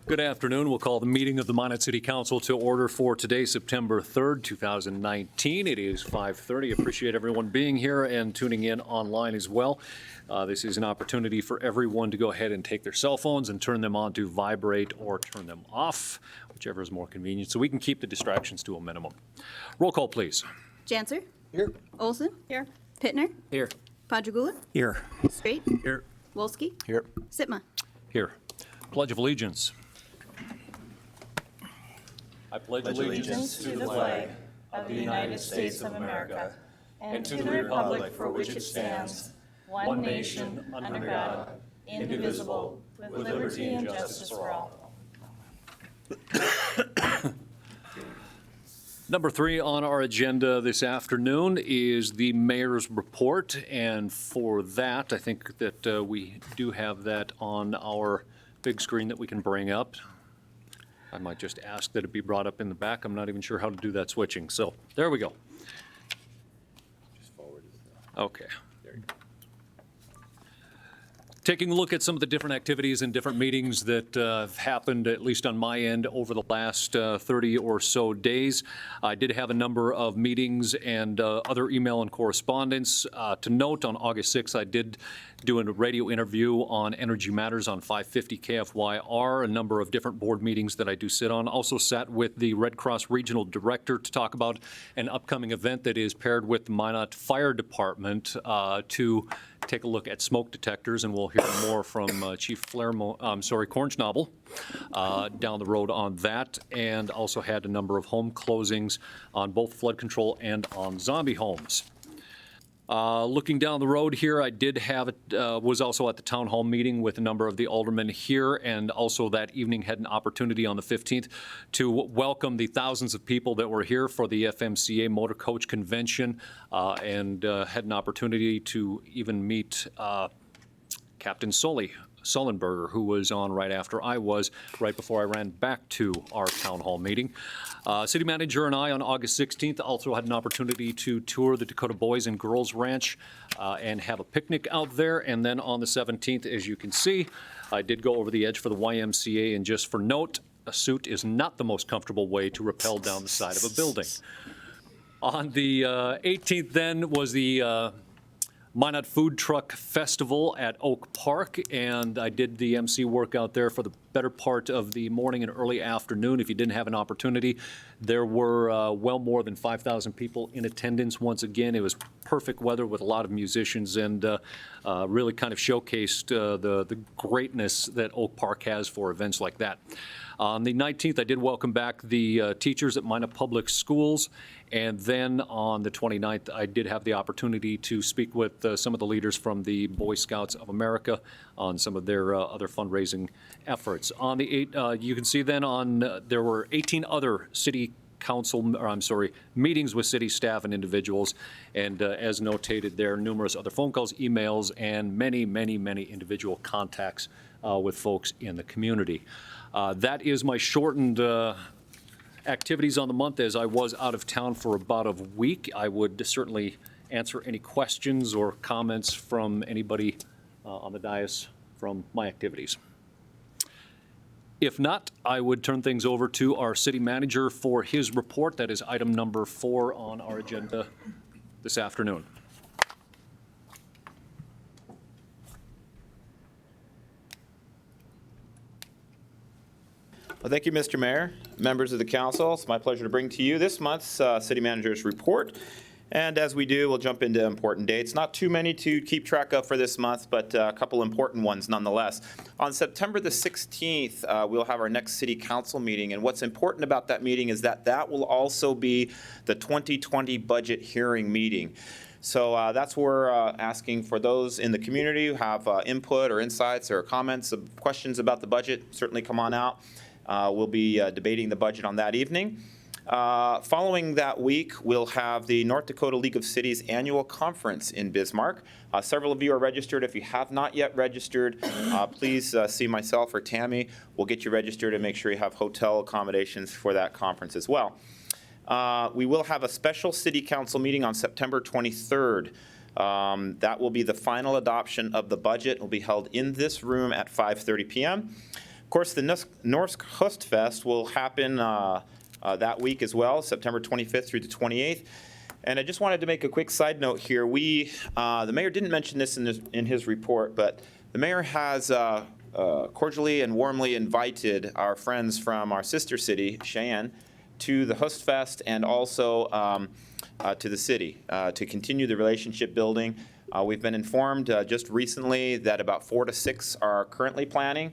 Good afternoon. We'll call the meeting of the Minot City Council to order for today, September 3rd, 2019. It is 5:30. Appreciate everyone being here and tuning in online as well. This is an opportunity for everyone to go ahead and take their cell phones and turn them on to vibrate or turn them off, whichever is more convenient, so we can keep the distractions to a minimum. Roll call, please. Janser? Here. Olson? Here. Pittner? Here. Padragula? Here. Straight? Here. Wolski? Here. Sitma? Here. Pledge of Allegiance. I pledge allegiance to the flag of the United States of America and to the republic for which it stands, one nation, under God, indivisible, with liberty and justice for all. Number 3 on our agenda this afternoon is the mayor's report, and for that, I think that we do have that on our big screen that we can bring up. I might just ask that it be brought up in the back. I'm not even sure how to do that switching, so there we go. Okay. There you go. Taking a look at some of the different activities and different meetings that have happened, at least on my end, over the last 30 or so days. I did have a number of meetings and other email and correspondence. To note, on August 6th, I did do a radio interview on Energy Matters on 550 KFYR, a number of different board meetings that I do sit on. Also sat with the Red Cross Regional Director to talk about an upcoming event that is paired with the Minot Fire Department to take a look at smoke detectors, and we'll hear more from Chief Cornsnobble down the road on that, and also had a number of home closings on both flood control and on zombie homes. Looking down the road here, I did have was also at the town hall meeting with a number of the aldermen here, and also that evening had an opportunity on the 15th to welcome the thousands of people that were here for the FMCA Motor Coach Convention, and had an opportunity to even meet Captain Sullenberger, who was on right after I was, right before I ran back to our town hall meeting. City manager and I on August 16th also had an opportunity to tour the Dakota Boys and Girls Ranch and have a picnic out there. And then on the 17th, as you can see, I did go over the edge for the YMCA. And just for note, a suit is not the most comfortable way to rappel down the side of a building. On the 18th then was the Minot Food Truck Festival at Oak Park, and I did the MC work out there for the better part of the morning and early afternoon. If you didn't have an opportunity, there were well more than 5,000 people in attendance. Once again, it was perfect weather with a lot of musicians, and really kind of showcased the greatness that Oak Park has for events like that. On the 19th, I did welcome back the teachers at Minot Public Schools, and then on the 29th, I did have the opportunity to speak with some of the leaders from the Boy Scouts of America on some of their other fundraising efforts. On the 8th, you can see then there were 18 other city council, or I'm sorry, meetings with city staff and individuals, and as notated there, numerous other phone calls, emails, and many, many, many individual contacts with folks in the community. That is my shortened activities on the month, as I was out of town for about a week. I would certainly answer any questions or comments from anybody on the dais from my activities. If not, I would turn things over to our city manager for his report. That is item number 4 on our agenda this afternoon. Well, thank you, Mr. Mayor, members of the council. It's my pleasure to bring to you this month's city manager's report. And as we do, we'll jump into important dates. Not too many to keep track of for this month, but a couple important ones nonetheless. On September the 16th, we'll have our next city council meeting. And what's important about that meeting is that that will also be the 2020 budget hearing meeting. So that's where we're asking for those in the community who have input or insights or comments or questions about the budget, certainly come on out. We'll be debating the budget on that evening. Following that week, we'll have the North Dakota League of Cities annual conference in Bismarck. Several of you are registered. If you have not yet registered, please see myself or Tammy. We'll get you registered and make sure you have hotel accommodations for that conference as well. We will have a special city council meeting on September 23rd. That will be the final adoption of the budget. It will be held in this room at 5:30 p.m. course, the Norsk Høstfest will happen that week as well, September 25th through the 28th. And I just wanted to make a quick side note here. The mayor didn't mention this in his report, but the mayor has cordially and warmly invited our friends from our sister city, Cheyenne, to the Høstfest and also to the city to continue the relationship building. We've been informed just recently that about 4 to 6 are currently planning,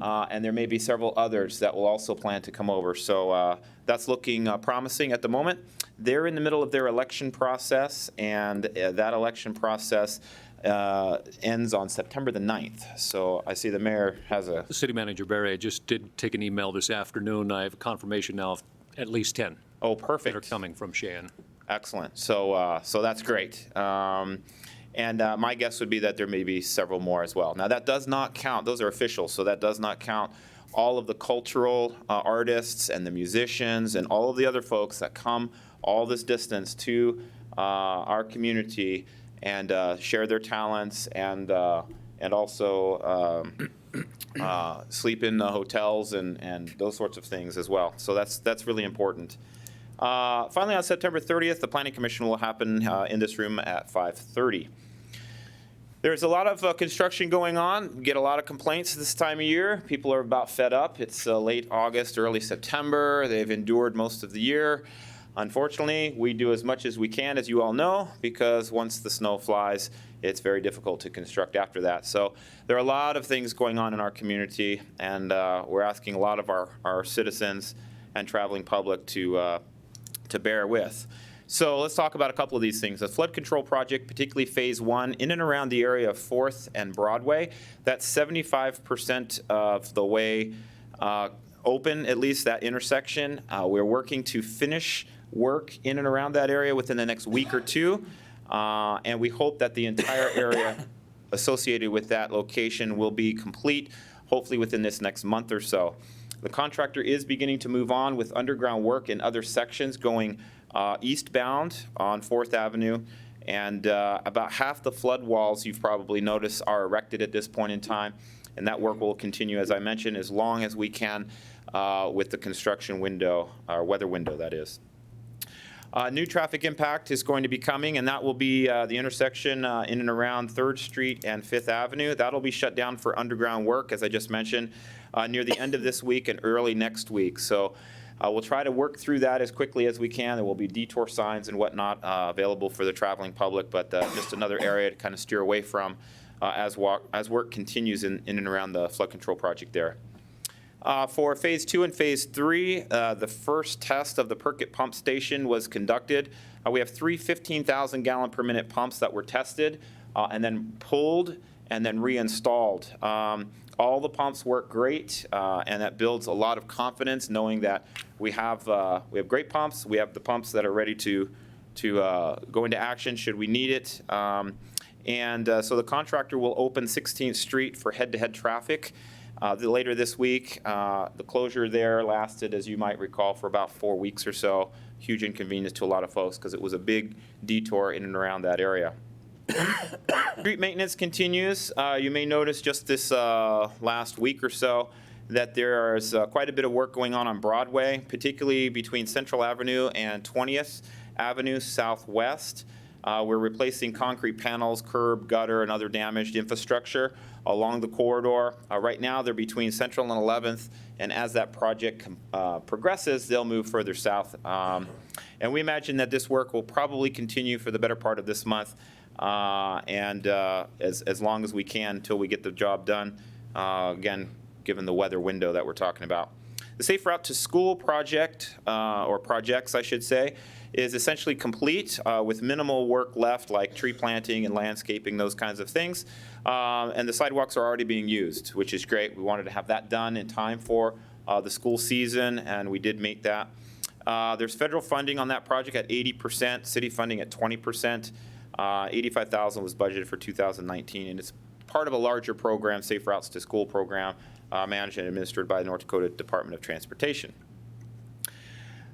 and there may be several others that will also plan to come over. So that's looking promising at the moment. They're in the middle of their election process, and that election process ends on September the 9th. So I see the mayor has a... City Manager Barry, I just did take an email this afternoon. I have confirmation now of at least 10 Oh, that perfect. are coming from Cheyenne. Excellent. So that's great. And my guess would be that there may be several more as well. Now, that does not count, those are official, so that does not count all of the cultural artists and the musicians and all of the other folks that come all this distance to our community and share their talents and also sleep in hotels and those sorts of things as well. So that's really important. Finally, on September 30th, the Planning Commission will happen in this room at 5:30. There's a lot of construction going on. We get a lot of complaints this time of year. People are about fed up. It's late August, early September. They've endured most of the year. Unfortunately, we do as much as we can, as you all know, because once the snow flies, it's very difficult to construct after that. So there are a lot of things going on in our community, and we're asking a lot of our citizens and traveling public to bear with. So let's talk about a couple of these things. The flood control project, particularly phase 1, in and around the area of 4th and Broadway, that's 75% of the way open, at least that intersection. We're working to finish work in and around that area within the next week or two, and we hope that the entire area associated with that location will be complete, hopefully within this next month or so. The contractor is beginning to move on with underground work in other sections going eastbound on 4th Avenue, and about half the flood walls you've probably noticed are erected at this point in time, and that work will continue, as I mentioned, as long as we can with the construction window, or weather window, that is. New traffic impact is going to be coming, and that will be the intersection in and around 3rd Street and 5th Avenue. That'll be shut down for underground work, as I just mentioned, near the end of this week and early next week. So we'll try to work through that as quickly as we can. There will be detour signs and whatnot available for the traveling public, but just another area to kind of steer away from as work continues in and around the flood control project there. For phase 2 and phase 3, the first test of the Perkett pump station was conducted. We have 3 15,000 gallon per minute pumps that were tested and then pulled and then reinstalled. All the pumps work great, and that builds a lot of confidence knowing that we have great pumps. We have the pumps that are ready to go into action should we need it. So the contractor will open 16th Street for head-to-head traffic. Later this week. The closure there lasted, as you might recall, for about 4 weeks or so. Huge inconvenience to a lot of folks because it was a big detour in and around that area. Street maintenance continues. You may notice just this last week or so that there is quite a bit of work going on Broadway, particularly between Central Avenue and 20th Avenue Southwest. We're replacing concrete panels, curb, gutter, and other damaged infrastructure along the corridor. Right now, they're between Central and 11th, and as that project progresses, they'll move further south. And we imagine that this work will probably continue for the better part of this month, and as long as we can until we get the job done, again, given the weather window that we're talking about. The Safe Route to School project, or projects, I should say, is essentially complete with minimal work left, like tree planting and landscaping, those kinds of things. And the sidewalks are already being used, which is great. We wanted to have that done in time for the school season, and we did make that. There's federal funding on that project at 80%, city funding at 20%. $85,000 was budgeted for 2019, and it's part of a larger program, Safe Routes to School program, managed and administered by the North Dakota Department of Transportation.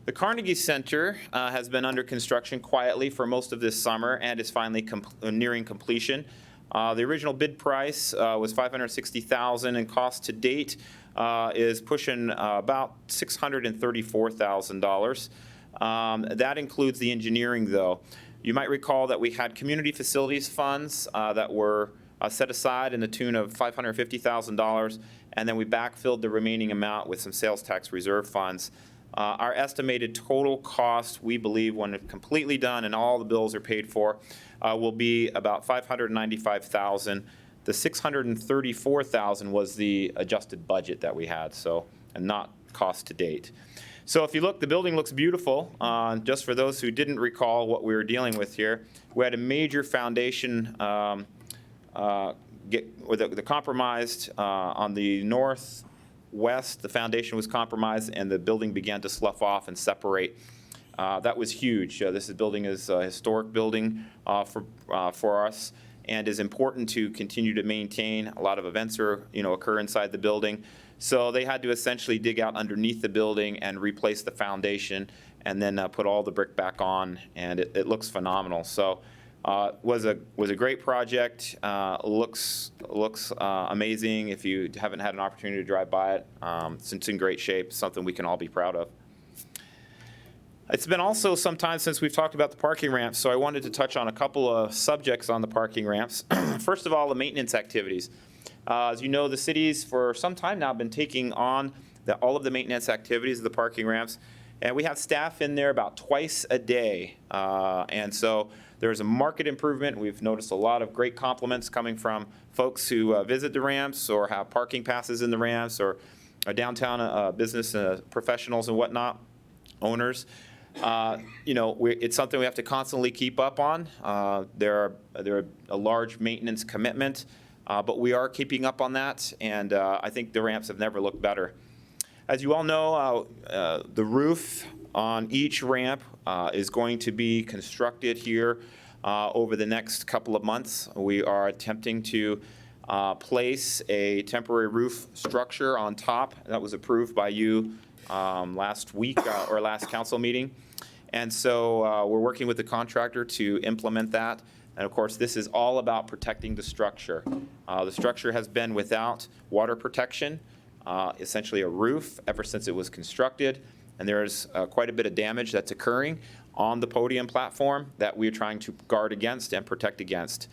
The Carnegie Center has been under construction quietly for most of this summer and is finally nearing completion. The original bid price was $560,000, and cost to date is pushing about $634,000. That includes the engineering, though. You might recall that we had community facilities funds that were set aside in the tune of $550,000, and then we backfilled the remaining amount with some sales tax reserve funds. Our estimated total cost, we believe, when it's completely done and all the bills are paid for, will be about $595,000. The $634,000 was the adjusted budget that we had, so, and not cost to date. So if you look, the building looks beautiful. Just for those who didn't recall what we were dealing with here, we had a major foundation the compromised on the northwest. The foundation was compromised, and the building began to slough off and separate. That was huge. This building is a historic building for us, and is important to continue to maintain. A lot of events occur inside the building. So they had to essentially dig out underneath the building and replace the foundation, and then put all the brick back on, and it looks phenomenal. So was a great project. Looks amazing. If you haven't had an opportunity to drive by it, it's in great shape. Something we can all be proud of. It's been also some time since we've talked about the parking ramps, so I wanted to touch on a couple of subjects on the parking ramps. First of all, the maintenance activities. As you know, the city's for some time now been taking on all of the maintenance activities of the parking ramps, and we have staff in there about twice a day. And so there's a marked improvement. We've noticed a lot of great compliments coming from folks who visit the ramps or have parking passes in the ramps, or downtown business professionals and whatnot, owners. It's something we have to constantly keep up on. They're a large maintenance commitment, but we are keeping up on that, and I think the ramps have never looked better. As you all know, the roof on each ramp is going to be constructed here over the next couple of months. We are attempting to place a temporary roof structure on top. That was approved by you last week or last council meeting. And so we're working with the contractor to implement that. And of course, this is all about protecting the structure. The structure has been without water protection, essentially a roof, ever since it was constructed. And there's quite a bit of damage that's occurring on the podium platform that we're trying to guard against and protect against.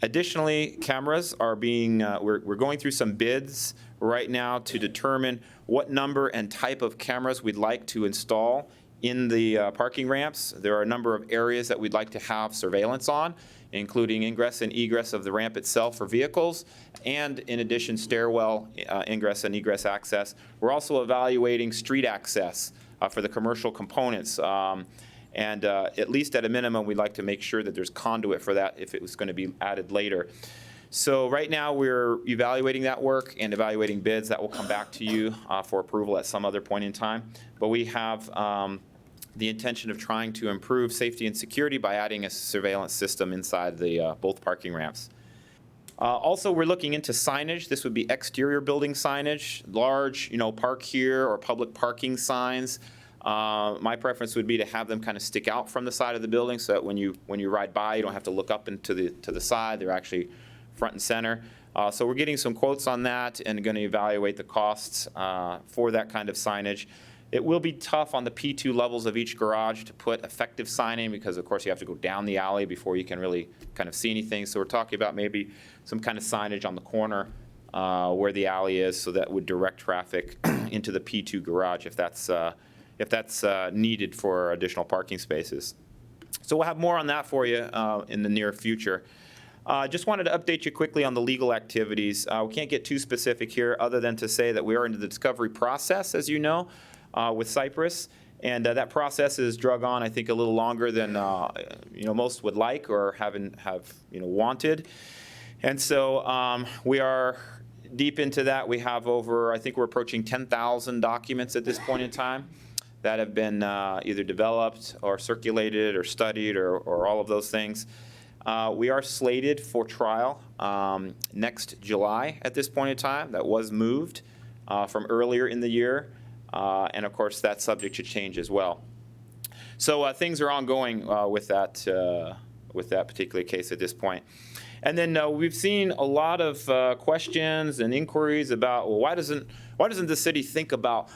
Additionally, cameras are being, we're going through some bids right now to determine what number and type of cameras we'd like to install in the parking ramps. There are a number of areas that we'd like to have surveillance on, including ingress and egress of the ramp itself for vehicles, and in addition, stairwell ingress and egress access. We're also evaluating street access for the commercial components. And at least at a minimum, we'd like to make sure that there's conduit for that if it was going to be added later. So right now, we're evaluating that work and evaluating bids. That will come back to you for approval at some other point in time. But we have the intention of trying to improve safety and security by adding a surveillance system inside the both parking ramps. Also, we're looking into signage. This would be exterior building signage, large, park here or public parking signs. My preference would be to have them kind of stick out from the side of the building, so that when you ride by, you don't have to look up into the side. They're actually front and center. So we're getting some quotes on that and going to evaluate the costs for that kind of signage. It will be tough on the P2 levels of each garage to put effective signing, because of course you have to go down the alley before you can really kind of see anything. So we're talking about maybe some kind of signage on the corner where the alley is, so that would direct traffic into the P2 garage if that's needed for additional parking spaces. So we'll have more on that for you in the near future. Just wanted to update you quickly on the legal activities. We can't get too specific here, other than to say that we are in the discovery process, as you know, with Cypress. And that process is drug on, I think, a little longer than most would like or have wanted. And so we are deep into that. We have over, I think we're approaching 10,000 documents at this point in time that have been either developed or circulated or studied or all of those things. We are slated for trial next July at this point in time. That was moved from earlier in the year. And of course, that's subject to change as well. So things are ongoing with that particular case at this point. And then we've seen a lot of questions and inquiries about, well, why doesn't the city think about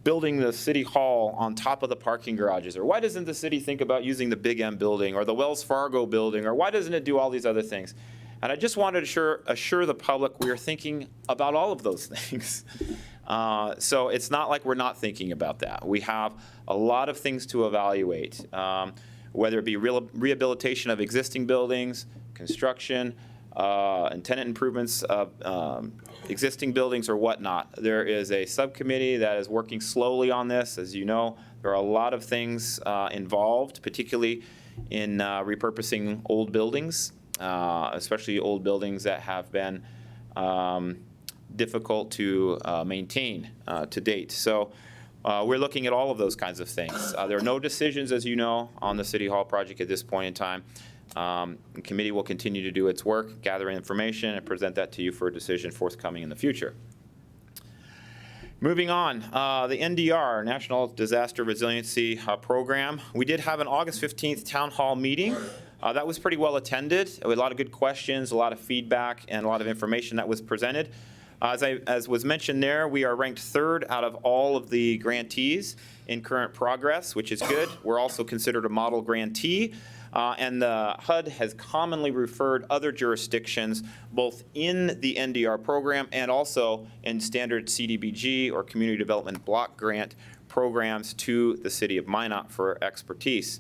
building the city hall on top of the parking garages? Or why doesn't the city think about using the Big M building or the Wells Fargo building? Or why doesn't it do all these other things? And I just wanted to assure the public we are thinking about all of those things. So it's not like we're not thinking about that. We have a lot of things to evaluate, whether it be rehabilitation of existing buildings, construction, and tenant improvements of existing buildings or whatnot. There is a subcommittee that is working slowly on this. As you know, there are a lot of things involved, particularly in repurposing old buildings, especially old buildings that have been difficult to maintain to date. So we're looking at all of those kinds of things. There are no decisions, as you know, on the City Hall project at this point in time. The committee will continue to do its work, gather information, and present that to you for a decision forthcoming in the future. Moving on, the NDR, National Disaster Resiliency Program. We did have an August 15th town hall meeting. That was pretty well attended. There were a lot of good questions, a lot of feedback, and a lot of information that was presented. As was mentioned there, we are ranked 3rd out of all of the grantees in current progress, which is good. We're also considered a model grantee. And the HUD has commonly referred other jurisdictions, both in the NDR program and also in standard CDBG or Community Development Block Grant programs, to the City of Minot for expertise.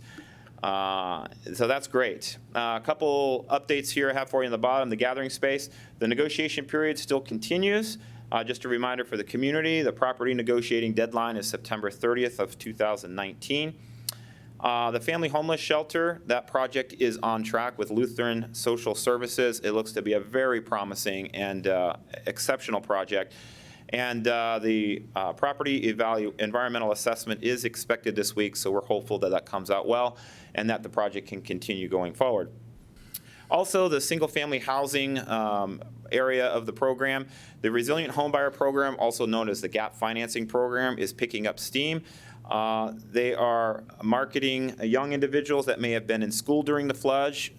So that's great. A couple updates here I have for you on the bottom. The gathering space, the negotiation period still continues. Just a reminder for the community, the property negotiating deadline is September 30th of 2019. The family homeless shelter, that project is on track with Lutheran Social Services. It looks to be a very promising and exceptional project. And the property environmental assessment is expected this week, so we're hopeful that that comes out well and that the project can continue going forward. Also, the single-family housing area of the program, the Resilient Homebuyer Program, also known as the GAP Financing Program, is picking up steam. They are marketing young individuals that may have been in school during the flood,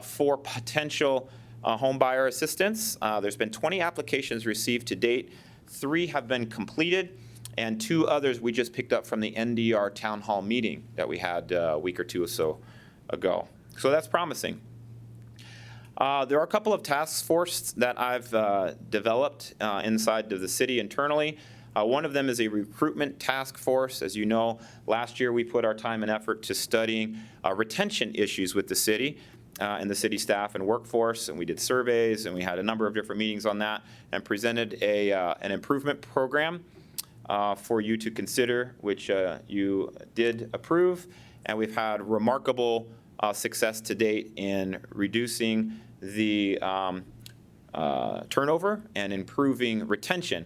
for potential home buyer assistance. There's been 20 applications received to date. 3 have been completed, and 2 others we just picked up from the NDR town hall meeting that we had a week or 2 or so ago. So that's promising. There are a couple of task forces that I've developed inside of the city internally. One of them is a recruitment task force. As you know, last year we put our time and effort to studying retention issues with the city and the city staff and workforce, and we did surveys, and we had a number of different meetings on that, and presented an improvement program for you to consider, which you did approve, and we've had remarkable success to date in reducing the turnover and improving retention.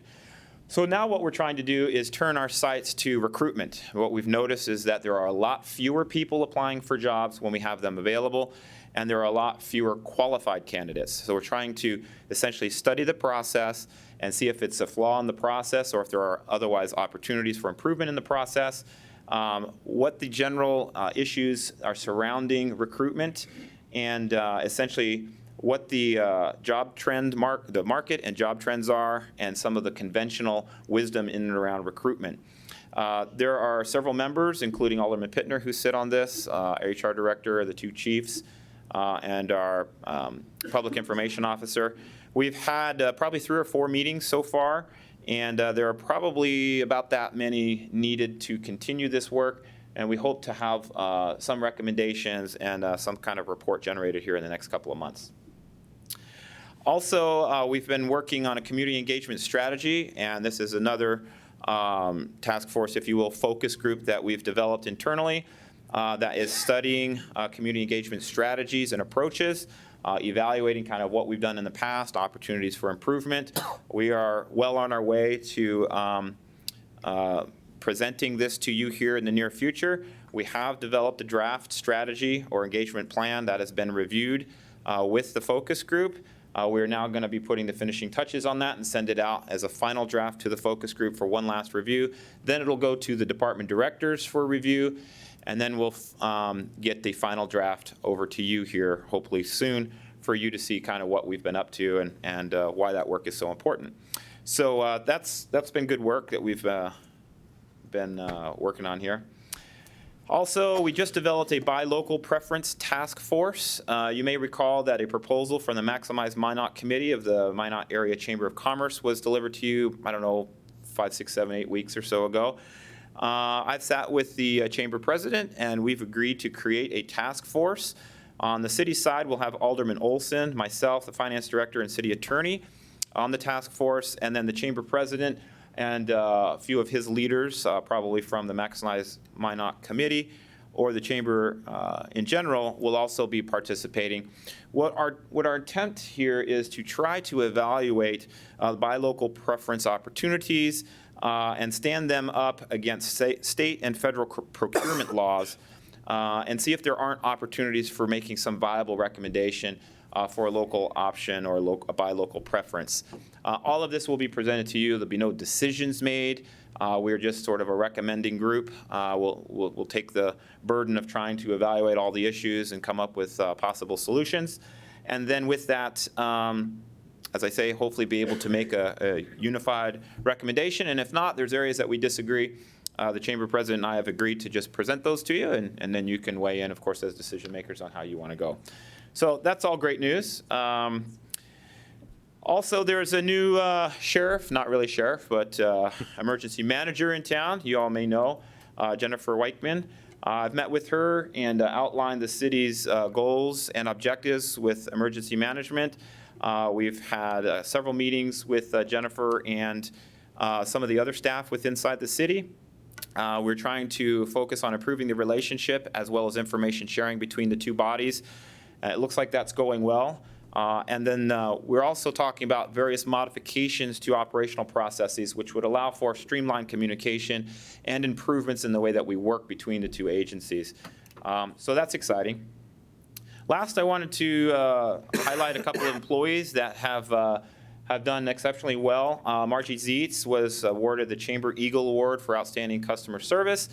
So now what we're trying to do is turn our sights to recruitment. What we've noticed is that there are a lot fewer people applying for jobs when we have them available, and there are a lot fewer qualified candidates. So we're trying to essentially study the process and see if it's a flaw in the process or if there are otherwise opportunities for improvement in the process, what the general issues are surrounding recruitment, and essentially what the the market and job trends are, and some of the conventional wisdom in and around recruitment. There are several members, including Alderman Pittner, who sit on this, our HR director, the 2 chiefs, and our public information officer. We've had probably 3 or 4 meetings so far, and there are probably about that many needed to continue this work, and we hope to have some recommendations and some kind of report generated here in the next couple of months. Also, we've been working on a community engagement strategy, and this is another task force, if you will, focus group that we've developed internally that is studying community engagement strategies and approaches, evaluating kind of what we've done in the past, opportunities for improvement. We are well on our way to presenting this to you here in the near future. We have developed a draft strategy or engagement plan that has been reviewed with the focus group. We're now going to be putting the finishing touches on that and send it out as a final draft to the focus group for one last review. Then it'll go to the department directors for review. And then we'll get the final draft over to you here, hopefully soon, for you to see kind of what we've been up to and why that work is so important. So that's been good work that we've been working on here. Also, we just developed a buy local preference task force. You may recall that a proposal from the Maximize Minot Committee of the Minot Area Chamber of Commerce was delivered to you, I don't know, 5, 6, 7, 8 weeks or so ago. I've sat with the chamber president, and we've agreed to create a task force. On the city side, we'll have Alderman Olson, myself, the finance director, and city attorney on the task force, and then the chamber president and a few of his leaders, probably from the Maximize Minot Committee or the chamber in general, will also be participating. What our intent here is to try to evaluate buy local preference opportunities and stand them up against state and federal procurement laws and see if there aren't opportunities for making some viable recommendation for a local option or a buy local preference. All of this will be presented to you. There'll be no decisions made. We're just sort of a recommending group. We'll take the burden of trying to evaluate all the issues and come up with possible solutions. And then with that, as I say, hopefully be able to make a unified recommendation. And if not, there's areas that we disagree. The chamber president and I have agreed to just present those to you, and then you can weigh in, of course, as decision makers on how you want to go. So that's all great news. Also, there's a new sheriff, not really sheriff, but emergency manager in town. You all may know Jennifer Weichman. I've met with her and outlined the city's goals and objectives with emergency management. We've had several meetings with Jennifer and some of the other staff with inside the city. We're trying to focus on improving the relationship as well as information sharing between the two bodies. It looks like that's going well. And then we're also talking about various modifications to operational processes which would allow for streamlined communication and improvements in the way that we work between the two agencies. So that's exciting. Last, I wanted to highlight a couple of employees that have done exceptionally well. Margie Zietz was awarded the Chamber Eagle Award for Outstanding Customer Service.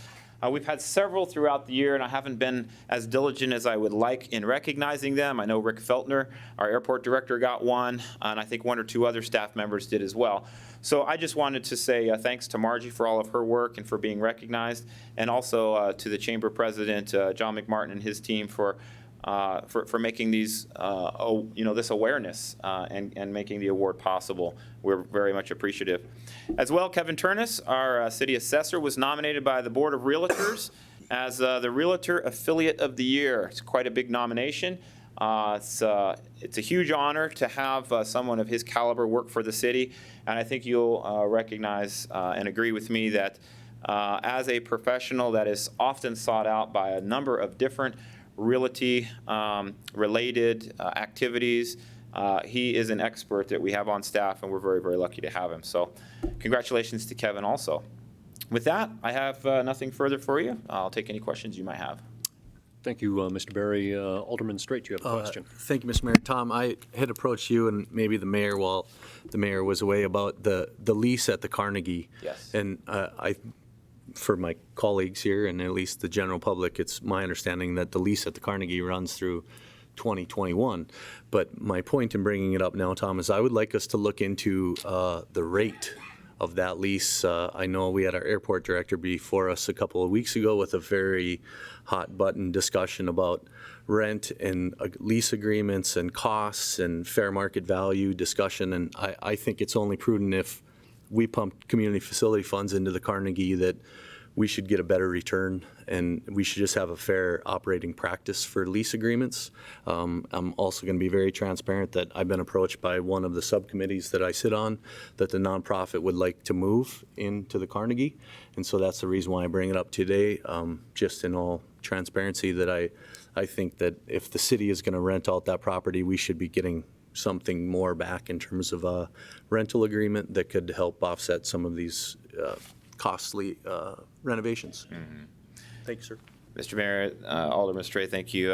We've had several throughout the year, and I haven't been as diligent as I would like in recognizing them. I know Rick Feltner, our airport director, got one, and I think 1 or 2 other staff members did as well. So I just wanted to say thanks to Margie for all of her work and for being recognized, and also to the chamber president, John McMartin, and his team for making these, this awareness and making the award possible. We're very much appreciative. As well, Kevin Turnus, our city assessor, was nominated by the Board of Realtors as the Realtor Affiliate of the Year. It's quite a big nomination. It's a huge honor to have someone of his caliber work for the city, and I think you'll recognize and agree with me that as a professional that is often sought out by a number of different realty related activities. He is an expert that we have on staff, and we're very, very lucky to have him. So congratulations to Kevin also. With that, I have nothing further for you. I'll take any questions you might have. Thank you, Mr. Barry. Alderman Straight, you have a question. Thank you, Mr. Mayor. Tom, I had approached you and maybe the mayor while the mayor was away about the lease at the Carnegie. Yes. And for my colleagues here and at least the general public, it's my understanding that the lease at the Carnegie runs through 2021. But my point in bringing it up now, Tom, is I would like us to look into the rate of that lease. I know we had our airport director before us a couple of weeks ago with a very hot button discussion about rent and lease agreements and costs and fair market value discussion. And I think it's only prudent if we pump community facility funds into the Carnegie that we should get a better return, and we should just have a fair operating practice for lease agreements. I'm also going to be very transparent that I've been approached by one of the subcommittees that I sit on that the nonprofit would like to move into the Carnegie, and so that's the reason why I bring it up today, just in all transparency, that I think that if the city is going to rent out that property, we should be getting something more back in terms of a rental agreement that could help offset some of these costly renovations. Mm-hmm. Thank you, sir. Mr. Mayor, Alderman Stray, thank you.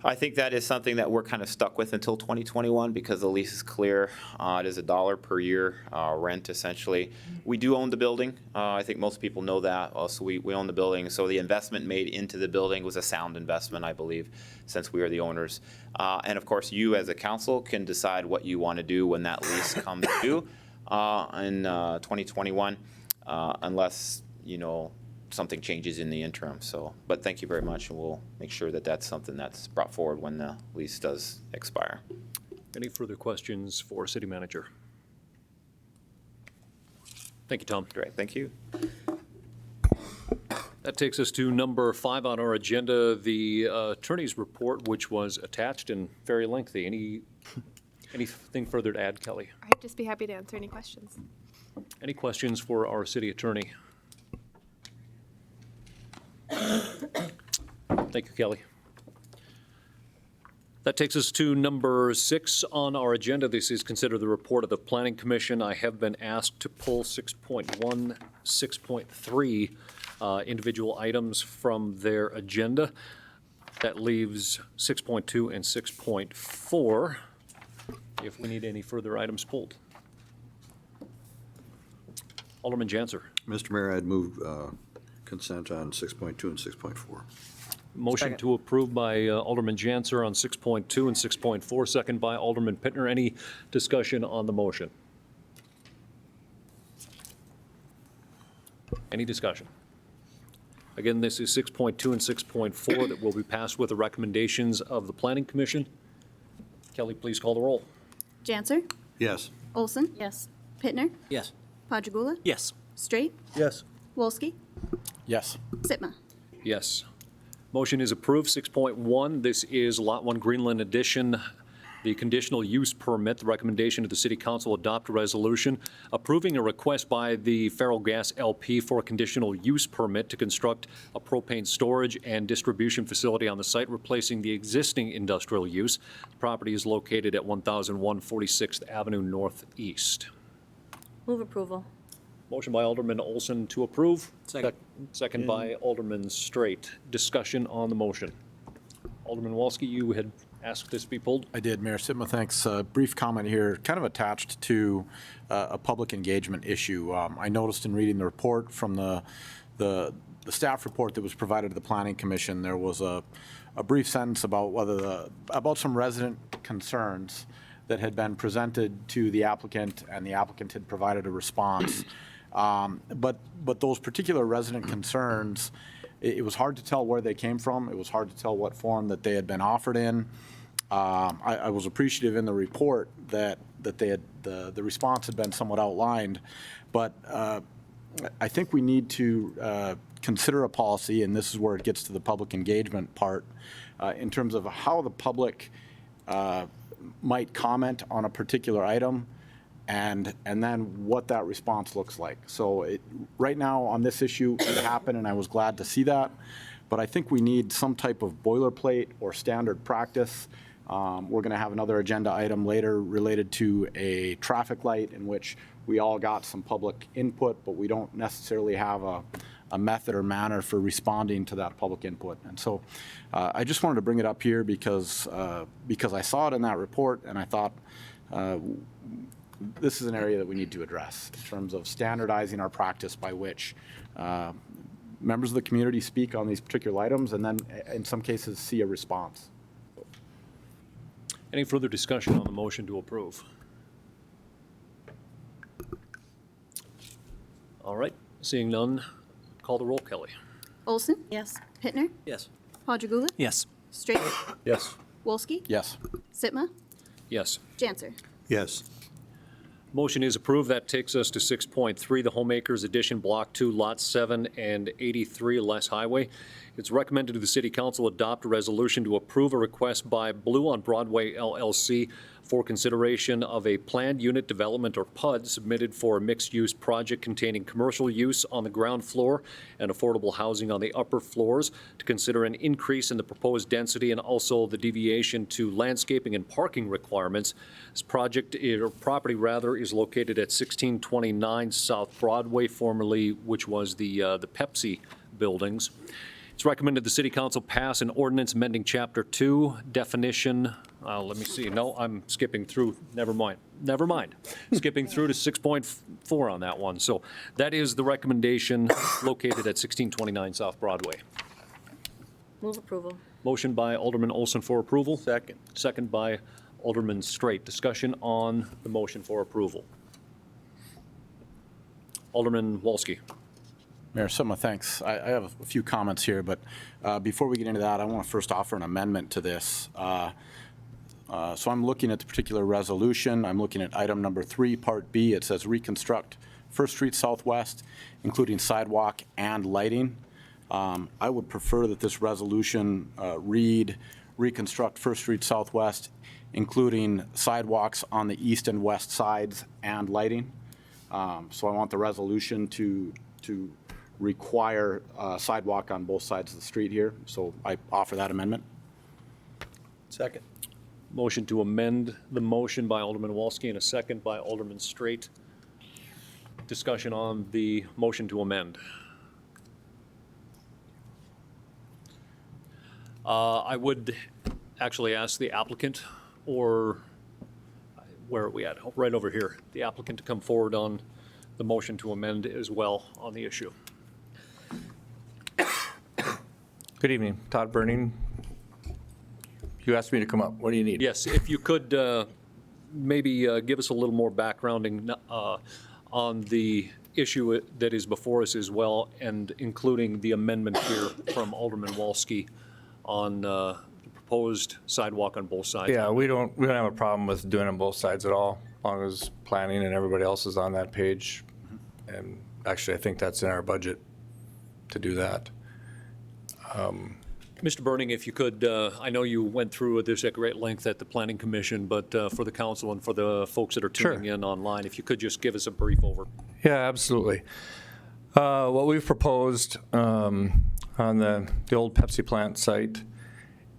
I think that is something that we're kind of stuck with until 2021 because the lease is clear. It is $1 per year rent, essentially. We do own the building. I think most people know that. Also, we own the building. So the investment made into the building was a sound investment, I believe, since we are the owners. And of course, you as a council can decide what you want to do when that lease comes due in 2021, unless, something changes in the interim. So, but thank you very much, and we'll make sure that that's something that's brought forward when the lease does expire. Any further questions for City Manager? Thank you, Tom. Great, thank you. That takes us to number 5 on our agenda, the attorney's report, which was attached and very lengthy. Anything further to add, Kelly? I'd just be happy to answer any questions. Any questions for our city attorney? Thank you, Kelly. That takes us to number 6 on our agenda. This is consider the report of the Planning Commission. I have been asked to pull 6.1, 6.3 individual items from their agenda. That leaves 6.2 and 6.4 if we need any further items pulled. Alderman Janser. Mr. Mayor, I'd move consent on 6.2 and 6.4. Motion to approve by Alderman Janser on 6.2 and 6.4, second by Alderman Pittner. Any discussion on the motion? Any discussion? Again, this is 6.2 and 6.4 that will be passed with the recommendations of the Planning Commission. Kelly, please call the roll. Janser, Yes. Olson, Yes. Pittner, Yes. Pajagula, Yes. Straight, Yes. Wolski, Yes. Sitma. Yes. Motion is approved. 6.1, this is Lot 1 Greenland Edition, the conditional use permit. The recommendation to the City Council adopt a resolution approving a request by the Feral Gas LP for a conditional use permit to construct a propane storage and distribution facility on the site, replacing the existing industrial use. The property is located at 1001 46th Avenue Northeast. Move approval. Motion by Alderman Olson to approve. Second. Second by Alderman Straight. Discussion on the motion. Alderman Walski, you had asked this be pulled. I did, Mayor Sitma, thanks. Brief comment here, kind of attached to a public engagement issue. I noticed in reading the report from the staff report that was provided to the Planning Commission, there was a brief sentence about about some resident concerns that had been presented to the applicant, and the applicant had provided a response. But those particular resident concerns, it was hard to tell where they came from. It was hard to tell what form that they had been offered in. I was appreciative in the report that they had the response had been somewhat outlined, but I think we need to consider a policy, and this is where it gets to the public engagement part, in terms of how the public might comment on a particular item, and then what that response looks like. So right now on this issue, it happened, and I was glad to see that. But I think we need some type of boilerplate or standard practice. We're going to have another agenda item later related to a traffic light in which we all got some public input, but we don't necessarily have a method or manner for responding to that public input. And so I just wanted to bring it up here because I saw it in that report, and I thought this is an area that we need to address in terms of standardizing our practice by which members of the community speak on these particular items and then in some cases see a response. Any further discussion on the motion to approve? All right, seeing none, call the roll, Kelly. Olson, Yes. Pittner, Yes. Pajagula, Yes. Straight, Yes. Wolski, Yes. Sitma, Yes. Janser. Yes. Motion is approved. That takes us to 6.3, the Homeacres Edition, Block 2, Lot 7 and 83, Les Highway. It's recommended to the City Council adopt a resolution to approve a request by Blue on Broadway LLC for consideration of a planned unit development, or PUD, submitted for a mixed-use project containing commercial use on the ground floor and affordable housing on the upper floors, to consider an increase in the proposed density and also the deviation to landscaping and parking requirements. This project, or property rather, is located at 1629 South Broadway, formerly which was the Pepsi buildings. It's recommended the city council pass an ordinance amending Chapter 2 definition. Let me see. No, I'm skipping through. Never mind. Skipping through to 6.4 on that one. So that is the recommendation located at 1629 South Broadway. Move approval. Motion by Alderman Olson for approval. Second. Second by Alderman Straight. Discussion on the motion for approval. Alderman Wolski. Mayor Sima, thanks. I have a few comments here, but before we get into that, I want to first offer an amendment to this. So I'm looking at the particular resolution. I'm looking at item number 3, Part B. It says reconstruct First Street Southwest, including sidewalk and lighting. I would prefer that this resolution read reconstruct First Street Southwest, including sidewalks on the east and west sides and lighting. So I want the resolution to require sidewalk on both sides of the street here. So I offer that amendment. Second. Motion to amend the motion by Alderman Wolski and a second by Alderman Straight. Discussion on the motion to amend. I would actually ask the applicant, or where are we at? Right over here. The applicant to come forward on the motion to amend as well on the issue. Good evening, Todd Burning. You asked me to come up. What do you need? Yes, if you could maybe give us a little more backgrounding on the issue that is before us as well, and including the amendment here from Alderman Wolski on the proposed sidewalk on both sides. Yeah, we don't have a problem with doing it on both sides at all, as long as planning and everybody else is on that page. And actually, I think that's in our budget to do that. Mr. Burning, if you could, I know you went through this at great length at the Planning Commission, but for the council and for the folks that are tuning in online, if you could just give us a brief over. Yeah, absolutely. What we've proposed on the old Pepsi plant site,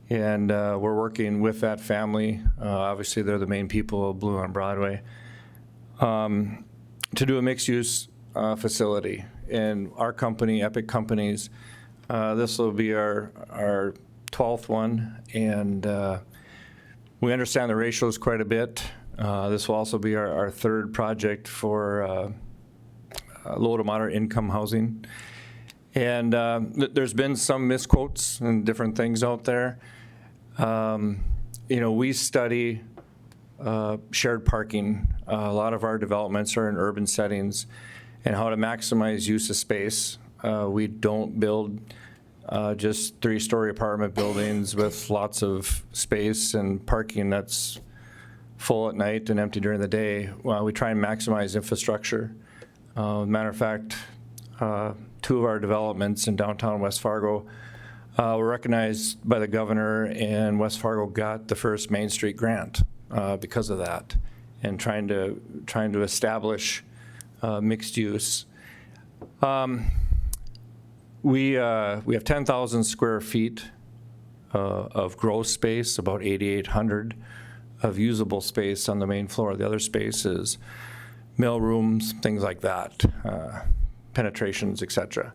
and we're working with that family. Obviously, they're the main people of Blue on Broadway, to do a mixed-use facility. And our company, Epic Companies, this will be our 12th one, and we understand the ratios quite a bit. This will also be our third project for low to moderate income housing. And there's been some misquotes and different things out there. We study shared parking. A lot of our developments are in urban settings, and how to maximize use of space. We don't build just 3-story apartment buildings with lots of space and parking that's full at night and empty during the day. Well, we try and maximize infrastructure. Matter of fact, 2 of our developments in downtown West Fargo were recognized by the governor, and West Fargo got the first Main Street grant because of that, and trying to establish mixed use. We have 10,000 square feet of gross space, about 8,800 of usable space on the main floor. The other space is mail rooms, things like that, penetrations, et cetera.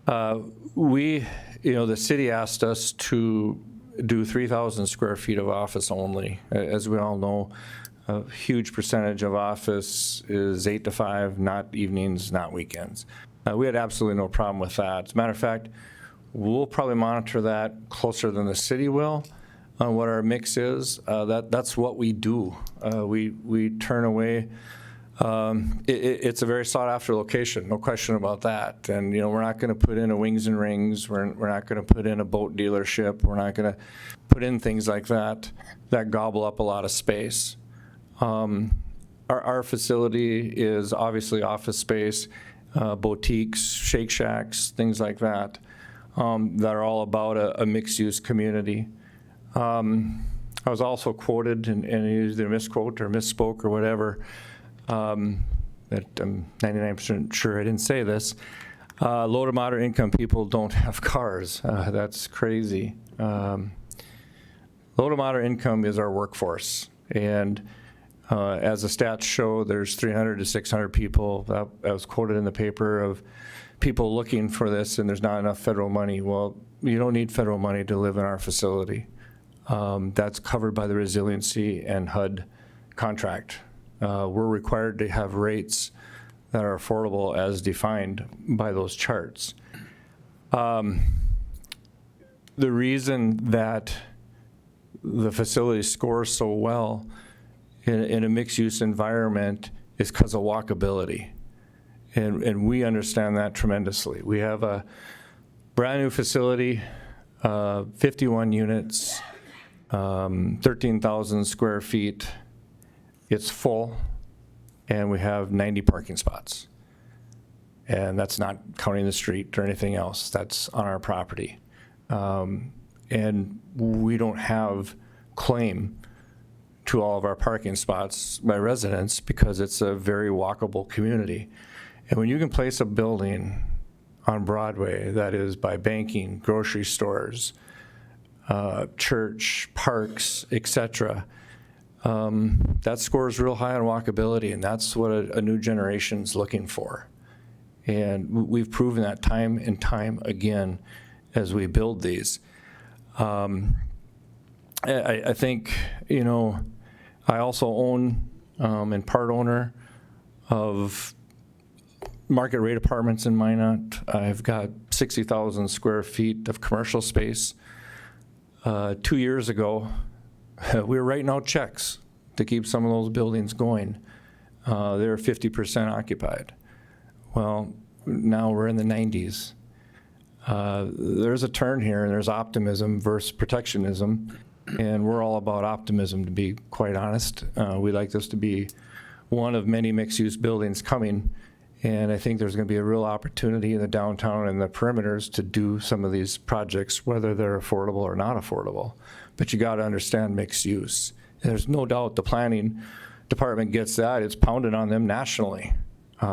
The city asked us to do 3,000 square feet of office only. As we all know, a huge percentage of office is 8 to 5, not evenings, not weekends. We had absolutely no problem with that. As a matter of fact, we'll probably monitor that closer than the city will on what our mix is. That's what we do. We turn away. It's a very sought after location, no question about that. And we're not going to put in a Wings and Rings. We're not going to put in a boat dealership. We're not going to put in things like that gobble up a lot of space. Our facility is obviously office space. Boutiques, Shake Shacks, things like that, that are all about a mixed-use community. I was also quoted, and either misquote or misspoke or whatever, that I'm 99% sure I didn't say this. Low to moderate income people don't have cars. That's crazy. Low to moderate income is our workforce, and As the stats show, there's 300 to 600 people, that was quoted in the paper, of people looking for this, and there's not enough federal money. Well, you don't need federal money to live in our facility. That's covered by the resiliency and HUD contract. We're required to have rates that are affordable as defined by those charts. The reason that the facility scores so well in a mixed-use environment is because of walkability. And we understand that tremendously. We have a brand-new facility, 51 units, 13,000 square feet. It's full, and we have 90 parking spots. And that's not counting the street or anything else. That's on our property. And we don't have claim to all of our parking spots by residents because it's a very walkable community. And when you can place a building on Broadway that is by banking, grocery stores, church, parks, et cetera, that scores real high on walkability, and that's what a new generation's looking for. And we've proven that time and time again as we build these. I think, you know, I also own and part owner of market rate apartments in Minot. I've got 60,000 square feet of commercial space. 2 years ago, we were writing out checks to keep some of those buildings going. They're 50% occupied. Well, now we're in the 90s. There's a turn here, and there's optimism versus protectionism, and we're all about optimism, to be quite honest. We'd like this to be one of many mixed-use buildings coming, and I think there's going to be a real opportunity in the downtown and the perimeters to do some of these projects, whether they're affordable or not affordable. But you got to understand mixed use. And there's no doubt the planning department gets that. It's pounded on them nationally.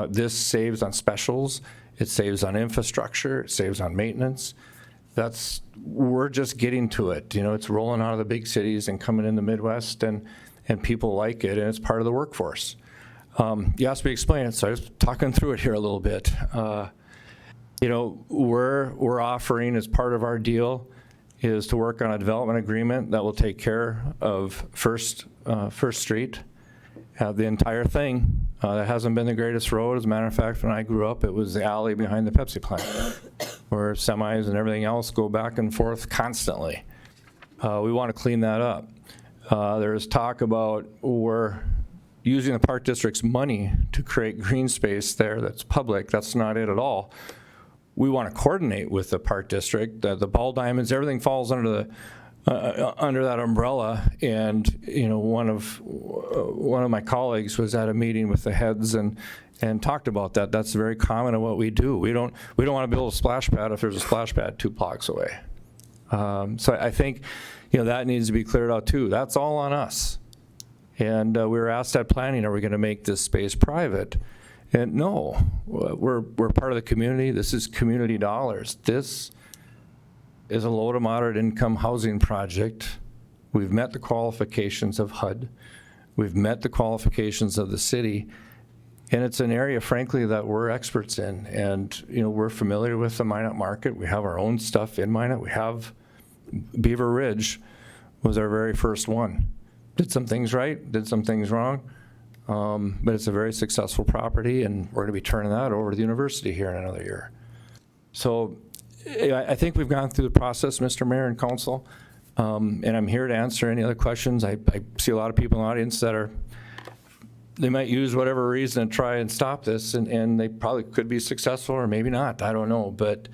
This saves on specials. It saves on infrastructure. It saves on maintenance. We're just getting to it. You know, it's rolling out of the big cities and coming in the Midwest, and people like it, and it's part of the workforce. You asked me to explain it, so I was talking through it here a little bit. You know, we're offering, as part of our deal, is to work on a development agreement that will take care of First Street, the entire thing. That hasn't been the greatest road. As a matter of fact, when I grew up, it was the alley behind the Pepsi plant, where semis and everything else go back and forth constantly. We want to clean that up. There's talk about we're using the Park District's money to create green space there that's public. That's not it at all. We want to coordinate with the Park District. The ball diamonds, everything falls under that umbrella. And you know, one of my colleagues was at a meeting with the heads and talked about that. That's very common in what we do. We don't want to build a splash pad if there's a splash pad 2 blocks away. So I think, you know, that needs to be cleared out too. That's all on us. And we were asked at planning, are we going to make this space private? And no, we're part of the community. This is community dollars. This is a low to moderate income housing project. We've met the qualifications of HUD. We've met the qualifications of the city. And it's an area, frankly, that we're experts in. And, you know, we're familiar with the Minot market. We have our own stuff in Minot. We have Beaver Ridge was our very first one. Did some things right, did some things wrong. But it's a very successful property, and we're going to be turning that over to the university here in another year. So I think we've gone through the process, Mr. Mayor and Council, and I'm here to answer any other questions. I see a lot of people in the audience that they might use whatever reason to try and stop this, and they probably could be successful or maybe not. I don't know, but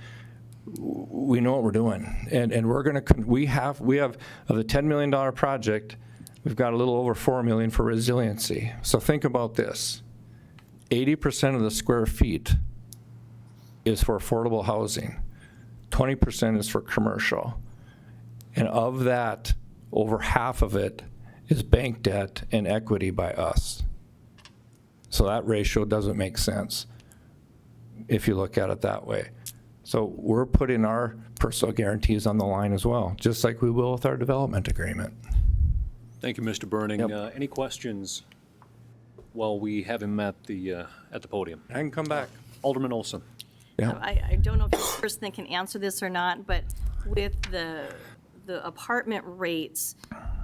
we know what we're doing, and we're going to. We have of the $10 million project. We've got a little over $4 million for resiliency. So think about this. 80% of the square feet is for affordable housing. 20% is for commercial. And of that, over half of it is bank debt and equity by us. So that ratio doesn't make sense if you look at it that way. So we're putting our personal guarantees on the line as well, just like we will with our development agreement. Thank you, Mr. Burning. Yep. Any questions while we have him at the podium. I can come back. Alderman Olson. Yeah. I don't know if you're the person that can answer this or not, but with the apartment rates,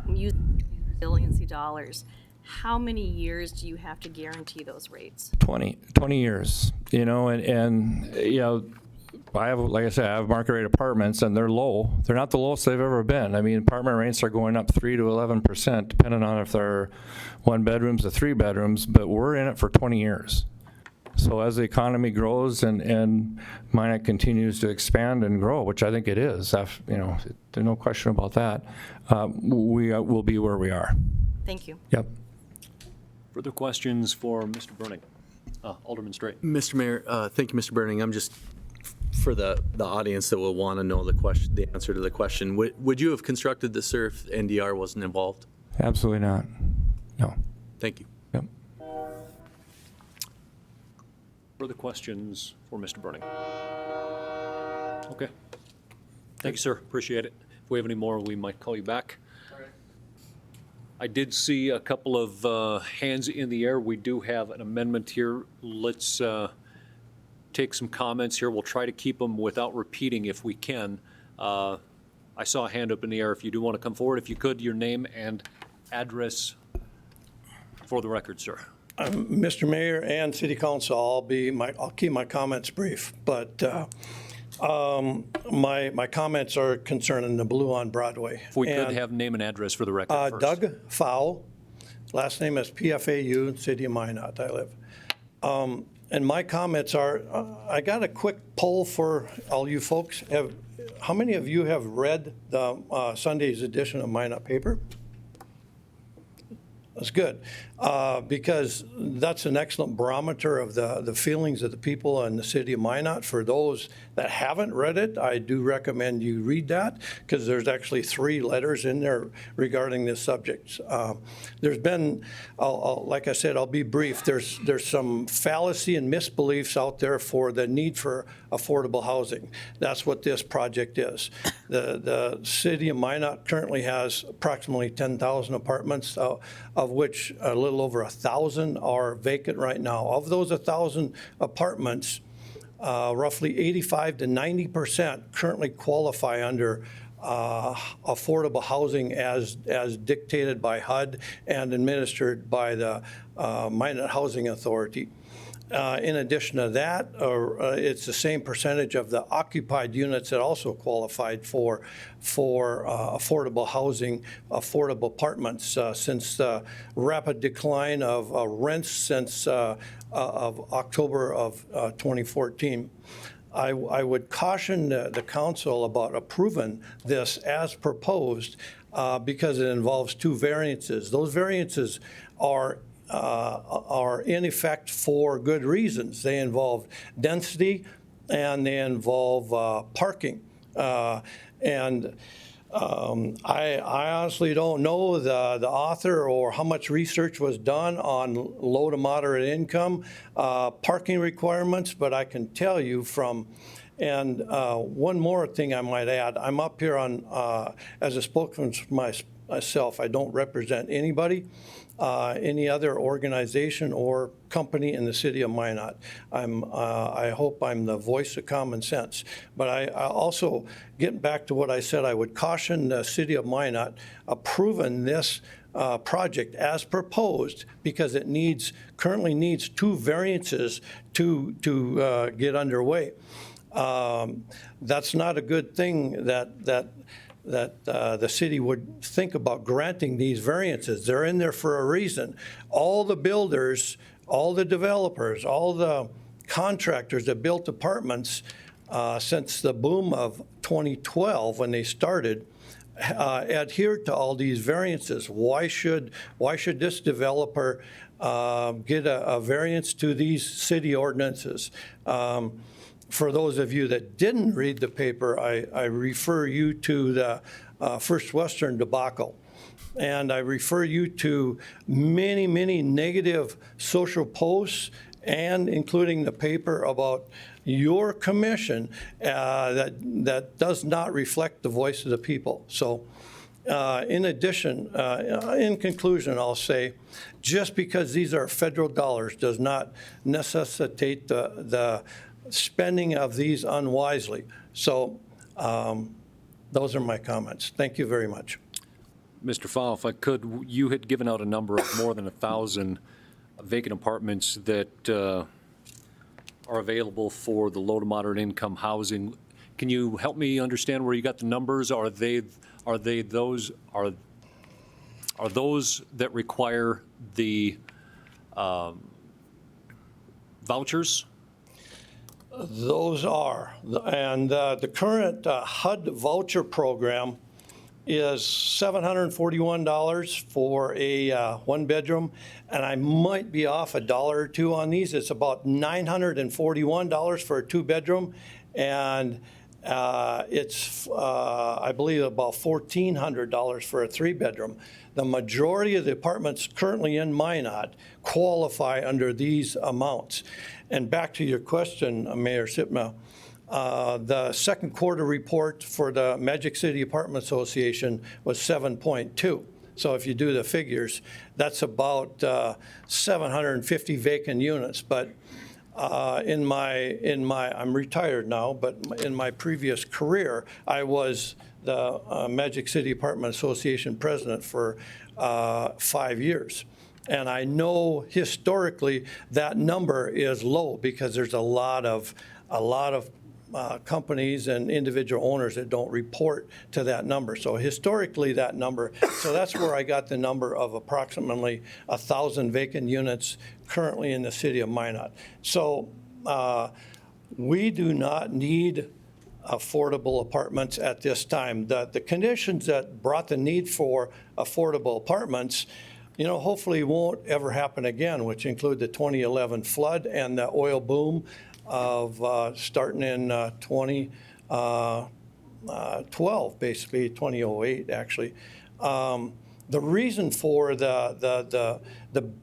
using resiliency dollars, how many years do you have to guarantee those rates? 20 years, you know, and you know, I have, like I said, I have market rate apartments, and they're low. They're not the lowest they've ever been. I mean, apartment rates are going up 3 to 11%, depending on if they're 1 bedrooms to 3 bedrooms, but we're in it for 20 years. So as the economy grows and Minot continues to expand and grow, which I think it is, you know, there's no question about that, we will be where we are. Thank you. Yep. Further questions for Mr. Burning? Alderman Straight. Mr. Mayor, thank you, Mr. Burning. I'm just, for the audience that will want to know the answer to the question, would you have constructed this, sir, if NDR wasn't involved? Absolutely not. No. Thank you. Yep. Further questions for Mr. Burning? Okay. Thank you, sir. Appreciate it. If we have any more, we might call you back. I did see a couple of hands in the air. We do have an amendment here. Let's take some comments here. We'll try to keep them without repeating if we can. I saw a hand up in the air. If you do want to come forward, if you could, your name and address for the record, sir. Mr. Mayor and City Council, I'll keep my comments brief, but my comments are concerning the blue on Broadway. If we could have name and address for the record first. Doug Fau, last name is PFAU, City of Minot, I live. And my comments are, I got a quick poll for all you folks. How many of you have read the Sunday's edition of Minot paper? That's good, because that's an excellent barometer of the feelings of the people in the city of Minot. For those that haven't read it, I do recommend you read that, because there's actually 3 letters in there regarding this subject. There's been, like I said, I'll be brief. There's some fallacy and misbeliefs out there for the need for affordable housing. That's what this project is. The city of Minot currently has approximately 10,000 apartments, of which a little over 1,000 are vacant right now. Of those 1,000 apartments, roughly 85 to 90% currently qualify under affordable housing as dictated by HUD and administered by the Minot Housing Authority. In addition to that, it's the same percentage of the occupied units that also qualified for affordable housing, affordable apartments, since the rapid decline of rents since of October of 2014. I would caution the council about approving this as proposed because it involves 2 variances. Those variances are in effect for good reasons. They involve density and they involve parking. I honestly don't know the author or how much research was done on low to moderate income parking requirements, but I can tell you from, and one more thing I might add, I'm up here on as a spokesman for myself. I don't represent anybody, any other organization or company in the city of Minot. I hope I'm the voice of common sense. But I also, getting back to what I said, I would caution the city of Minot approving this project as proposed, because it currently needs 2 variances to get underway. That's not a good thing that the city would think about granting these variances. They're in there for a reason. All the builders, all the developers, all the contractors that built apartments since the boom of 2012 when they started adhered to all these variances. Why should this developer get a variance to these city ordinances? For those of you that didn't read the paper, I refer you to the First Western debacle. And I refer you to many, many negative social posts, and including the paper about your commission that does not reflect the voice of the people. So In addition, in conclusion, I'll say, just because these are federal dollars does not necessitate the spending of these unwisely. So those are my comments. Thank you very much. Mr. Fowle, if I could, you had given out a number of more than 1,000 vacant apartments that are available for the low to moderate income housing. Can you help me understand where you got the numbers? Are those that require the vouchers? Those are. And the current HUD voucher program is $741 for a one-bedroom, and I might be off $1 or $2 on these. It's about $941 for a two-bedroom, and it's, I believe, about $1,400 for a three-bedroom. The majority of the apartments currently in Minot qualify under these amounts. And back to your question, Mayor Sitma, the second quarter report for the Magic City Apartment Association was 7.2. So if you do the figures, that's about 750 vacant units. But I'm retired now, but in my previous career, I was the Magic City Apartment Association president for 5 years. And I know historically that number is low because there's a lot of companies and individual owners that don't report to that number. So historically that number, so that's where I got the number of approximately 1,000 vacant units currently in the city of Minot. So we do not need affordable apartments at this time. The conditions that brought the need for affordable apartments, you know, hopefully won't ever happen again, which include the 2011 flood and the oil boom of starting in 2012, basically 2008, actually. The reason for the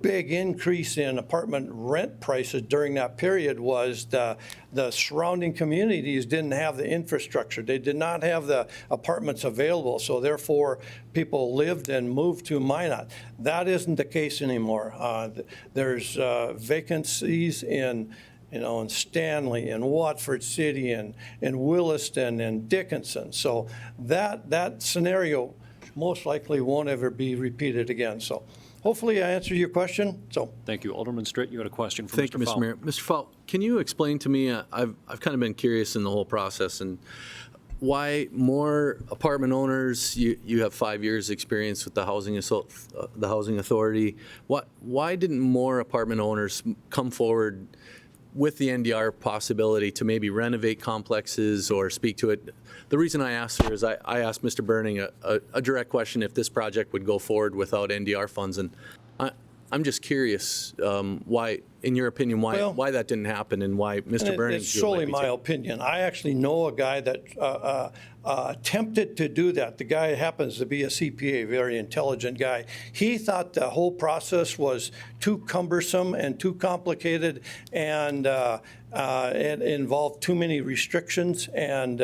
big increase in apartment rent prices during that period was the surrounding communities didn't have the infrastructure. They did not have the apartments available, so therefore people lived and moved to Minot. That isn't the case anymore. There's vacancies in Stanley and Watford City and Williston and Dickinson. So that scenario most likely won't ever be repeated again. So hopefully I answered your question. So Thank you. Alderman Stritt, you had a question for Thank Mr. you, Fowle. Mr. Mayor. Mr. Fowle, can you explain to me, I've kind of been curious in the whole process, and why more apartment owners, you have 5 years experience with the housing authority, why didn't more apartment owners come forward with the NDR possibility to maybe renovate complexes or speak to it? The reason I asked her is I asked Mr. Burning a direct question if this project would go forward without NDR funds, and I'm just curious why, in your opinion, why that didn't happen and why Mr. Burning. It's solely my opinion. I actually know a guy that attempted to do that. The guy happens to be a CPA, very intelligent guy. He thought the whole process was too cumbersome and too complicated, and it involved too many restrictions, and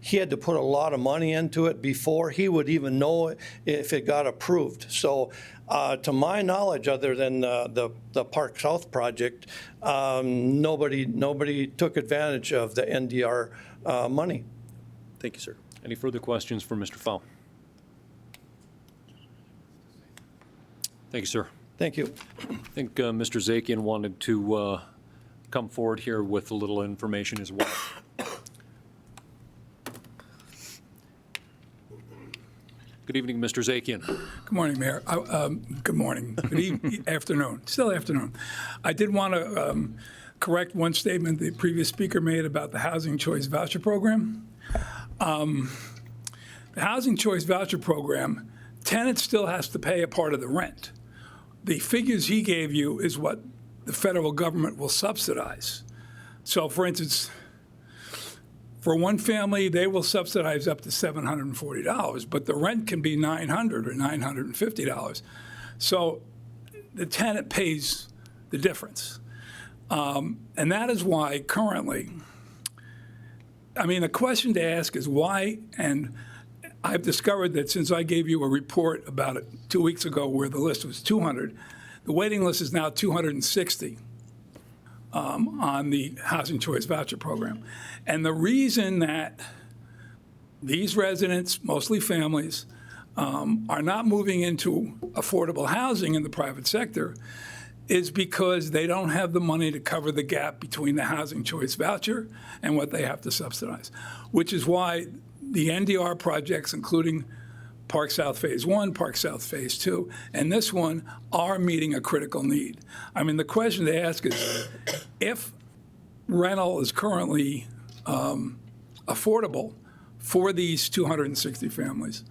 he had to put a lot of money into it before he would even know if it got approved. So to my knowledge, other than the Park South project, nobody took advantage of the NDR money. Thank you, sir. Any further questions for Mr. Fowle? Thank you, sir. Thank you. I think Mr. Zakian wanted to come forward here with a little information as well. Good evening, Mr. Zakian. Good morning, Mayor. Good morning. Good afternoon. Still afternoon. I did want to correct one statement the previous speaker made about the Housing Choice Voucher Program. The Housing Choice Voucher Program, tenant still has to pay a part of the rent. The figures he gave you is what the federal government will subsidize. So, for instance, for one family, they will subsidize up to $740, but the rent can be $900 or $950. So the tenant pays the difference. And that is why currently, I mean, the question to ask is why, and I've discovered that since I gave you a report about it 2 weeks ago where the list was 200, the waiting list is now 260 on the Housing Choice Voucher Program. And the reason that these residents, mostly families, are not moving into affordable housing in the private sector is because they don't have the money to cover the gap between the Housing Choice Voucher and what they have to subsidize, which is why the NDR projects, including Park South Phase 1, Park South Phase 2, and this one are meeting a critical need. I mean, the question to ask is, if rental is currently affordable for these 260 families,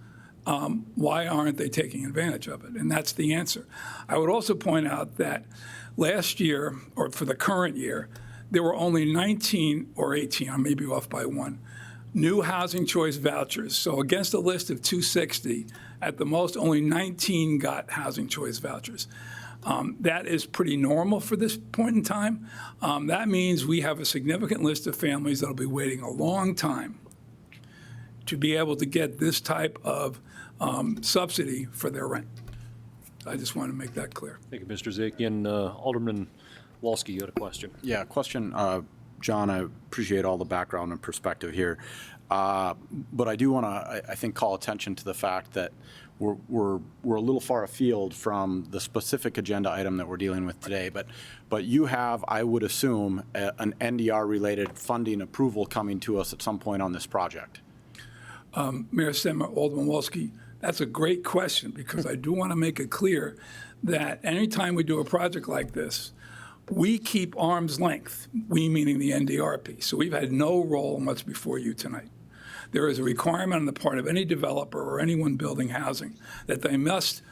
why aren't they taking advantage of it? And that's the answer. I would also point out that last year, or for the current year, there were only 19 or 18, I may be off by one, new Housing Choice vouchers. So against a list of 260, at the most, only 19 got Housing Choice vouchers. That is pretty normal for this point in time. That means we have a significant list of families that'll be waiting a long time to be able to get this type of subsidy for their rent. I just want to make that clear. Thank you, Mr. Zakian. Alderman Walski, you had a question. Yeah, question, John, I appreciate all the background and perspective here. But I do want to, I think, call attention to the fact that we're a little far afield from the specific agenda item that we're dealing with today. But you have, I would assume, an NDR-related funding approval coming to us at some point on this project. Mayor Stemmer, Alderman Walski, that's a great question, because I do want to make it clear that anytime we do a project like this, we keep arm's length, we meaning the NDR piece. So we've had no role in what's before you tonight. There is a requirement on the part of any developer or anyone building housing that they must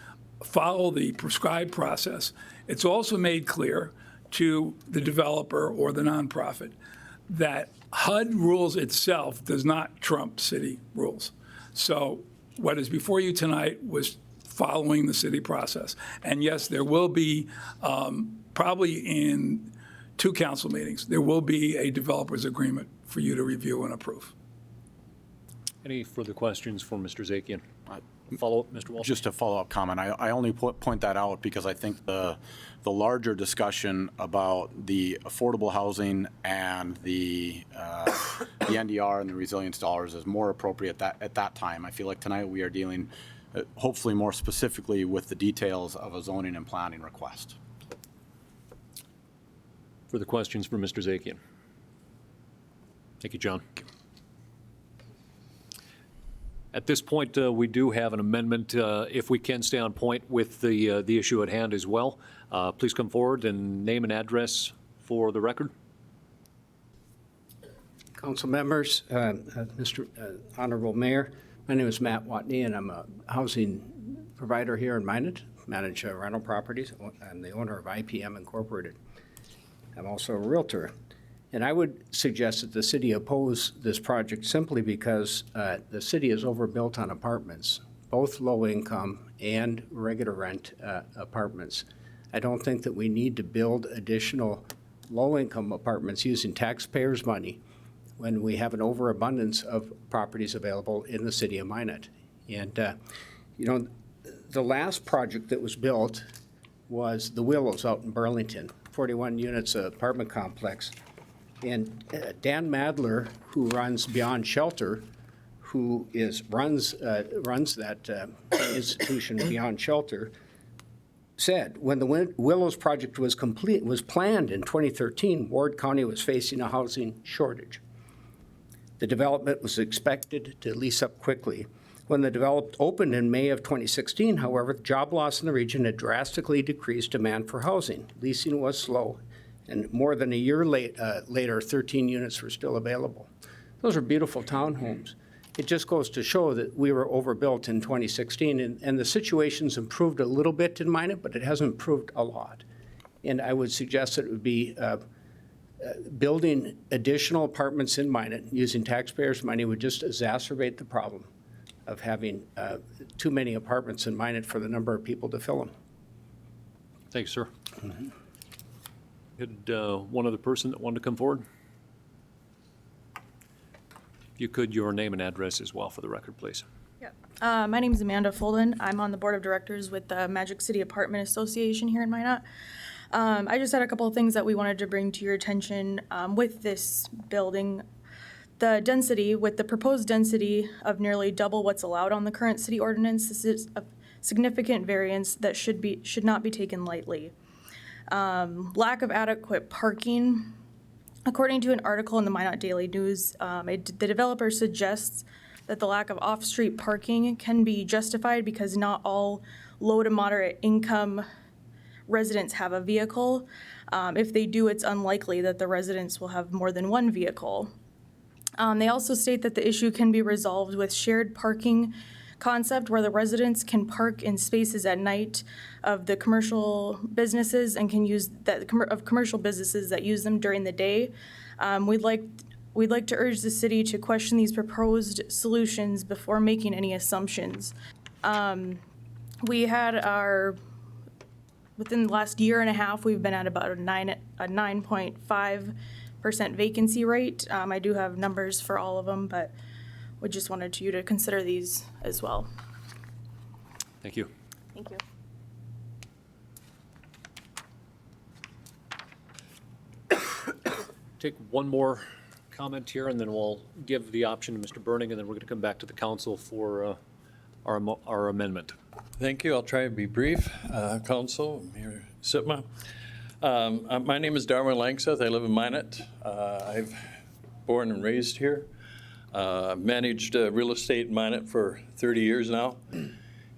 follow the prescribed process. It's also made clear to the developer or the nonprofit that HUD rules itself does not trump city rules. So what is before you tonight was following the city process. And yes, there will be, probably in 2 council meetings, there will be a developer's agreement for you to review and approve. Any further questions for Mr. Zakian? Follow-up, Mr. Walsh? Just a follow-up comment. I only point that out because I think the larger discussion about the affordable housing and the NDR and the resilience dollars is more appropriate at that time. I feel like tonight we are dealing hopefully more specifically with the details of a zoning and planning request. Further questions for Mr. Zakian? Thank you, John. At this point, we do have an amendment. If we can stay on point with the issue at hand as well, please come forward and name and address for the record. Council members, Mr. Honorable Mayor, my name is Matt Watney, and I'm a housing provider here in Minot, manage rental properties. I'm the owner of IPM Incorporated. I'm also a realtor. And I would suggest that the city oppose this project simply because the city is overbuilt on apartments, both low-income and regular rent apartments. I don't think that we need to build additional low-income apartments using taxpayers' money when we have an overabundance of properties available in the city of Minot. And, you know, the last project that was built was the Willows out in Burlington, 41 units apartment complex. And Dan Madler, who runs Beyond Shelter, who runs that institution Beyond Shelter, said when the Willows project was planned in 2013, Ward County was facing a housing shortage. The development was expected to lease up quickly. When the development opened in May of 2016, however, job loss in the region had drastically decreased demand for housing. Leasing was slow, and more than a year later, 13 units were still available. Those are beautiful townhomes. It just goes to show that we were overbuilt in 2016, and the situation's improved a little bit in Minot, but it hasn't improved a lot. And I would suggest that it would be building additional apartments in Minot using taxpayers' money would just exacerbate the problem of having too many apartments in Minot for the number of people to fill them. Thank you, sir. Mm-hmm. Had one other person that wanted to come forward? If you could, your name and address as well for the record, please. Yeah, My name is Amanda Folden. I'm on the board of directors with the Magic City Apartment Association here in Minot. I just had a couple of things that we wanted to bring to your attention with this building. The density, with the proposed density of nearly double what's allowed on the current city ordinance, this is a significant variance that should not be taken lightly. Lack of adequate parking. According to an article in the Minot Daily News, the developer suggests that the lack of off-street parking can be justified because not all low to moderate income residents have a vehicle. If they do, it's unlikely that the residents will have more than one vehicle. They also state that the issue can be resolved with shared parking concept where the residents can park in spaces at night of the commercial businesses and can use that of commercial businesses that use them during the day. We'd like to urge the city to question these proposed solutions before making any assumptions. We had within the last year and a half, we've been at about a 9.5% vacancy rate. I do have numbers for all of them, but we just wanted you to consider these as well. Thank you. Thank you. Take one more comment here, and then we'll give the option to Mr. Burning, and then we're going to come back to the council for our amendment. Thank you. I'll try to be brief. Council, Mayor Sitma. My name is Darwin Langseth. I live in Minot. I've born and raised here. Managed real estate in Minot for 30 years now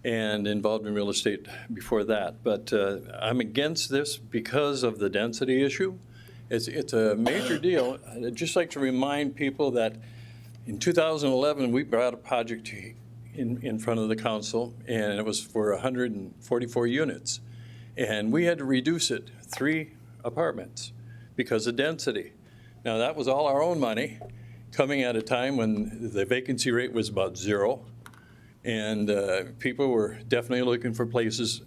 and involved in real estate before that. But I'm against this because of the density issue. It's a major deal. I'd just like to remind people that in 2011, we brought a project in front of the council, and it was for 144 units. And we had to reduce it 3 apartments because of density. Now, that was all our own money, coming at a time when the vacancy rate was about 0, and people were definitely looking for places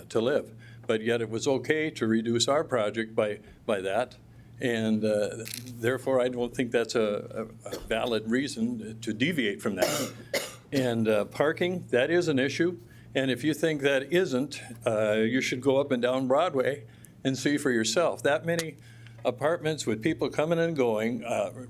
to live. But yet it was okay to reduce our project by that, and therefore I don't think that's a valid reason to deviate from that. And parking, that is an issue, and if you think that isn't, you should go up and down Broadway and see for yourself. That many apartments with people coming and going,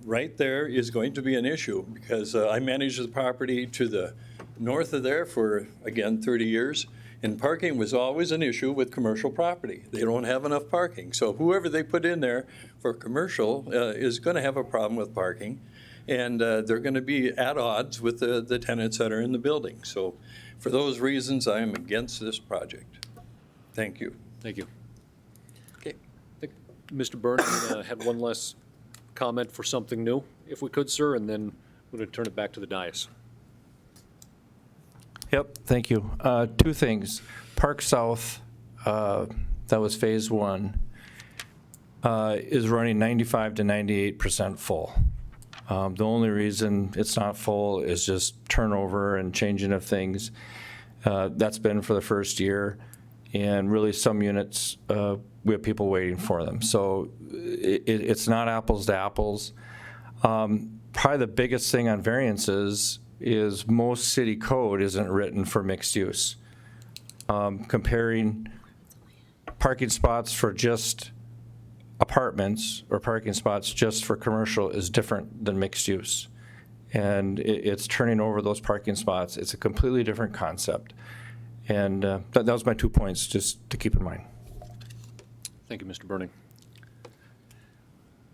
right there is going to be an issue because I managed the property to the north of there for, again, 30 years. And parking was always an issue with commercial property. They don't have enough parking. So whoever they put in there for commercial is going to have a problem with parking. And they're going to be at odds with the tenants that are in the building. So for those reasons, I am against this project. Thank you. Thank you. Okay. I think Mr. Burning had one less comment for something new, if we could, sir, and then we're going to turn it back to the dais. Yep, thank you. 2 things. Park South, that was phase 1, is running 95 to 98% full. The only reason it's not full is just turnover and changing of things. That's been for the first year, and really some units, we have people waiting for them. So it's not apples to apples. Probably the biggest thing on variances is most city code isn't written for mixed use. Comparing parking spots for just apartments or parking spots just for commercial is different than mixed use. And it's turning over those parking spots. It's a completely different concept. And that was my 2 points, just to keep in mind. Thank you, Mr. Burning.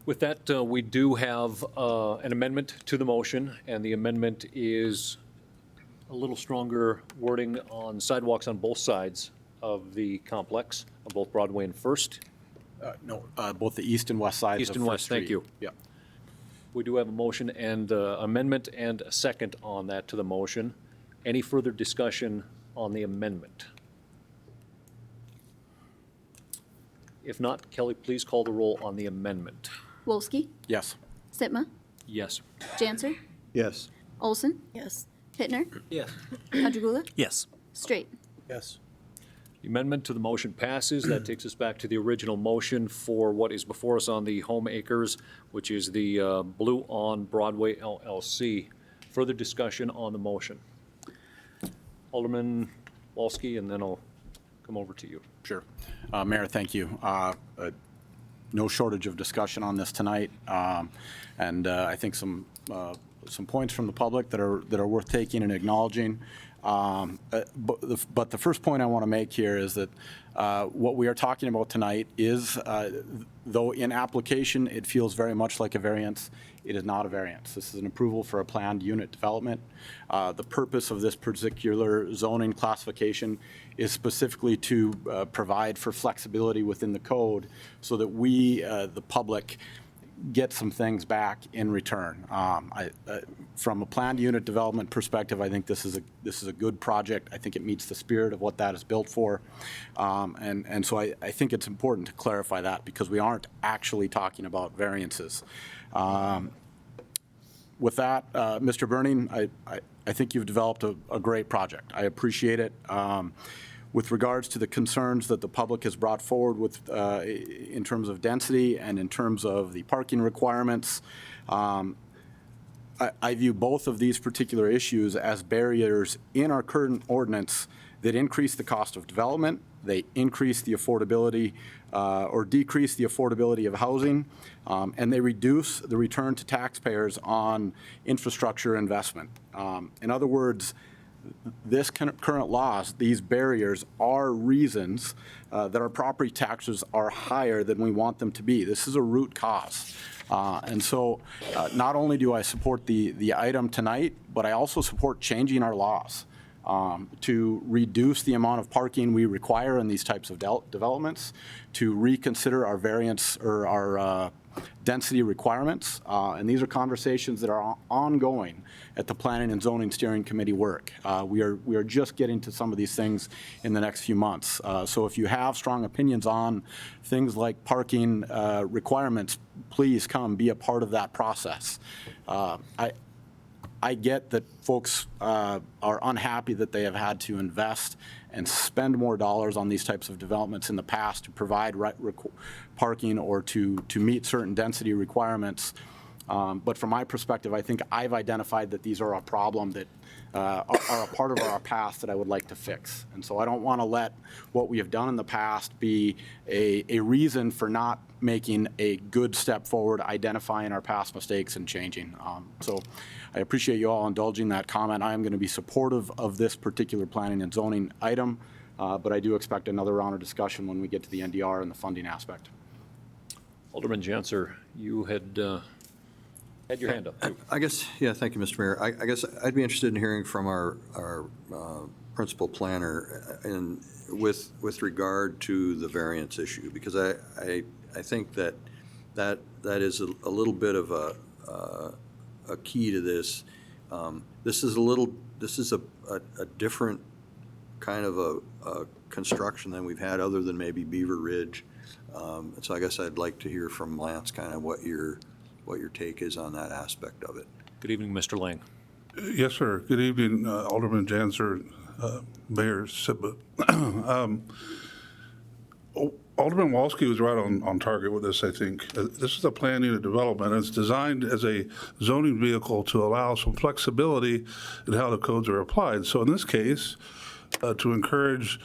With that, we do have an amendment to the motion, and the amendment is a little stronger wording on sidewalks on both sides of the complex, on both Broadway and First. No, both the east and west sides East of and First west, thank Street. you. Yep. We do have a motion and amendment and a second on that to the motion. Any further discussion on the amendment? If not, Kelly, please call the roll on the amendment. Wolski? Yes. Sitma? Yes. Janser? Yes. Olson? Yes. Pittner? Yes. Adragula? Yes. Straight? Yes. The amendment to the motion passes. That takes us back to the original motion for what is before us on the home acres, which is the Blue on Broadway LLC. Further discussion on the motion? Alderman Walski, and then I'll come over to you. Sure. Mayor, thank you. No shortage of discussion on this tonight, and I think some points from the public that are worth taking and acknowledging. But the first point I want to make here is that what we are talking about tonight is, though in application it feels very much like a variance, it is not a variance. This is an approval for a planned unit development. The purpose of this particular zoning classification is specifically to provide for flexibility within the code so that we, the public, get some things back in return. From a planned unit development perspective, I think this is a good project. I think it meets the spirit of what that is built for, and so I think it's important to clarify that because we aren't actually talking about variances. With that, Mr. Burning, I think you've developed a great project. I appreciate it. With regards to the concerns that the public has brought forward with, in terms of density and in terms of the parking requirements, I view both of these particular issues as barriers in our current ordinance that increase the cost of development, they increase the affordability or decrease the affordability of housing, and they reduce the return to taxpayers on infrastructure investment. In other words, this current laws, these barriers are reasons that our property taxes are higher than we want them to be. This is a root cause. And so not only do I support the item tonight, but I also support changing our laws to reduce the amount of parking we require in these types of developments, to reconsider our variance or our density requirements. And these are conversations that are ongoing at the Planning and Zoning Steering Committee work. We are just getting to some of these things in the next few months. So if you have strong opinions on things like parking requirements, please come be a part of that process. I get that folks are unhappy that they have had to invest and spend more dollars on these types of developments in the past to provide parking or to meet certain density requirements. But from my perspective, I think I've identified that these are a problem that are a part of our past that I would like to fix. And so I don't want to let what we have done in the past be a reason for not making a good step forward, identifying our past mistakes and changing. So I appreciate you all indulging that comment. I am going to be supportive of this particular planning and zoning item, but I do expect another round of discussion when we get to the NDR and the funding aspect. Alderman Janser, you had your hand up too. I guess, yeah, thank you, Mr. Mayor. I guess I'd be interested in hearing from our principal planner and with regard to the variance issue, because I think that is a little bit of a key to this. This is a different kind of a construction than we've had other than maybe Beaver Ridge. And so I guess I'd like to hear from Lance kind of what your take is on that aspect of it. Good evening, Mr. Lang. Yes, sir. Good evening, Alderman Janser, Mayor Sitba. Alderman Walski was right on target with this, I think. This is a planned unit development, and it's designed as a zoning vehicle to allow some flexibility in how the codes are applied. So in this case, to encourage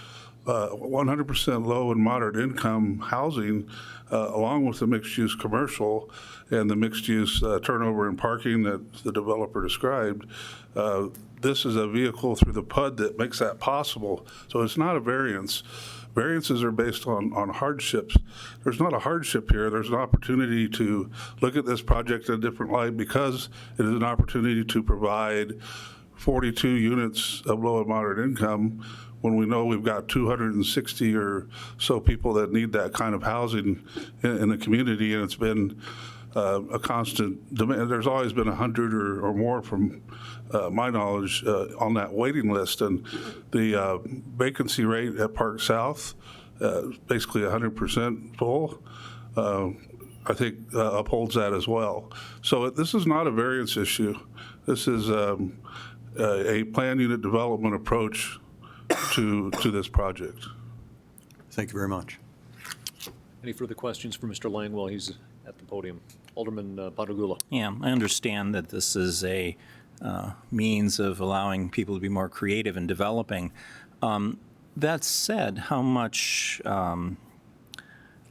100% low and moderate income housing, along with the mixed-use commercial and the mixed-use turnover and parking that the developer described, this is a vehicle through the PUD that makes that possible. So it's not a variance. Variances are based on hardships. There's not a hardship here. There's an opportunity to look at this project in a different light because it is an opportunity to provide 42 units of low and moderate income when we know we've got 260 or so people that need that kind of housing in the community, and it's been a constant demand. There's always been 100 or more, from my knowledge, on that waiting list, and the vacancy rate at Park South, basically 100% full, I think upholds that as well. So this is not a variance issue. This is a planned unit development approach to this project. Thank you very much. Any further questions for Mr. Lang while he's at the podium? Alderman Patagula. Yeah, I understand that this is a means of allowing people to be more creative and developing. That said, how much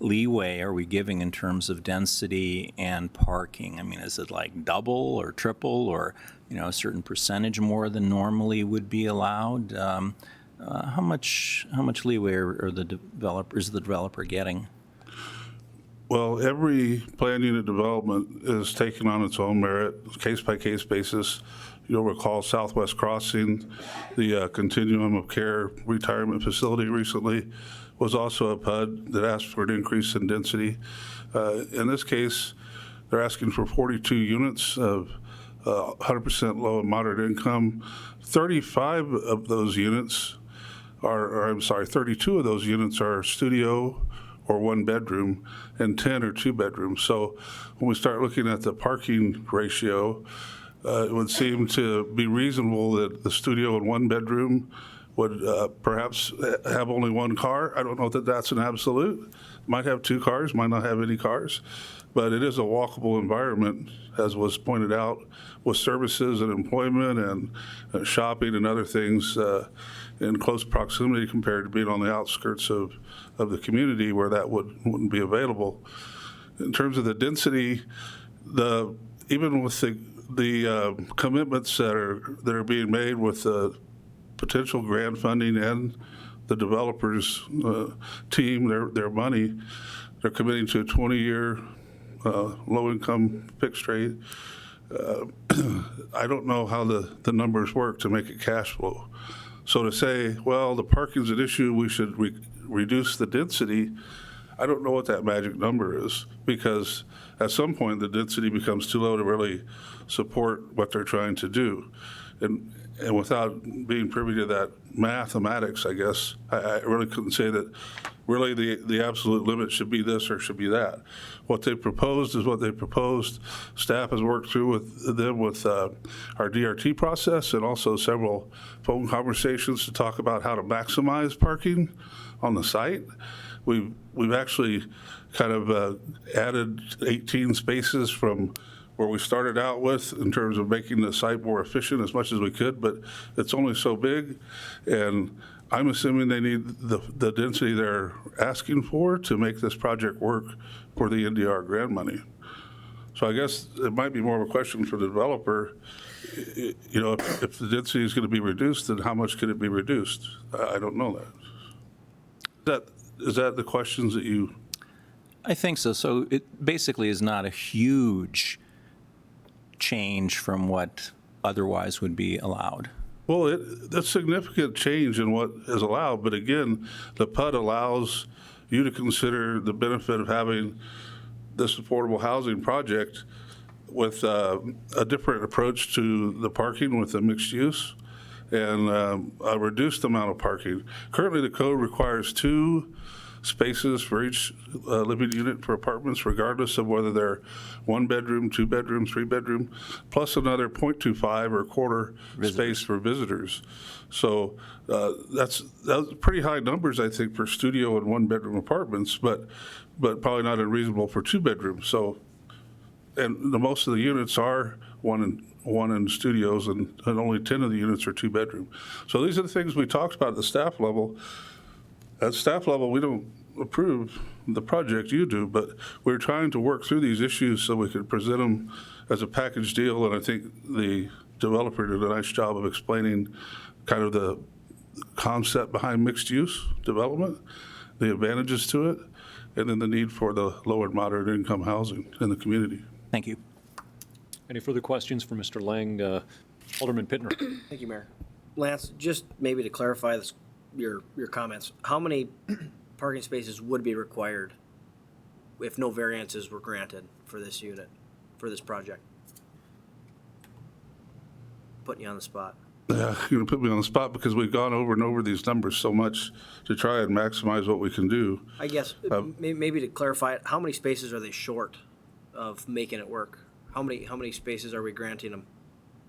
leeway are we giving in terms of density and parking? I mean, is it like double or triple, or a certain percentage more than normally would be allowed? How much leeway is the developer getting? Well, every planned unit development is taken on its own merit, case-by-case basis. You'll recall Southwest Crossing, the Continuum of Care retirement facility recently, was also a PUD that asked for an increase in density. In this case, they're asking for 42 units of 100% low and moderate income. 35 of those units are, I'm sorry, 32 of those units are studio or one bedroom, and 10 are two bedrooms. So when we start looking at the parking ratio, it would seem to be reasonable that the studio and one bedroom would perhaps have only one car. I don't know that that's an absolute. Might have two cars, might not have any cars, but it is a walkable environment, as was pointed out, with services and employment and shopping and other things in close proximity compared to being on the outskirts of the community where that wouldn't be available. In terms of the density, even with the commitments that are being made with the potential grant funding and the developers team, their money, they're committing to a 20-year low-income fixed rate. I don't know how the numbers work to make it cash flow. So to say, well, the parking's an issue, we should reduce the density, I don't know what that magic number is, because at some point the density becomes too low to really support what they're trying to do. And without being privy to that mathematics, I guess, I really couldn't say that really the absolute limit should be this or should be that. What they proposed is what they proposed. Staff has worked through with them with our DRT process and also several phone conversations to talk about how to maximize parking on the site. We've actually kind of added 18 spaces from where we started out with in terms of making the site more efficient as much as we could, but it's only so big, and I'm assuming they need the density they're asking for to make this project work for the NDR grant money. So I guess it might be more of a question for the developer, if the density is going to be reduced, then how much could it be reduced? I don't know that. Is that the questions that you? I think so. So it basically is not a huge change from what otherwise would be allowed. Well, that's significant change in what is allowed, but again, the PUD allows you to consider the benefit of having this affordable housing project with a different approach to the parking with the mixed use and a reduced amount of parking. Currently, the code requires 2 spaces for each living unit for apartments, regardless of whether they're 1 bedroom, 2 bedroom, 3 bedroom, plus another 0.25 or quarter space for visitors. So that's pretty high numbers, I think, for studio and 1 bedroom apartments, but probably not unreasonable for 2 bedrooms. So, and most of the units are one in studios, and only 10 of the units are 2 bedroom. So these are the things we talked about at the staff level. At staff level, we don't approve the project, you do, but we're trying to work through these issues so we could present them as a package deal, and I think the developer did a nice job of explaining kind of the concept behind mixed-use development, the advantages to it, and then the need for the low and moderate income housing in the community. Thank you. Any further questions for Mr. Lang? Alderman Pittner. Thank you, Mayor. Lance, just maybe to clarify this, your comments, how many parking spaces would be required if no variances were granted for this unit, for this project? Putting you on the spot. Yeah, you're going to put me on the spot because we've gone over and over these numbers so much to try and maximize what we can do. I guess maybe to clarify it, how many spaces are they short of making it work? How many spaces are we granting them?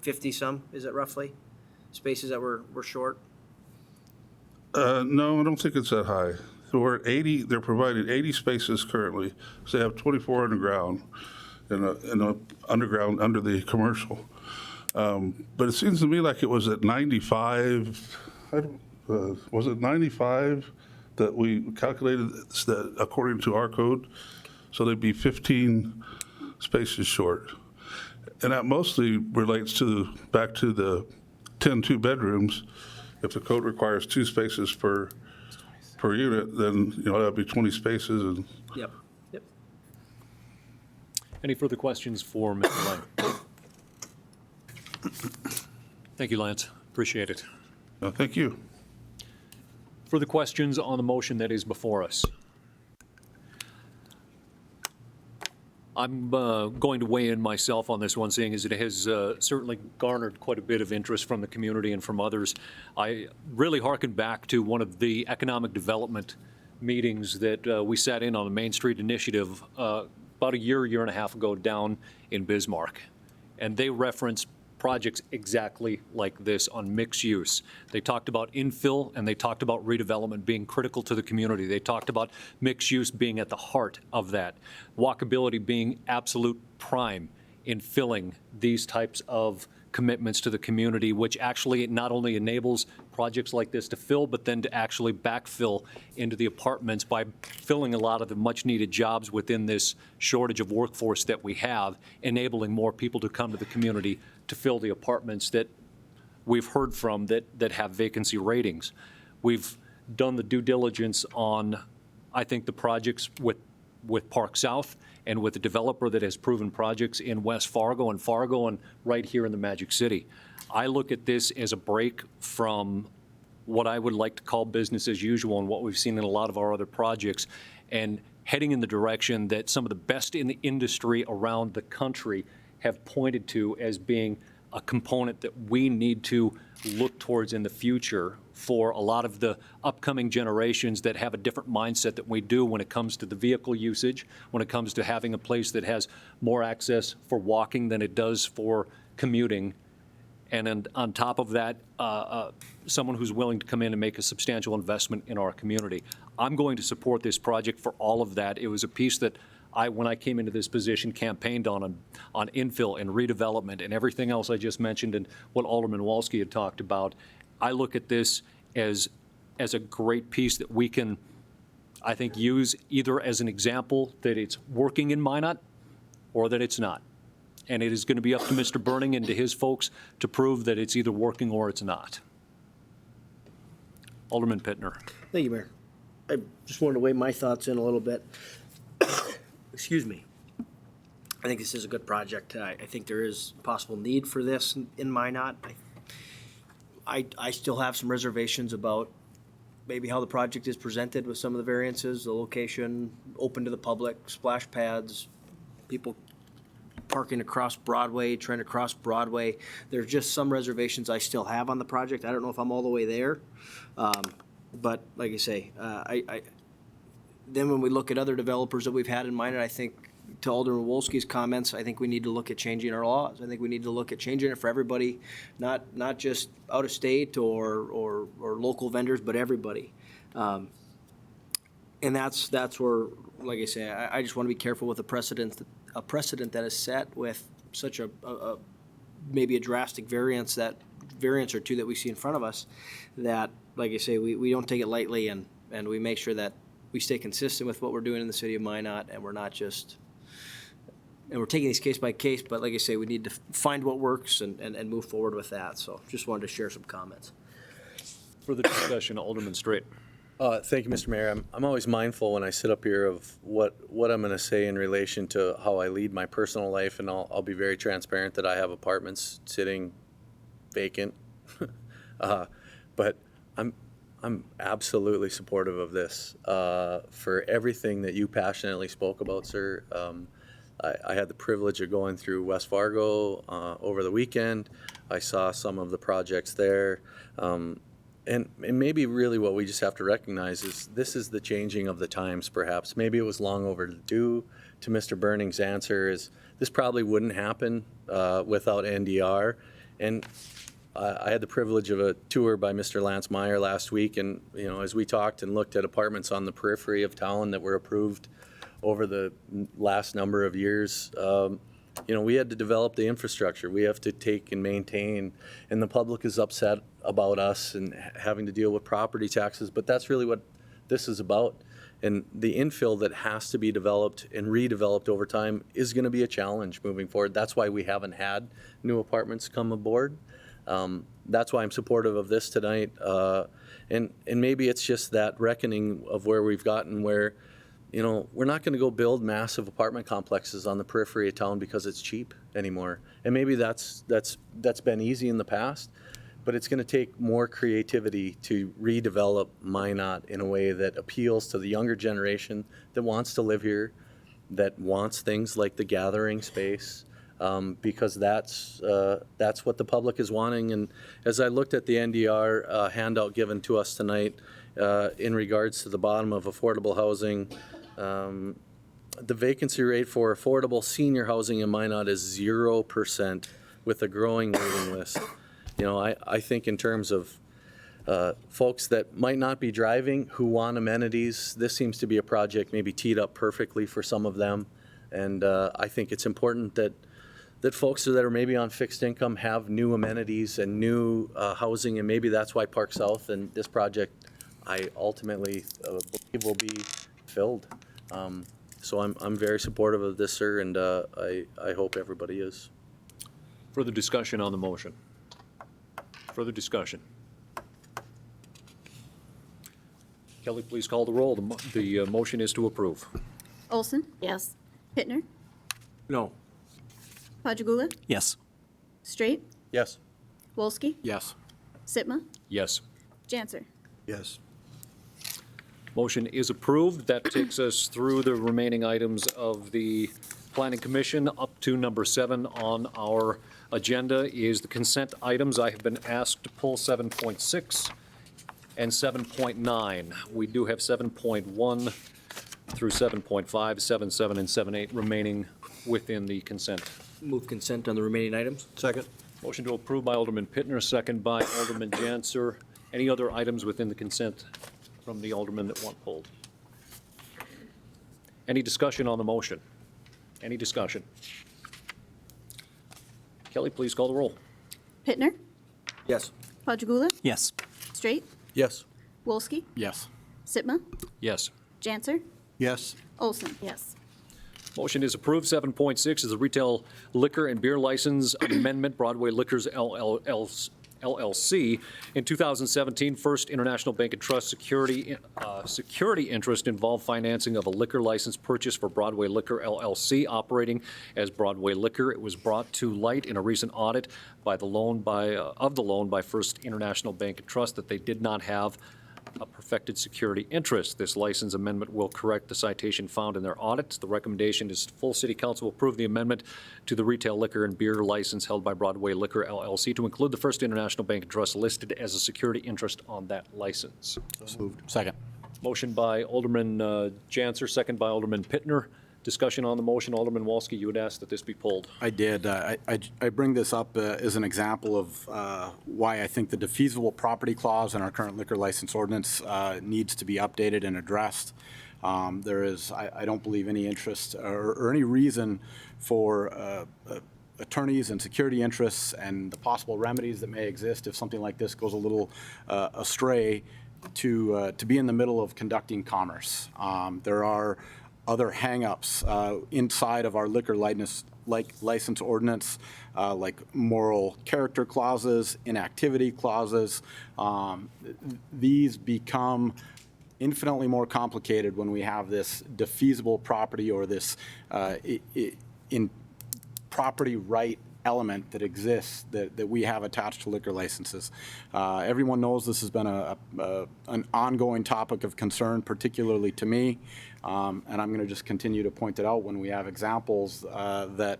50 some, is it roughly? Spaces that we're short? No, I don't think it's that high. So we're at 80. They're providing 80 spaces currently. So they have 24 underground, and underground under the commercial. But it seems to me like it was at 95, was it 95 that we calculated that according to our code? So they'd be 15 spaces short. And that mostly relates back to the 10 two-bedrooms. If the code requires 2 spaces per unit, then, that'd be 20 spaces. And Yep. Any further questions for Mr. Lang? Thank you, Lance. Appreciate it. Thank you. Further questions on the motion that is before us? I'm going to weigh in myself on this one, seeing as it has certainly garnered quite a bit of interest from the community and from others. I really hearken back to one of the economic development meetings that we sat in on the Main Street Initiative about a year and a half ago down in Bismarck. And they referenced projects exactly like this on mixed use. They talked about infill and they talked about redevelopment being critical to the community. They talked about mixed use being at the heart of that. Walkability being absolute prime in filling these types of commitments to the community, which actually not only enables projects like this to fill, but then to actually backfill into the apartments by filling a lot of the much needed jobs within this shortage of workforce that we have, enabling more people to come to the community to fill the apartments that we've heard from that have vacancy ratings. We've done the due diligence on, I think, the projects with Park South and with the developer that has proven projects in West Fargo and right here in the Magic City. I look at this as a break from what I would like to call business as usual and what we've seen in a lot of our other projects, and heading in the direction that some of the best in the industry around the country have pointed to as being a component that we need to look towards in the future for a lot of the upcoming generations that have a different mindset than we do when it comes to the vehicle usage, when it comes to having a place that has more access for walking than it does for commuting. And then on top of that, someone who's willing to come in and make a substantial investment in our community. I'm going to support this project for all of that. It was a piece that when I came into this position, campaigned on infill and redevelopment and everything else I just mentioned and what Alderman Walski had talked about. I look at this as a great piece that we can, I think, use either as an example that it's working in Minot or that it's not. And it is going to be up to Mr. Burning and to his folks to prove that it's either working or it's not. Alderman Pittner. Thank you, Mayor. I just wanted to weigh my thoughts in a little bit. Excuse me. I think this is a good project. I think there is possible need for this in Minot. I still have some reservations about maybe how the project is presented with some of the variances, the location, open to the public, splash pads, people parking across Broadway, trying to cross Broadway. There's just some reservations I still have on the project. I don't know if I'm all the way there. But like I say, then when we look at other developers that we've had in mind, I think to Alderman Wolski's comments, I think we need to look at changing our laws. I think we need to look at changing it for everybody, not just out of state or local vendors, but everybody. And that's where, like I say, I just want to be careful with a precedent that is set with such a maybe a drastic variance or two that we see in front of us, that, like I say, we don't take it lightly, and we make sure that we stay consistent with what we're doing in the city of Minot, and we're not just, and we're taking these case by case, but like I say, we need to find what works and move forward with that. So just wanted to share some comments. Further discussion, Alderman Straight. Thank you, Mr. Mayor. I'm always mindful when I sit up here of what I'm going to say in relation to how I lead my personal life, and I'll be very transparent that I have apartments sitting vacant. But I'm absolutely supportive of this for everything that you passionately spoke about, sir. I had the privilege of going through West Fargo over the weekend. I saw some of the projects there. And maybe really what we just have to recognize is this is the changing of the times, perhaps. Maybe it was long overdue. To Mr. Burning's answer is this probably wouldn't happen without NDR. And I had the privilege of a tour by Mr. Lance Meyer last week, and as we talked and looked at apartments on the periphery of town that were approved over the last number of years, You know, we had to develop the infrastructure. We have to take and maintain, and the public is upset about us and having to deal with property taxes, but that's really what this is about. And the infill that has to be developed and redeveloped over time is going to be a challenge moving forward. That's why we haven't had new apartments come aboard. That's why I'm supportive of this tonight. And maybe it's just that reckoning of where we've gotten where, you know, we're not going to go build massive apartment complexes on the periphery of town because it's cheap anymore. And maybe that's been easy in the past, but it's going to take more creativity to redevelop Minot in a way that appeals to the younger generation that wants to live here, that wants things like the gathering space, because that's what the public is wanting. And as I looked at the NDR handout given to us tonight in regards to the bottom of affordable housing, the vacancy rate for affordable senior housing in Minot is 0% with a growing waiting list. You know, I think in terms of folks that might not be driving who want amenities, this seems to be a project maybe teed up perfectly for some of them. And I think it's important that folks that are maybe on fixed income have new amenities and new housing, and maybe that's why Park South and this project I ultimately believe will be filled. So I'm very supportive of this, sir, and I hope everybody is. Further discussion on the motion? Further discussion? Kelly, please call the roll. The motion is to approve. Olson? Yes. Pittner? No. Pajagula? Yes. Straight? Yes. Wolski? Yes. Sitma? Yes. Janser? Yes. Motion is approved. That takes us through the remaining items of the Planning Commission. Up to number 7 on our agenda is the consent items. I have been asked to pull 7.6 and 7.9. We do have 7.1 through 7.5, 7.7, and 7.8 remaining within the consent. Move consent on the remaining items. Second. Motion to approve by Alderman Pittner, second by Alderman Janser. Any other items within the consent from the aldermen that want pulled? Any discussion on the motion? Any discussion? Kelly, please call the roll. Pittner? Yes. Pajagula? Yes. Straight? Yes. Wolski? Yes. Sitma? Yes. Janser? Yes. Olson? Yes. Motion is approved. 7.6 is the retail liquor and beer license amendment, Broadway Liquors LLC. In 2017, First International Bank and Trust security interest involved financing of a liquor license purchase for Broadway Liquor LLC operating as Broadway Liquor. It was brought to light in a recent audit by the loan by First International Bank and Trust that they did not have a perfected security interest. This license amendment will correct the citation found in their audit. The recommendation is full city council approve the amendment to the retail liquor and beer license held by Broadway Liquor LLC to include the First International Bank and Trust listed as a security interest on that license. So moved. Second. Motion by Alderman Janser, second by Alderman Pittner. Discussion on the motion. Alderman Walski, you would ask that this be pulled. I did. I bring this up as an example of why I think the defeasible property clause in our current liquor license ordinance needs to be updated and addressed. There is, I don't believe, any interest or any reason for attorneys and security interests and the possible remedies that may exist if something like this goes a little astray to be in the middle of conducting commerce. There are other hang-ups inside of our liquor license ordinance, like moral character clauses, inactivity clauses. These become infinitely more complicated when we have this defeasible property or this in property right element that exists that we have attached to liquor licenses. Everyone knows this has been an ongoing topic of concern, particularly to me, and I'm going to just continue to point it out when we have examples that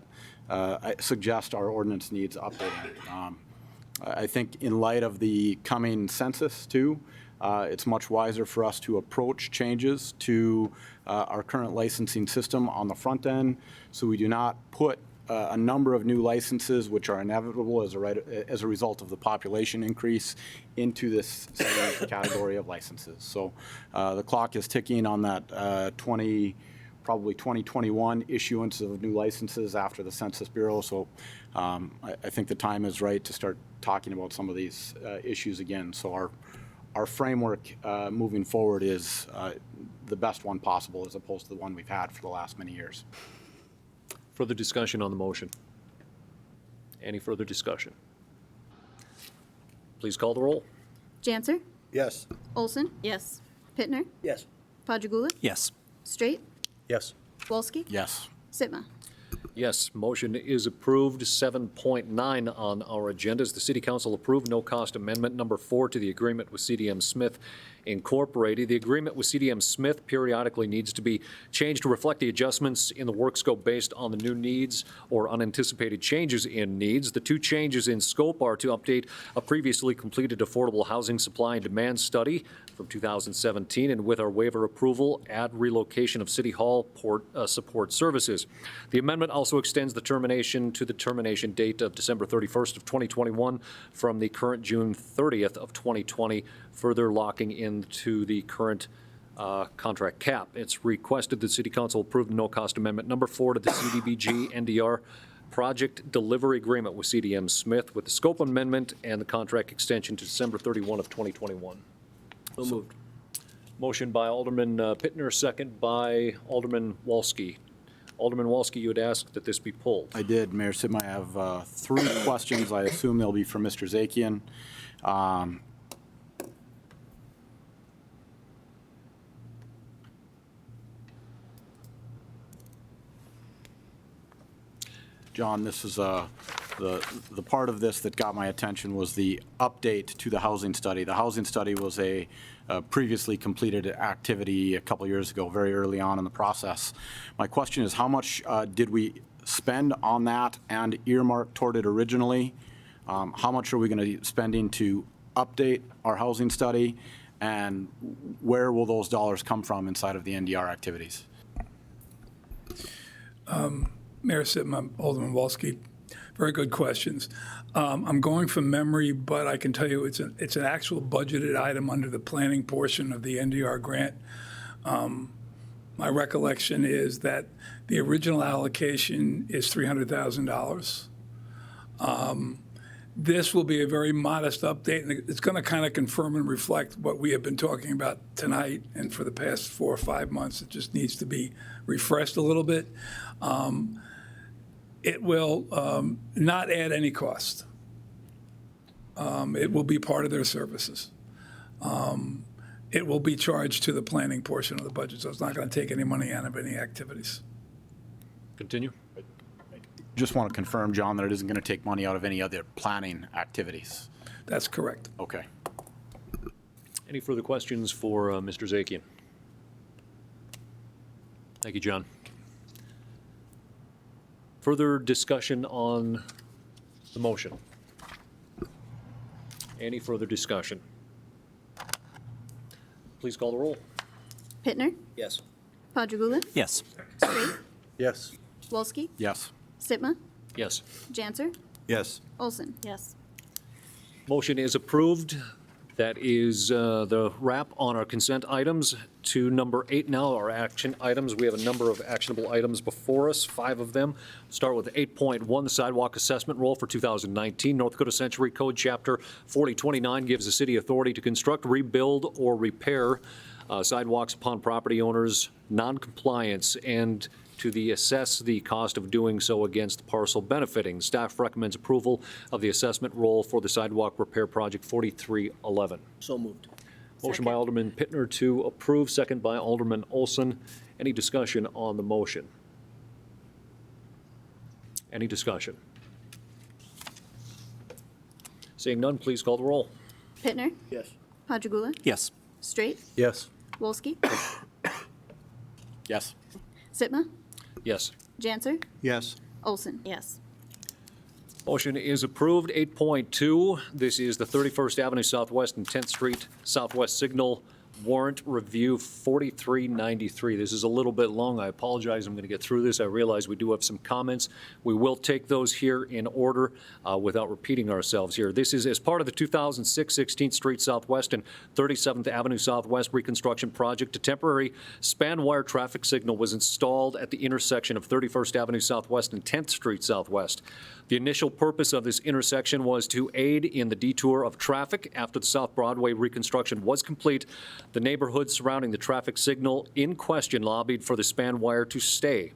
suggest our ordinance needs updating. I think in light of the coming census too, it's much wiser for us to approach changes to our current licensing system on the front end so we do not put a number of new licenses, which are inevitable as a result of the population increase, into this same category of licenses. So the clock is ticking on that 20 probably 2021 issuance of new licenses after the Census Bureau. So I think the time is right to start talking about some of these issues again. So our framework moving forward is the best one possible as opposed to the one we've had for the last many years. Further discussion on the motion? Any further discussion? Please call the roll. Janser, Yes. Olson, Yes. Pittner, Yes. Padragula, Yes. Straight, Yes. Wolski, Yes. Sitma. Yes, motion is approved. 7.9 on our agenda is the City Council approved no-cost amendment number 4 to the agreement with CDM Smith Incorporated. The agreement with CDM Smith periodically needs to be changed to reflect the adjustments in the work scope based on the new needs or unanticipated changes in needs. The two changes in scope are to update a previously completed affordable housing supply and demand study from 2017, and with our waiver approval, add relocation of City Hall support services. The amendment also extends the termination to the termination date of December 31st of 2021 from the current June 30th of 2020, further locking into the current contract cap. It's requested that City Council approve the no-cost amendment number 4 to the CDBG NDR project delivery agreement with CDM Smith with the scope amendment and the contract extension to December 31 of 2021. So moved. Motion by Alderman Pittner, second by Alderman Wolski. Alderman Wolski, you had asked that this be pulled. I did, Mayor Sitma. I have 3 questions. I assume they'll be for Mr. Zakian. John, this is the part of this that got my attention was the update to the housing study. The housing study was a previously completed activity a couple years ago, very early on in the process. My question is, how much did we spend on that and earmark toward it originally? How much are we going to be spending to update our housing study? And where will those dollars come from inside of the NDR activities? Mayor Sitma, Alderman Wolski, very good questions. I'm going from memory, but I can tell you it's an actual budgeted item under the planning portion of the NDR grant. My recollection is that the original allocation is $300,000. This will be a very modest update, and it's going to kind of confirm and reflect what we have been talking about tonight and for the past 4 or 5 months. It just needs to be refreshed a little bit. It will not add any cost. It will be part of their services. It will be charged to the planning portion of the budget, so it's not going to take any money out of any activities. Continue. Just want to confirm, John, that it isn't going to take money out of any other planning activities. That's correct. Okay. Any further questions for Mr. Zakian? Thank you, John. Further discussion on the motion? Any further discussion? Please call the roll. Pittner, Yes. Padragula, Yes. Straight, Yes. Wolski, Yes. Sitma, Yes. Janser, Yes. Olson. Yes. Motion is approved. That is the wrap on our consent items. To number 8 now, our action items. We have a number of actionable items before us, 5 of them. Start with 8.1, the sidewalk assessment roll for 2019. North Dakota Century Code Chapter 4029 gives the city authority to construct, rebuild, or repair sidewalks upon property owners' noncompliance and to assess the cost of doing so against the parcel benefiting. Staff recommends approval of the assessment roll for the sidewalk repair project 4311. So moved. Motion by Alderman Pittner to approve, second by Alderman Olson. Any discussion on the motion? Any discussion? Seeing none, please call the roll. Pittner, Yes. Padragula, Yes. Straight, Yes. Wolski, Yes. Sitma, Yes. Janser, Yes. Olson. Yes. Motion is approved. 8.2, this is the 31st Avenue Southwest and 10th Street Southwest Signal Warrant Review 4393. This is a little bit long. I apologize. I'm going to get through this. I realize we do have some comments. We will take those here in order without repeating ourselves here. This is as part of the 2006 16th Street Southwest and 37th Avenue Southwest reconstruction project. A temporary span wire traffic signal was installed at the intersection of 31st Avenue Southwest and 10th Street Southwest. The initial purpose of this intersection was to aid in the detour of traffic. After the South Broadway reconstruction was complete, the neighborhood surrounding the traffic signal in question lobbied for the span wire to stay,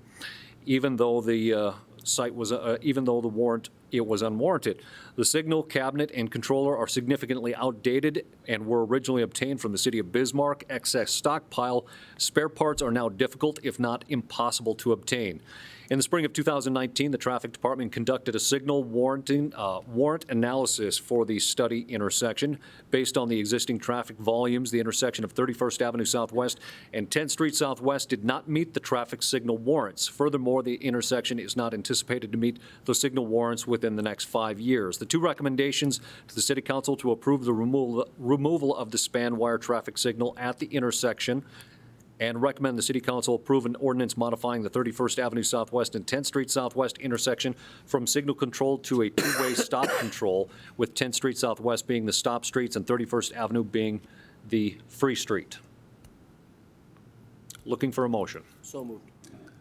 even though the warrant it was unwarranted. The signal cabinet and controller are significantly outdated and were originally obtained from the city of Bismarck. Excess stockpile. Spare parts are now difficult, if not impossible, to obtain. In the spring of 2019, the Traffic Department conducted a signal warrant analysis for the study intersection. Based on the existing traffic volumes, the intersection of 31st Avenue Southwest and 10th Street Southwest did not meet the traffic signal warrants. Furthermore, the intersection is not anticipated to meet the signal warrants within the next 5 years. The two recommendations to the City Council to approve the removal of the span wire traffic signal at the intersection and recommend the City Council approve an ordinance modifying the 31st Avenue Southwest and 10th Street Southwest intersection from signal control to a two-way stop control, with 10th Street Southwest being the stop streets and 31st Avenue being the free street. Looking for a motion. So moved.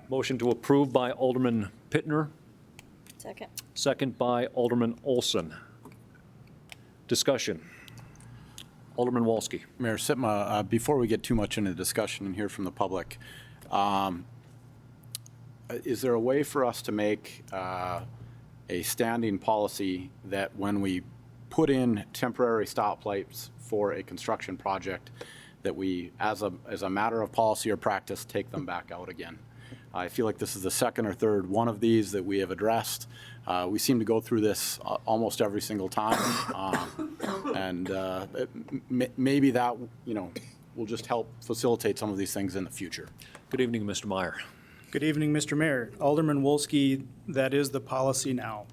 Motion to approve by Alderman Pittner, Second. second by Alderman Olson. Discussion. Alderman Wolski. Mayor Sitma, before we get too much into discussion and hear from the public, is there a way for us to make a standing policy that when we put in temporary stoplights for a construction project, that we, as a matter of policy or practice, take them back out again? I feel like this is the second or third one of these that we have addressed. We seem to go through this almost every single time, and maybe that will just help facilitate some of these things in the future. Good evening, Mr. Meyer. Good evening, Mr. Mayor. Alderman Wolski, that is the policy now.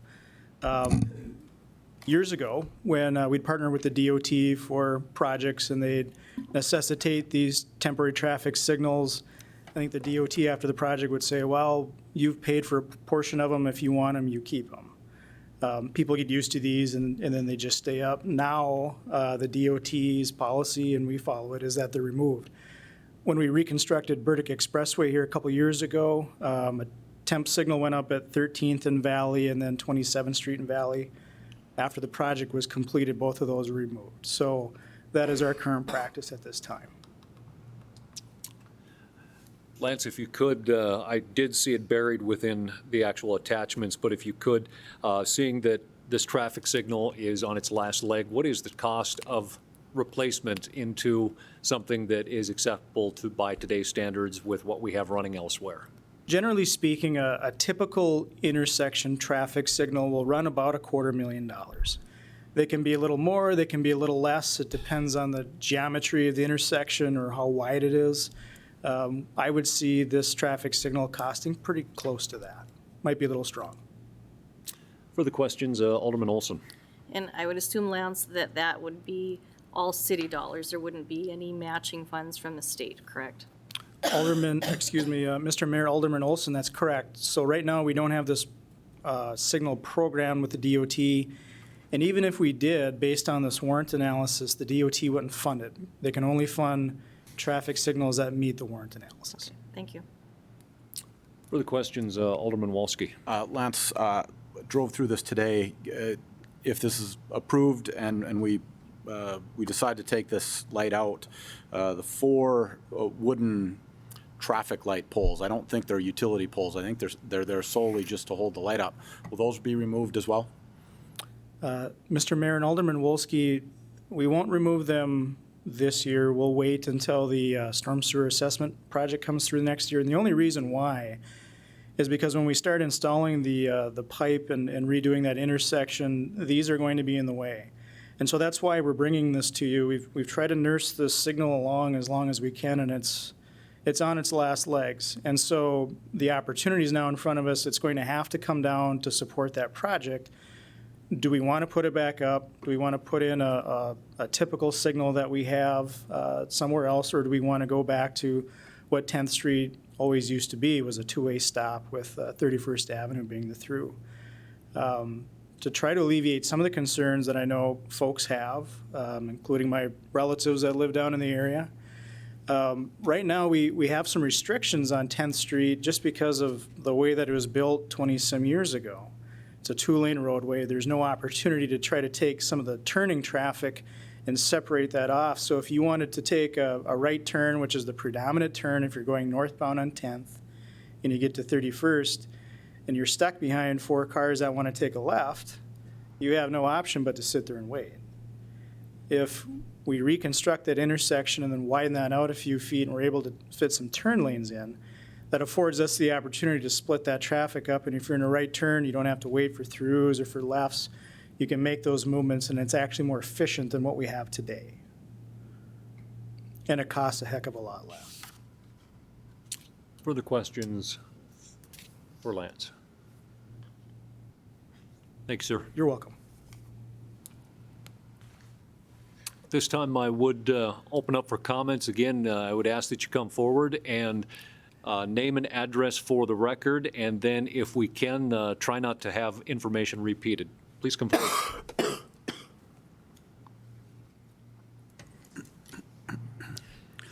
Years ago, when we'd partner with the DOT for projects and they'd necessitate these temporary traffic signals, I think the DOT after the project would say, well, you've paid for a portion of them. If you want them, you keep them. People get used to these and then they just stay up. Now, the DOT's policy, and we follow it, is that they're removed. When we reconstructed Burdick Expressway here a couple years ago, a temp signal went up at 13th and Valley and then 27th Street and Valley. After the project was completed, both of those were removed. So that is our current practice at this time. Lance, if you could, I did see it buried within the actual attachments, but if you could, seeing that this traffic signal is on its last leg, what is the cost of replacement into something that is acceptable by today's standards with what we have running elsewhere? Generally speaking, a typical intersection traffic signal will run about $250,000. They can be a little more, they can be a little less. It depends on the geometry of the intersection or how wide it is. I would see this traffic signal costing pretty close to that. Might be a little strong. Further questions, Alderman Olson. And I would assume, Lance, that that would be all city dollars. There wouldn't be any matching funds from the state, correct? Mr. Mayor, Alderman Olson, that's correct. So right now, we don't have this signal program with the DOT. And even if we did, based on this warrant analysis, the DOT wouldn't fund it. They can only fund traffic signals that meet the warrant analysis. Thank you. Further questions, Alderman Wolski. Lance, drove through this today. If this is approved and we decide to take this light out, the 4 wooden traffic light poles, I don't think they're utility poles. I think they're there solely just to hold the light up. Will those be removed as well? Mr. Mayor and Alderman Wolski, we won't remove them this year. We'll wait until the storm sewer assessment project comes through next year. And the only reason why is because when we start installing the pipe and redoing that intersection, these are going to be in the way. And so that's why we're bringing this to you. We've tried to nurse this signal along as we can, and it's on its last legs. And so the opportunity is now in front of us. It's going to have to come down to support that project. do we want to put it back up? Do we want to put in a typical signal that we have somewhere else, or do we want to go back to what 10th Street always used to be, was a two-way stop with 31st Avenue being the through? To try to alleviate some of the concerns that I know folks have, including my relatives that live down in the area. Right now, we have some restrictions on 10th Street just because of the way that it was built 20-some years ago. It's a two-lane roadway. There's no opportunity to try to take some of the turning traffic and separate that off. So if you wanted to take a right turn, which is the predominant turn if you're going northbound on 10th, and you get to 31st, and you're stuck behind 4 cars that want to take a left, you have no option but to sit there and wait. If we reconstruct that intersection and then widen that out a few feet and we're able to fit some turn lanes in, that affords us the opportunity to split that traffic up. And if you're in a right turn, you don't have to wait for throughs or for lefts. You can make those movements, and it's actually more efficient than what we have today. And it costs a heck of a lot less. Further questions for Lance? Thanks, sir. You're welcome. This time I would open up for comments. Again, I would ask that you come forward and name and address for the record, and then if we can, try not to have information repeated. Please come forward.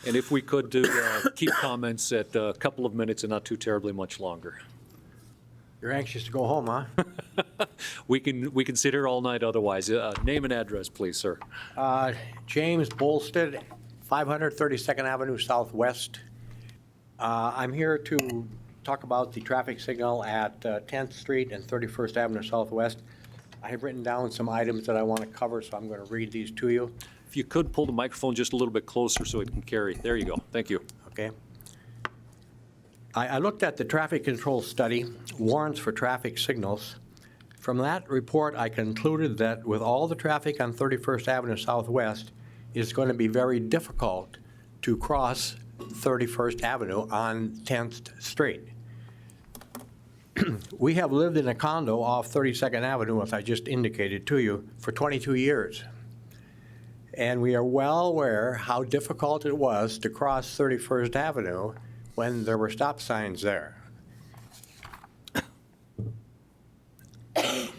And if we could keep comments at a couple of minutes and not too terribly much longer. You're anxious to go home, huh? We can sit here all night otherwise. Name and address, please, sir. James Bolstead, 532nd Avenue Southwest. I'm here to talk about the traffic signal at 10th Street and 31st Avenue Southwest. I have written down some items that I want to cover, so I'm going to read these to you. If you could pull the microphone just a little bit closer so it can carry. There you go. Thank you. Okay. I looked at the traffic control study, warrants for traffic signals. From that report, I concluded that with all the traffic on 31st Avenue Southwest, it's going to be very difficult to cross 31st Avenue on 10th Street. We have lived in a condo off 32nd Avenue, as I just indicated to you, for 22 years. And we are well aware how difficult it was to cross 31st Avenue when there were stop signs there.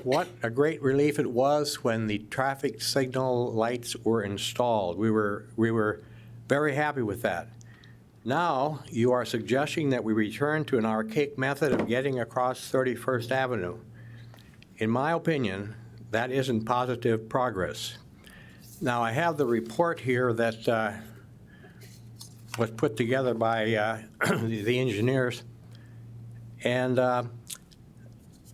What a great relief it was when the traffic signal lights were installed. We were very happy with that. Now, you are suggesting that we return to an archaic method of getting across 31st Avenue. In my opinion, that isn't positive progress. Now, I have the report here that was put together by the engineers, and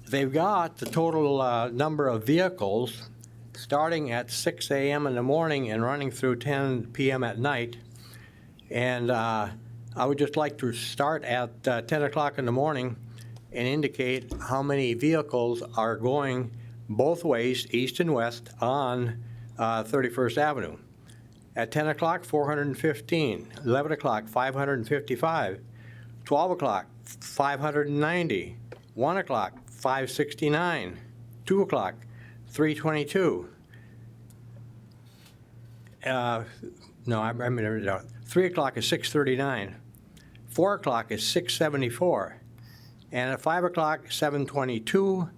they've got the total number of vehicles starting at 6 a.m. in the morning and running through 10 p.m. at night. And I would just like to start at 10 o'clock in the morning and indicate how many vehicles are going both ways, east and west, on 31st Avenue. At 10 o'clock, 415. 11 o'clock, 555. 12 o'clock, 590. 1 o'clock, 569. 2 o'clock, 322. No, I mean, 3 o'clock is 639. 4 o'clock is 674. And at 5 o'clock, 722.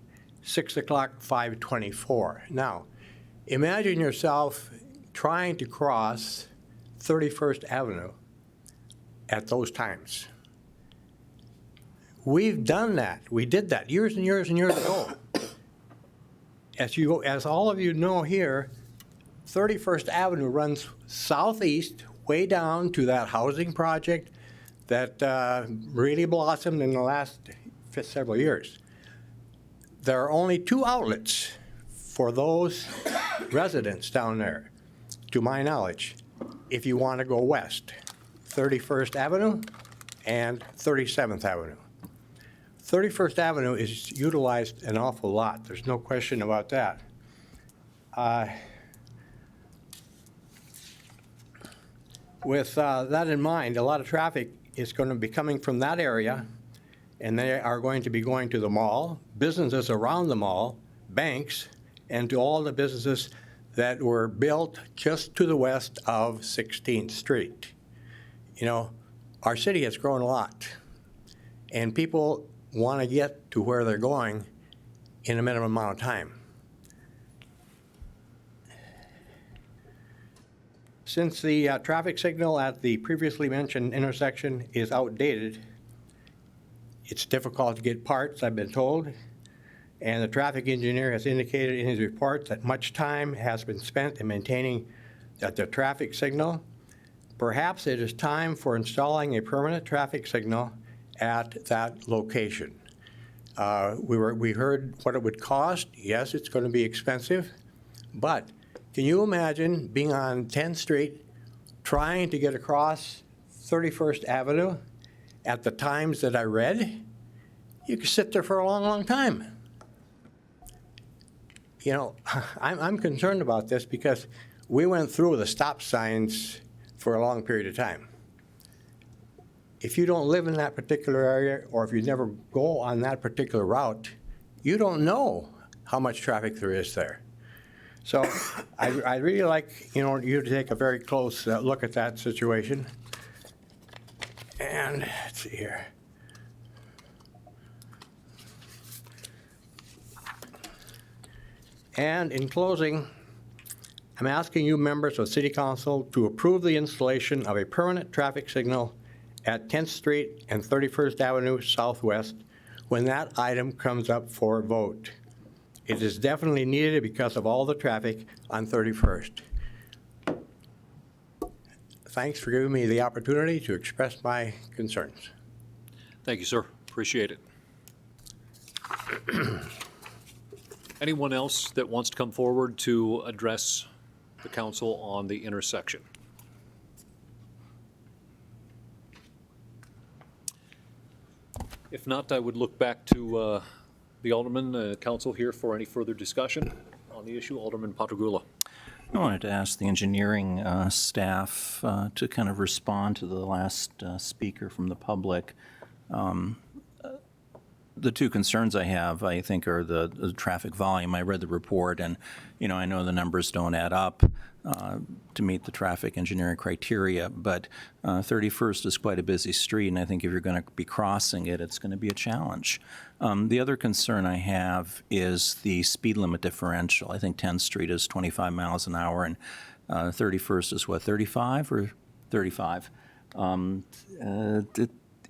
6 o'clock, 524. Now, imagine yourself trying to cross 31st Avenue at those times. We've done that. We did that years and years and years ago. As all of you know here, 31st Avenue runs southeast way down to that housing project that really blossomed in the last several years. There are only 2 outlets for those residents down there, to my knowledge, if you want to go west, 31st Avenue and 37th Avenue. 31st Avenue is utilized an awful lot. There's no question about that. With that in mind, a lot of traffic is going to be coming from that area, and they are going to be going to the mall, businesses around the mall, banks, and to all the businesses that were built just to the west of 16th Street. You know, our city has grown a lot, and people want to get to where they're going in a minimum amount of time. Since the traffic signal at the previously mentioned intersection is outdated, it's difficult to get parts, I've been told, and the traffic engineer has indicated in his report that much time has been spent in maintaining the traffic signal. Perhaps it is time for installing a permanent traffic signal at that location. We heard what it would cost. Yes, it's going to be expensive, but can you imagine being on 10th Street trying to get across 31st Avenue at the times that I read? You could sit there for a long, long time. You know, I'm concerned about this because we went through the stop signs for a long period of time. If you don't live in that particular area, or if you never go on that particular route, you don't know how much traffic there is there. So I'd really like, you know, you to take a very close look at that situation. And let's see here. And in closing, I'm asking you members of City Council to approve the installation of a permanent traffic signal at 10th Street and 31st Avenue Southwest when that item comes up for vote. It is definitely needed because of all the traffic on 31st. Thanks for giving me the opportunity to express my concerns. Thank you, sir. Appreciate it. Anyone else that wants to come forward to address the council on the intersection? If not, I would look back to the Alderman, council here for any further discussion on the issue. Alderman Patrugula. I wanted to ask the engineering staff to kind of respond to the last speaker from the public. The two concerns I have, I think, are the traffic volume. I read the report, and I know the numbers don't add up to meet the traffic engineering criteria, but 31st is quite a busy street, and I think if you're going to be crossing it, it's going to be a challenge. The other concern I have is the speed limit differential. I think 10th Street is 25 miles an hour, and 31st is what, 35 or 35?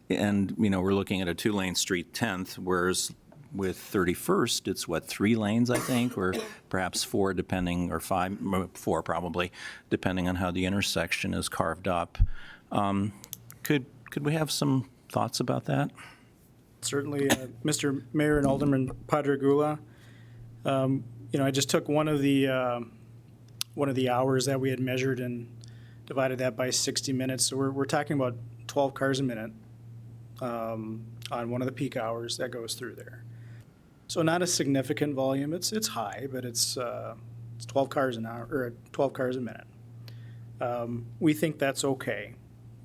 And we're looking at a two-lane street 10th, whereas with 31st, it's what, 3 lanes, I think, or perhaps 4, depending, or 5, 4 probably, depending on how the intersection is carved up. Could we have some thoughts about that? Certainly, Mr. Mayor and Alderman Padragula. I just took one of the hours that we had measured and divided that by 60 minutes. So we're talking about 12 cars a minute on one of the peak hours that goes through there. So not a significant volume. It's high, but it's 12 cars an hour or 12 cars a minute. We think that's okay.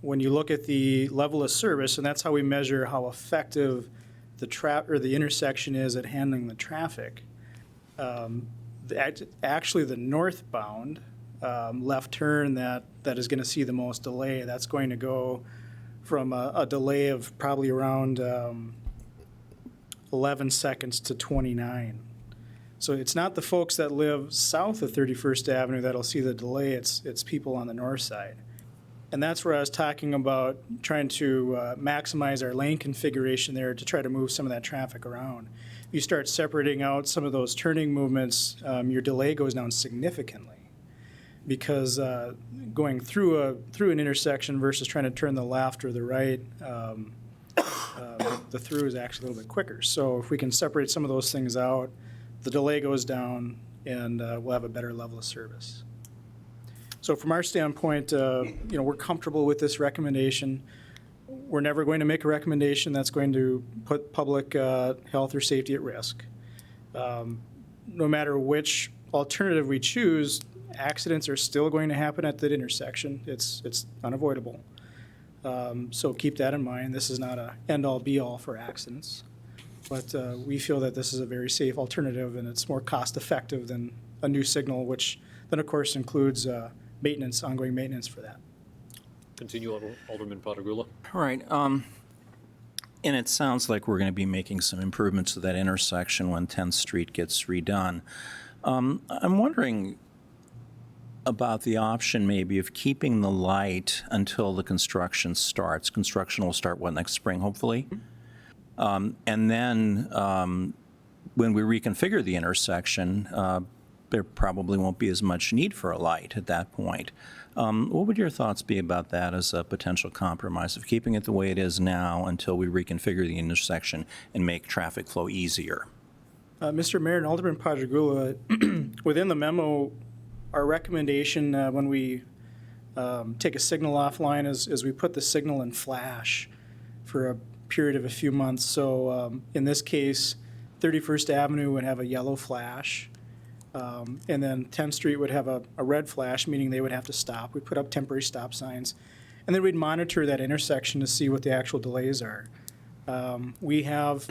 When you look at the level of service, and that's how we measure how effective the intersection is at handling the traffic. Actually, the northbound left turn that is going to see the most delay, that's going to go from a delay of probably around 11 seconds to 29. So it's not the folks that live south of 31st Avenue that'll see the delay, it's people on the north side. And that's where I was talking about trying to maximize our lane configuration there to try to move some of that traffic around. If you start separating out some of those turning movements, your delay goes down significantly. Because going through an intersection versus trying to turn the left or the right, the through is actually a little bit quicker. So if we can separate some of those things out, the delay goes down, and we'll have a better level of service. So from our standpoint, we're comfortable with this recommendation. We're never going to make a recommendation that's going to put public health or safety at risk. No matter which alternative we choose, accidents are still going to happen at that intersection. It's unavoidable. So keep that in mind. This is not an end-all, be-all for accidents. But we feel that this is a very safe alternative, and it's more cost-effective than a new signal, which then, of course, includes maintenance, ongoing maintenance for that. Continue, Alderman Patagula. All right. And it sounds like we're going to be making some improvements to that intersection when 10th Street gets redone. I'm wondering about the option maybe of keeping the light until the construction starts. Construction will start, what, next spring, hopefully? And then when we reconfigure the intersection, there probably won't be as much need for a light at that point. What would your thoughts be about that as a potential compromise of keeping it the way it is now until we reconfigure the intersection and make traffic flow easier? Mr. Mayor and Alderman Padragula, within the memo, our recommendation when we take a signal offline is we put the signal in flash for a period of a few months. So in this case, 31st Avenue would have a yellow flash. And then 10th Street would have a red flash, meaning they would have to stop. We put up temporary stop signs. And then we'd monitor that intersection to see what the actual delays are. We have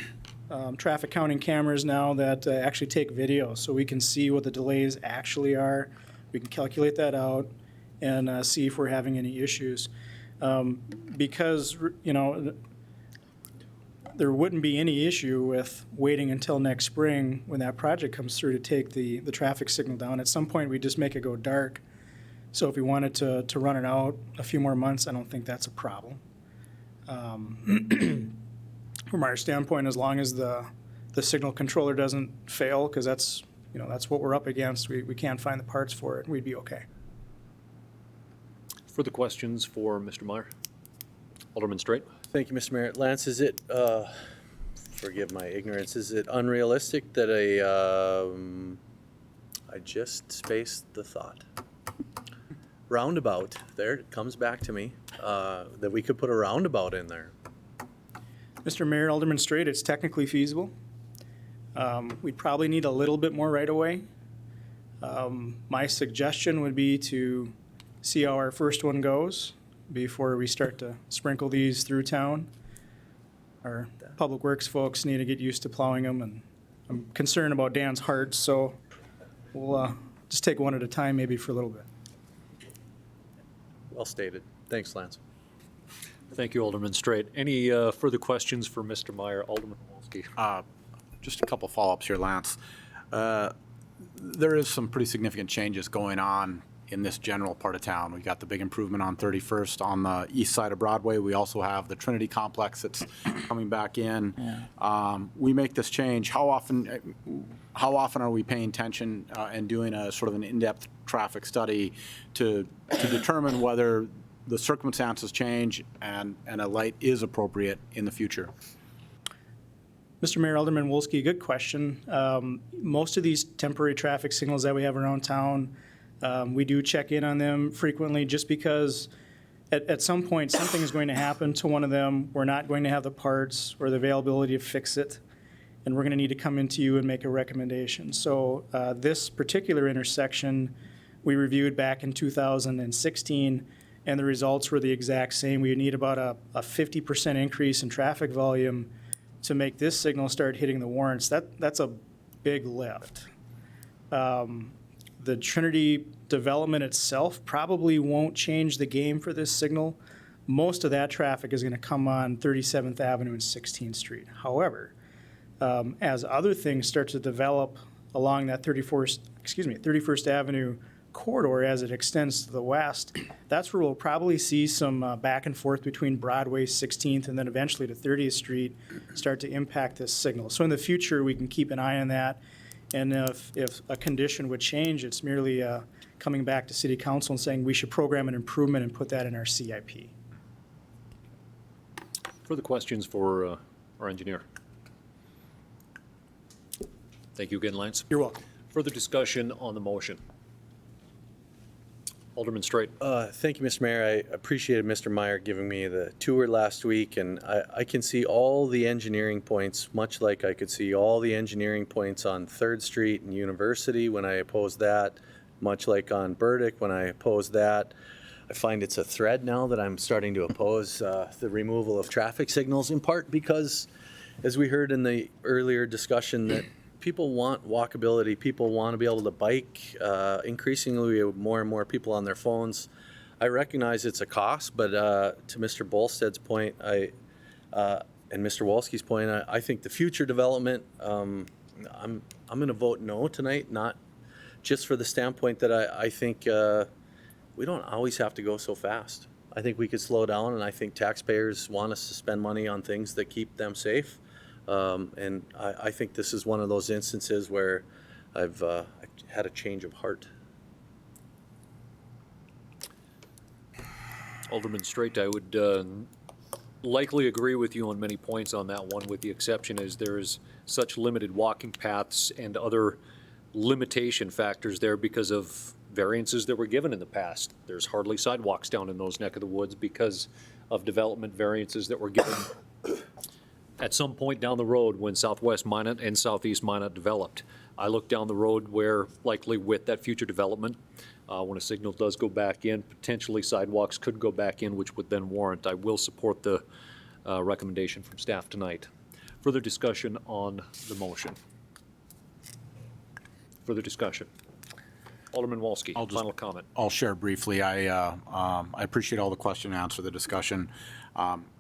traffic counting cameras now that actually take video, so we can see what the delays actually are. We can calculate that out and see if we're having any issues. Because, you know, there wouldn't be any issue with waiting until next spring when that project comes through to take the traffic signal down. At some point, we just make it go dark. So if we wanted to run it out a few more months, I don't think that's a problem. From our standpoint, as long as the signal controller doesn't fail, because that's what we're up against, we can't find the parts for it, we'd be okay. Further questions for Mr. Meyer? Alderman Straight. Thank you, Mr. Mayor. Lance, is it, forgive my ignorance, is it unrealistic that I just spaced the thought. Roundabout, there, it comes back to me, that we could put a roundabout in there. Mr. Mayor, Alderman Straight, it's technically feasible. We'd probably need a little bit more right away. My suggestion would be to see how our first one goes before we start to sprinkle these through town. Our public works folks need to get used to plowing them, and I'm concerned about Dan's heart, so we'll just take one at a time maybe for a little bit. Well stated. Thanks, Lance. Thank you, Alderman Straight. Any further questions for Mr. Meyer? Alderman Wolski. Just a couple follow-ups here, Lance. There is some pretty significant changes going on in this general part of town. We got the big improvement on 31st on the east side of Broadway. We also have the Trinity complex that's coming back in. Yeah. We make this change. How often are we paying attention and doing a sort of an in-depth traffic study to determine whether the circumstances change and a light is appropriate in the future? Mr. Mayor, Alderman Wolski, good question. Most of these temporary traffic signals that we have around town, we do check in on them frequently just because at some point something is going to happen to one of them. We're not going to have the parts or the availability to fix it, and we're going to need to come into you and make a recommendation. So this particular intersection we reviewed back in 2016, and the results were the exact same. We need about a 50% increase in traffic volume to make this signal start hitting the warrants. That's a big lift. The Trinity development itself probably won't change the game for this signal. Most of that traffic is going to come on 37th Avenue and 16th Street. However, as other things start to develop along that 31st Avenue corridor as it extends to the west, that's where we'll probably see some back and forth between Broadway, 16th, and then eventually to 30th Street start to impact this signal. So in the future, we can keep an eye on that. And if a condition would change, it's merely coming back to City Council and saying we should program an improvement and put that in our CIP. Further questions for our engineer? Thank you again, Lance. You're welcome. Further discussion on the motion? Alderman Straight. Thank you, Mr. Mayor. I appreciated Mr. Meyer giving me the tour last week, and I can see all the engineering points, much like I could see all the engineering points on 3rd Street and University when I opposed that, much like on Burdick when I opposed that. I find it's a thread now that I'm starting to oppose the removal of traffic signals, in part because as we heard in the earlier discussion, that people want walkability, people want to be able to bike. Increasingly, we have more and more people on their phones. I recognize it's a cost, but to Mr. Bolsted's point, and Mr. Wolski's point, I think the future development, I'm going to vote no tonight, not just for the standpoint that I think we don't always have to go so fast. I think we could slow down, and I think taxpayers want us to spend money on things that keep them safe. And I think this is one of those instances where I've had a change of heart. Alderman Straight, I would likely agree with you on many points on that one, with the exception is there's such limited walking paths and other limitation factors there because of variances that were given in the past. There's hardly sidewalks down in those neck of the woods because of development variances that were given at some point down the road when Southwest Minot and Southeast Minot developed. I look down the road where, likely with that future development, when a signal does go back in, potentially sidewalks could go back in, which would then warrant. I will support the recommendation from staff tonight. Further discussion on the motion. Further discussion. Alderman Wolski, final comment. I'll share briefly. I appreciate all the question and answer, the discussion.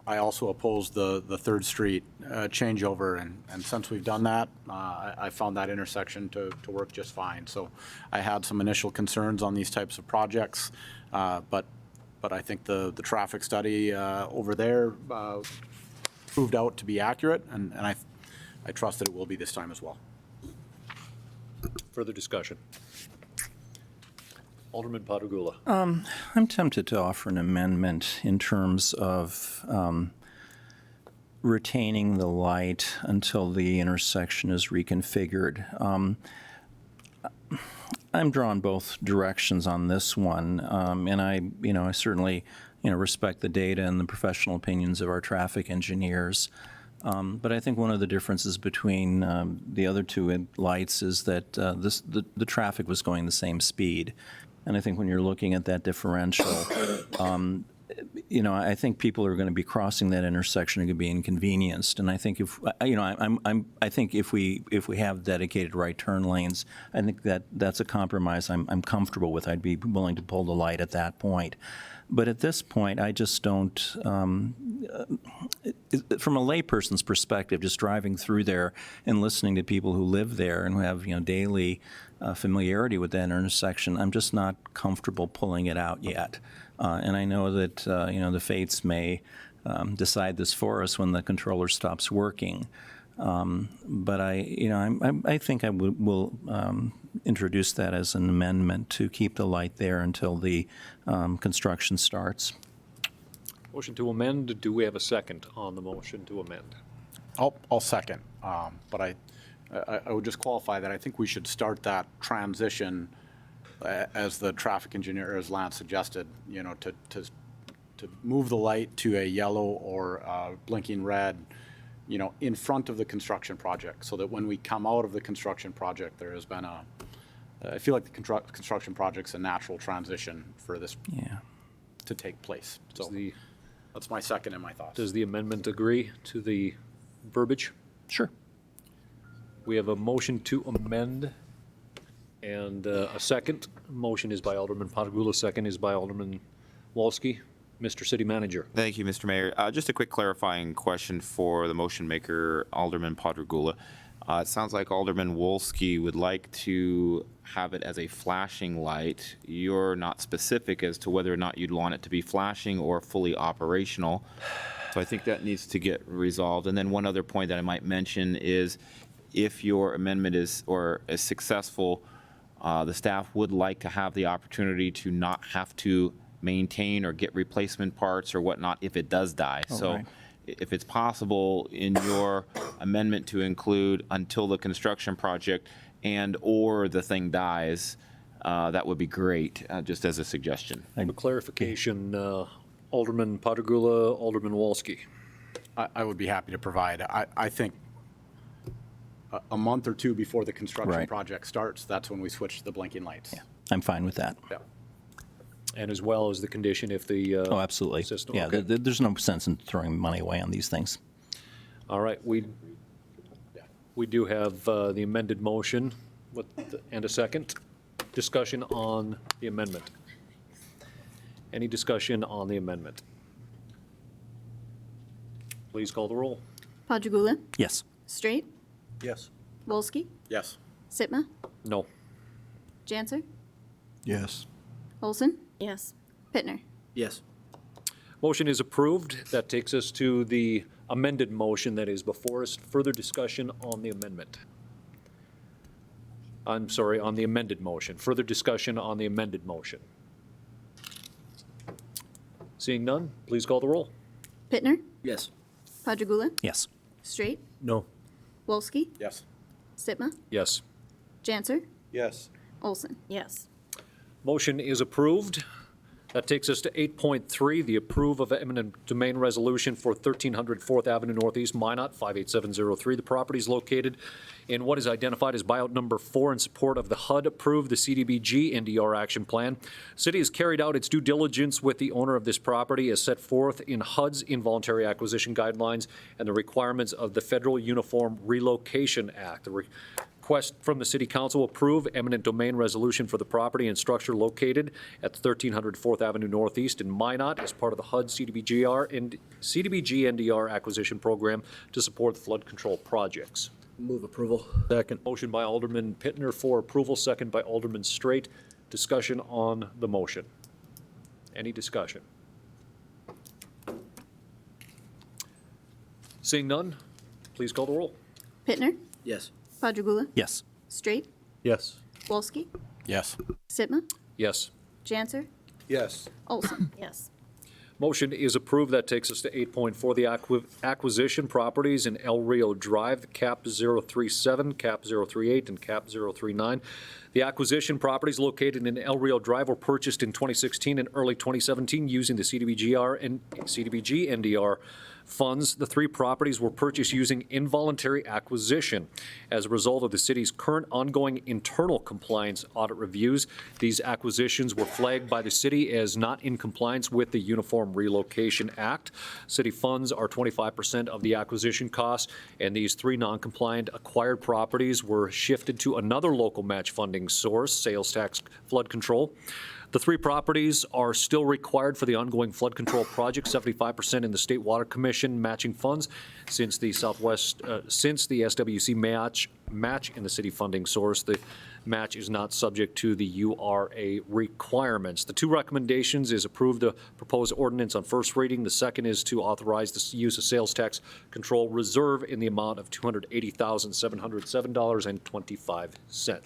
I also oppose the 3rd Street changeover, and since we've done that, I found that intersection to work just fine. So I had some initial concerns on these types of projects, but I think the traffic study over there proved out to be accurate, and I trust that it will be this time as well. Further discussion. Alderman Patagula. I'm tempted to offer an amendment in terms of retaining the light until the intersection is reconfigured. I'm drawn both directions on this one, and I certainly respect the data and the professional opinions of our traffic engineers. But I think one of the differences between the other two lights is that the traffic was going the same speed. And I think when you're looking at that differential, I think people are going to be crossing that intersection and going to be inconvenienced. And I think I think if we have dedicated right turn lanes, I think that's a compromise I'm comfortable with. I'd be willing to pull the light at that point. But at this point, I just don't, from a layperson's perspective, just driving through there and listening to people who live there and who have, daily familiarity with that intersection, I'm just not comfortable pulling it out yet. And I know that, the fates may decide this for us when the controller stops working. But I think I will introduce that as an amendment to keep the light there until the construction starts. Motion to amend. Do we have a second on the motion to amend? I'll second, but I would just qualify that I think we should start that transition as the traffic engineer, as Lance suggested, to move the light to a yellow or blinking red, in front of the construction project, so that when we come out of the construction project, there has been I feel like the construction project's a natural transition for this to take place. So that's my second and my thoughts. Does the amendment agree to the verbiage? Sure. We have a motion to amend and a second. Motion is by Alderman Patagula, second is by Alderman Wolski. Mr. City Manager. Thank you, Mr. Mayor. Just a quick clarifying question for the motion maker, Alderman Patagula. It sounds like Alderman Wolski would like to have it as a flashing light. You're not specific as to whether or not you'd want it to be flashing or fully operational. So I think that needs to get resolved. And then one other point that I might mention is if your amendment is successful, the staff would like to have the opportunity to not have to maintain or get replacement parts or whatnot if it does die. Right. If it's possible in your amendment to include until the construction project and or the thing dies, that would be great, just as a suggestion. A clarification, Alderman Patagula, Alderman Wolski. I would be happy to provide. I think a month or two before the construction project starts, that's when we switch to the blinking lights. Yeah, I'm fine with that. Yeah. And as well as the condition if the absolutely. system. Yeah, Okay. there's no sense in throwing money away on these things. All right, we do have the amended motion and a second. Discussion on the amendment. Any discussion on the amendment? Please call the roll. Padragula. Yes. Straight. Yes. Wolski. Yes. Sitma. No. Janser. Yes. Olson. Yes. Pittner. Yes. Motion is approved. That takes us to the amended motion that is before us. Further discussion on the amendment. I'm sorry, on the amended motion. Further discussion on the amended motion. Seeing none, please call the roll. Pittner. Yes. Padragula. Yes. Straight. No. Wolski. Yes. Sitma. Yes. Janser. Yes. Olson. Yes. Motion is approved. That takes us to 8.3, the approve of eminent domain resolution for 1300 4th Avenue Northeast, Minot, 58703. The property is located in what is identified as buyout number 4 in support of the HUD approved the CDBG NDR action plan. City has carried out its due diligence with the owner of this property as set forth in HUD's involuntary acquisition guidelines and the requirements of the Federal Uniform Relocation Act. The request from the City Council approve eminent domain resolution for the property and structure located at 1300 4th Avenue Northeast in Minot as part of the HUD CDBG NDR acquisition program to support the flood control projects. Move approval. Second. Motion by Alderman Pittner for approval, second by Alderman Straight. Discussion on the motion. Any discussion? Seeing none, please call the roll. Pittner. Yes. Padragula. Yes. Straight. Yes. Wolski. Yes. Sitma. Yes. Janser. Yes. Olson. Yes. Motion is approved. That takes us to 8.4, the acquisition properties in El Rio Drive, CAP 037, CAP 038, and CAP 039. The acquisition properties located in El Rio Drive were purchased in 2016 and early 2017 using the CDBG NDR funds. The 3 properties were purchased using involuntary acquisition. As a result of the city's current ongoing internal compliance audit reviews, these acquisitions were flagged by the city as not in compliance with the Uniform Relocation Act. City funds are 25% of the acquisition costs, and these 3 non-compliant acquired properties were shifted to another local match funding source, sales tax flood control. The 3 properties are still required for the ongoing flood control project, 75% in the State Water Commission matching funds. Since the SWC match in the city funding source, the match is not subject to the URA requirements. The 2 recommendations is approve the proposed ordinance on first reading. The second is to authorize the use of sales tax control reserve in the amount of $280,707.25. So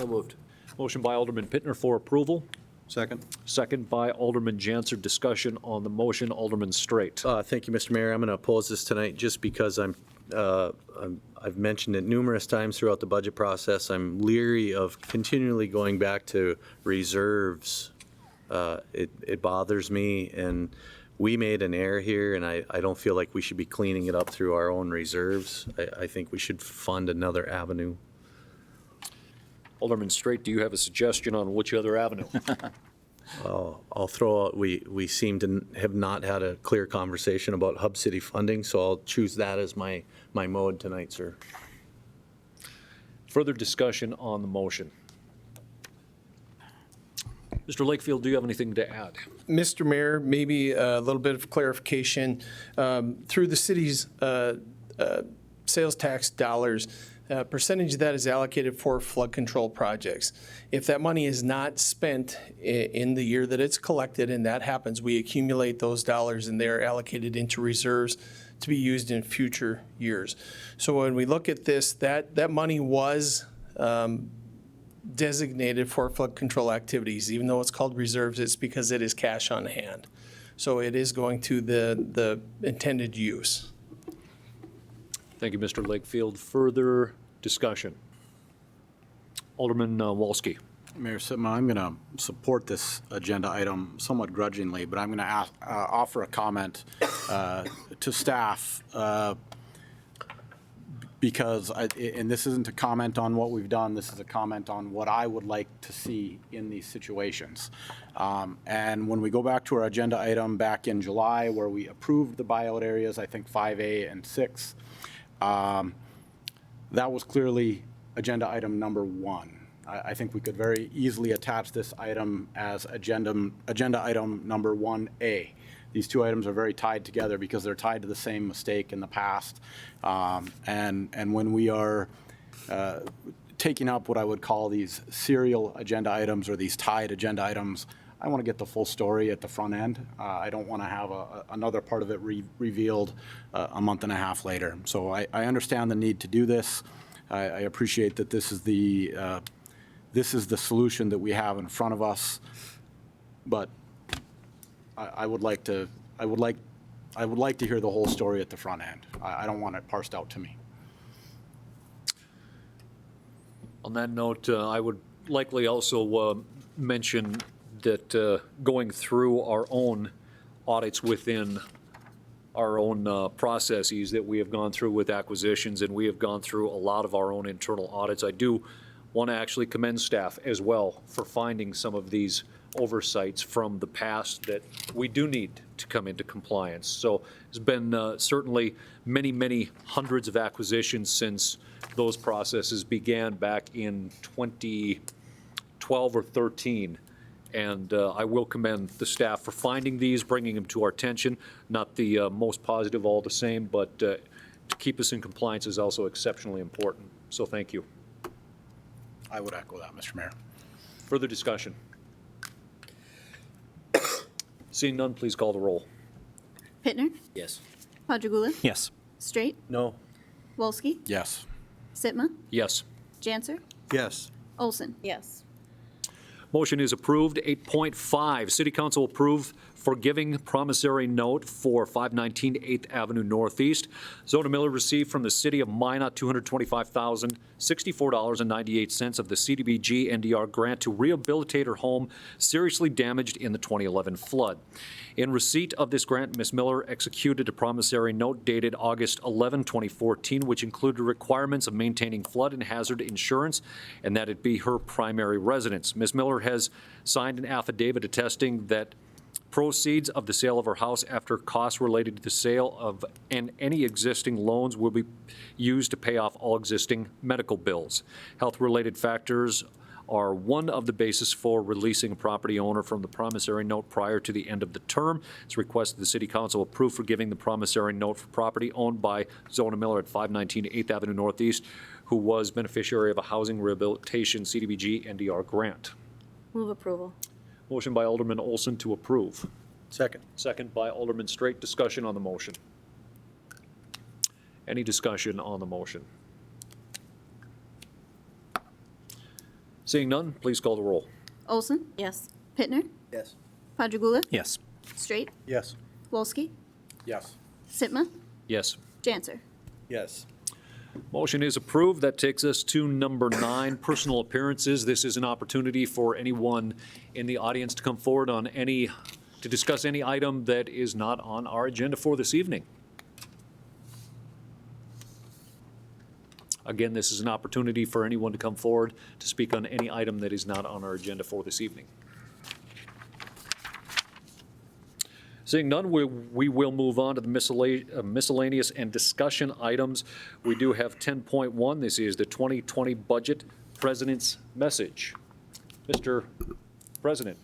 moved. Motion by Alderman Pittner for approval. Second. Second by Alderman Janser. Discussion on the motion. Alderman Straight. Thank you, Mr. Mayor. I'm going to oppose this tonight just because I've mentioned it numerous times throughout the budget process. I'm leery of continually going back to reserves. It bothers me, and we made an error here, and I don't feel like we should be cleaning it up through our own reserves. I think we should fund another avenue. Alderman Straight, do you have a suggestion on which other avenue? I'll throw out, we seem to have not had a clear conversation about Hub City funding, so I'll choose that as my mode tonight, sir. Further discussion on the motion. Mr. Lakefield, do you have anything to add? Mr. Mayor, maybe a little bit of clarification. Through the city's sales tax dollars, a percentage of that is allocated for flood control projects. If that money is not spent in the year that it's collected, and that happens, we accumulate those dollars and they're allocated into reserves to be used in future years. So when we look at this, that money was designated for flood control activities. Even though it's called reserves, it's because it is cash on hand. So it is going to the intended use. Thank you, Mr. Lakefield. Further discussion. Alderman Wolski. Mayor Sitma, I'm going to support this agenda item somewhat grudgingly, but I'm going to offer a comment to staff. because, and this isn't a comment on what we've done, this is a comment on what I would like to see in these situations. And when we go back to our agenda item back in July where we approved the buyout areas, I think 5A and 6, that was clearly agenda item number 1. I think we could very easily attach this item as agenda item number 1A. These two items are very tied together because they're tied to the same mistake in the past. And when we are taking up what I would call these serial agenda items or these tied agenda items, I want to get the full story at the front end. I don't want to have another part of it revealed a month and a half later. So I understand the need to do this. I appreciate that this is the solution that we have in front of us, but I would like to hear the whole story at the front end. I don't want it parsed out to me. On that note, I would likely also mention that going through our own audits within our own processes that we have gone through with acquisitions, and we have gone through a lot of our own internal audits. I do want to actually commend staff as well for finding some of these oversights from the past that we do need to come into compliance. So there's been certainly many, many hundreds of acquisitions since those processes began back in 2012 or 13. And I will commend the staff for finding these, bringing them to our attention. Not the most positive all the same, but to keep us in compliance is also exceptionally important. So thank you. I would echo that, Mr. Mayor. Further discussion? Seeing none, please call the roll. Pittner? Yes. Padragula? Yes. Straight? No. Wolski? Yes. Sitma? Yes. Janser? Yes. Olson? Yes. Motion is approved. 8.5, City Council approve forgiving promissory note for 519 8th Avenue Northeast. Zona Miller received from the City of Minot $225,064.98 of the CDBG NDR grant to rehabilitate her home seriously damaged in the 2011 flood. In receipt of this grant, Ms. Miller executed a promissory note dated August 11, 2014, which included requirements of maintaining flood and hazard insurance and that it be her primary residence. Ms. Miller has signed an affidavit attesting that proceeds of the sale of her house after costs related to the sale of and any existing loans will be used to pay off all existing medical bills. Health-related factors are one of the basis for releasing a property owner from the promissory note prior to the end of the term. It's requested the City Council approve forgiving the promissory note for property owned by Zona Miller at 519 8th Avenue Northeast, who was beneficiary of a housing rehabilitation CDBG NDR grant. Move approval. Motion by Alderman Olson to approve. Second. Second by Alderman Straight. Discussion on the motion. Any discussion on the motion? Seeing none, please call the roll. Olson? Yes. Pittner? Yes. Padragula? Yes. Straight? Yes. Wolski? Yes. Sitma? Yes. Janser? Yes. Motion is approved. That takes us to number 9, personal appearances. This is an opportunity for anyone in the audience to come forward to discuss any item that is not on our agenda for this evening. Again, this is an opportunity for anyone to come forward to speak on any item that is not on our agenda for this evening. Seeing none, we will move on to the miscellaneous and discussion items. We do have 10.1. This is the 2020 budget President's message. Mr. President.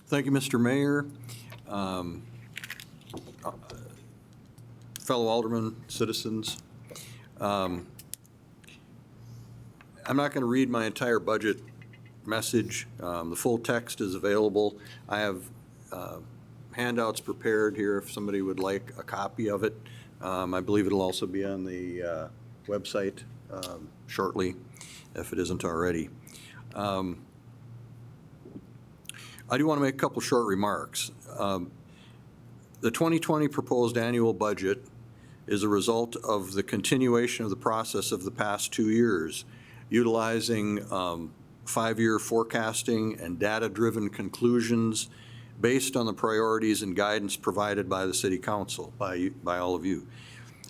Thank you, Mr. Mayor. Fellow aldermen, citizens. I'm not going to read my entire budget message. The full text is available. I have handouts prepared here if somebody would like a copy of it. I believe it'll also be on the website shortly, if it isn't already. I do want to make a couple short remarks. The 2020 proposed annual budget is a result of the continuation of the process of the past 2 years, utilizing 5-year forecasting and data-driven conclusions based on the priorities and guidance provided by the City Council, by all of you.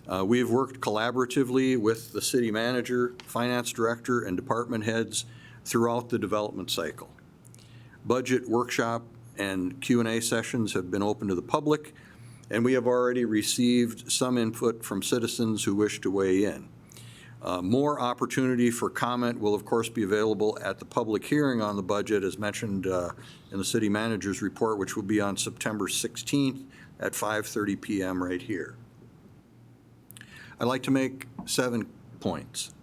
We have worked collaboratively with the city manager, finance director, and department heads throughout the development cycle. Budget workshop and Q&A sessions have been open to the public, and we have already received some input from citizens who wish to weigh in. More opportunity for comment will, of course, be available at the public hearing on the budget, as mentioned in the city manager's report, which will be on September 16th at 5:30 p.m. right here. I'd like to make 7 points.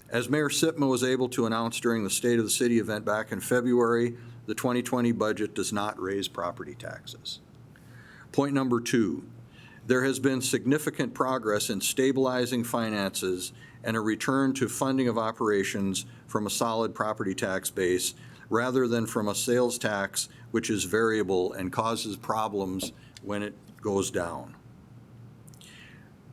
As Mayor Sitma was able to announce during the State of the City event back in February, the 2020 budget does not raise property taxes. Point number 2, there has been significant progress in stabilizing finances and a return to funding of operations from a solid property tax base rather than from a sales tax which is variable and causes problems when it goes down.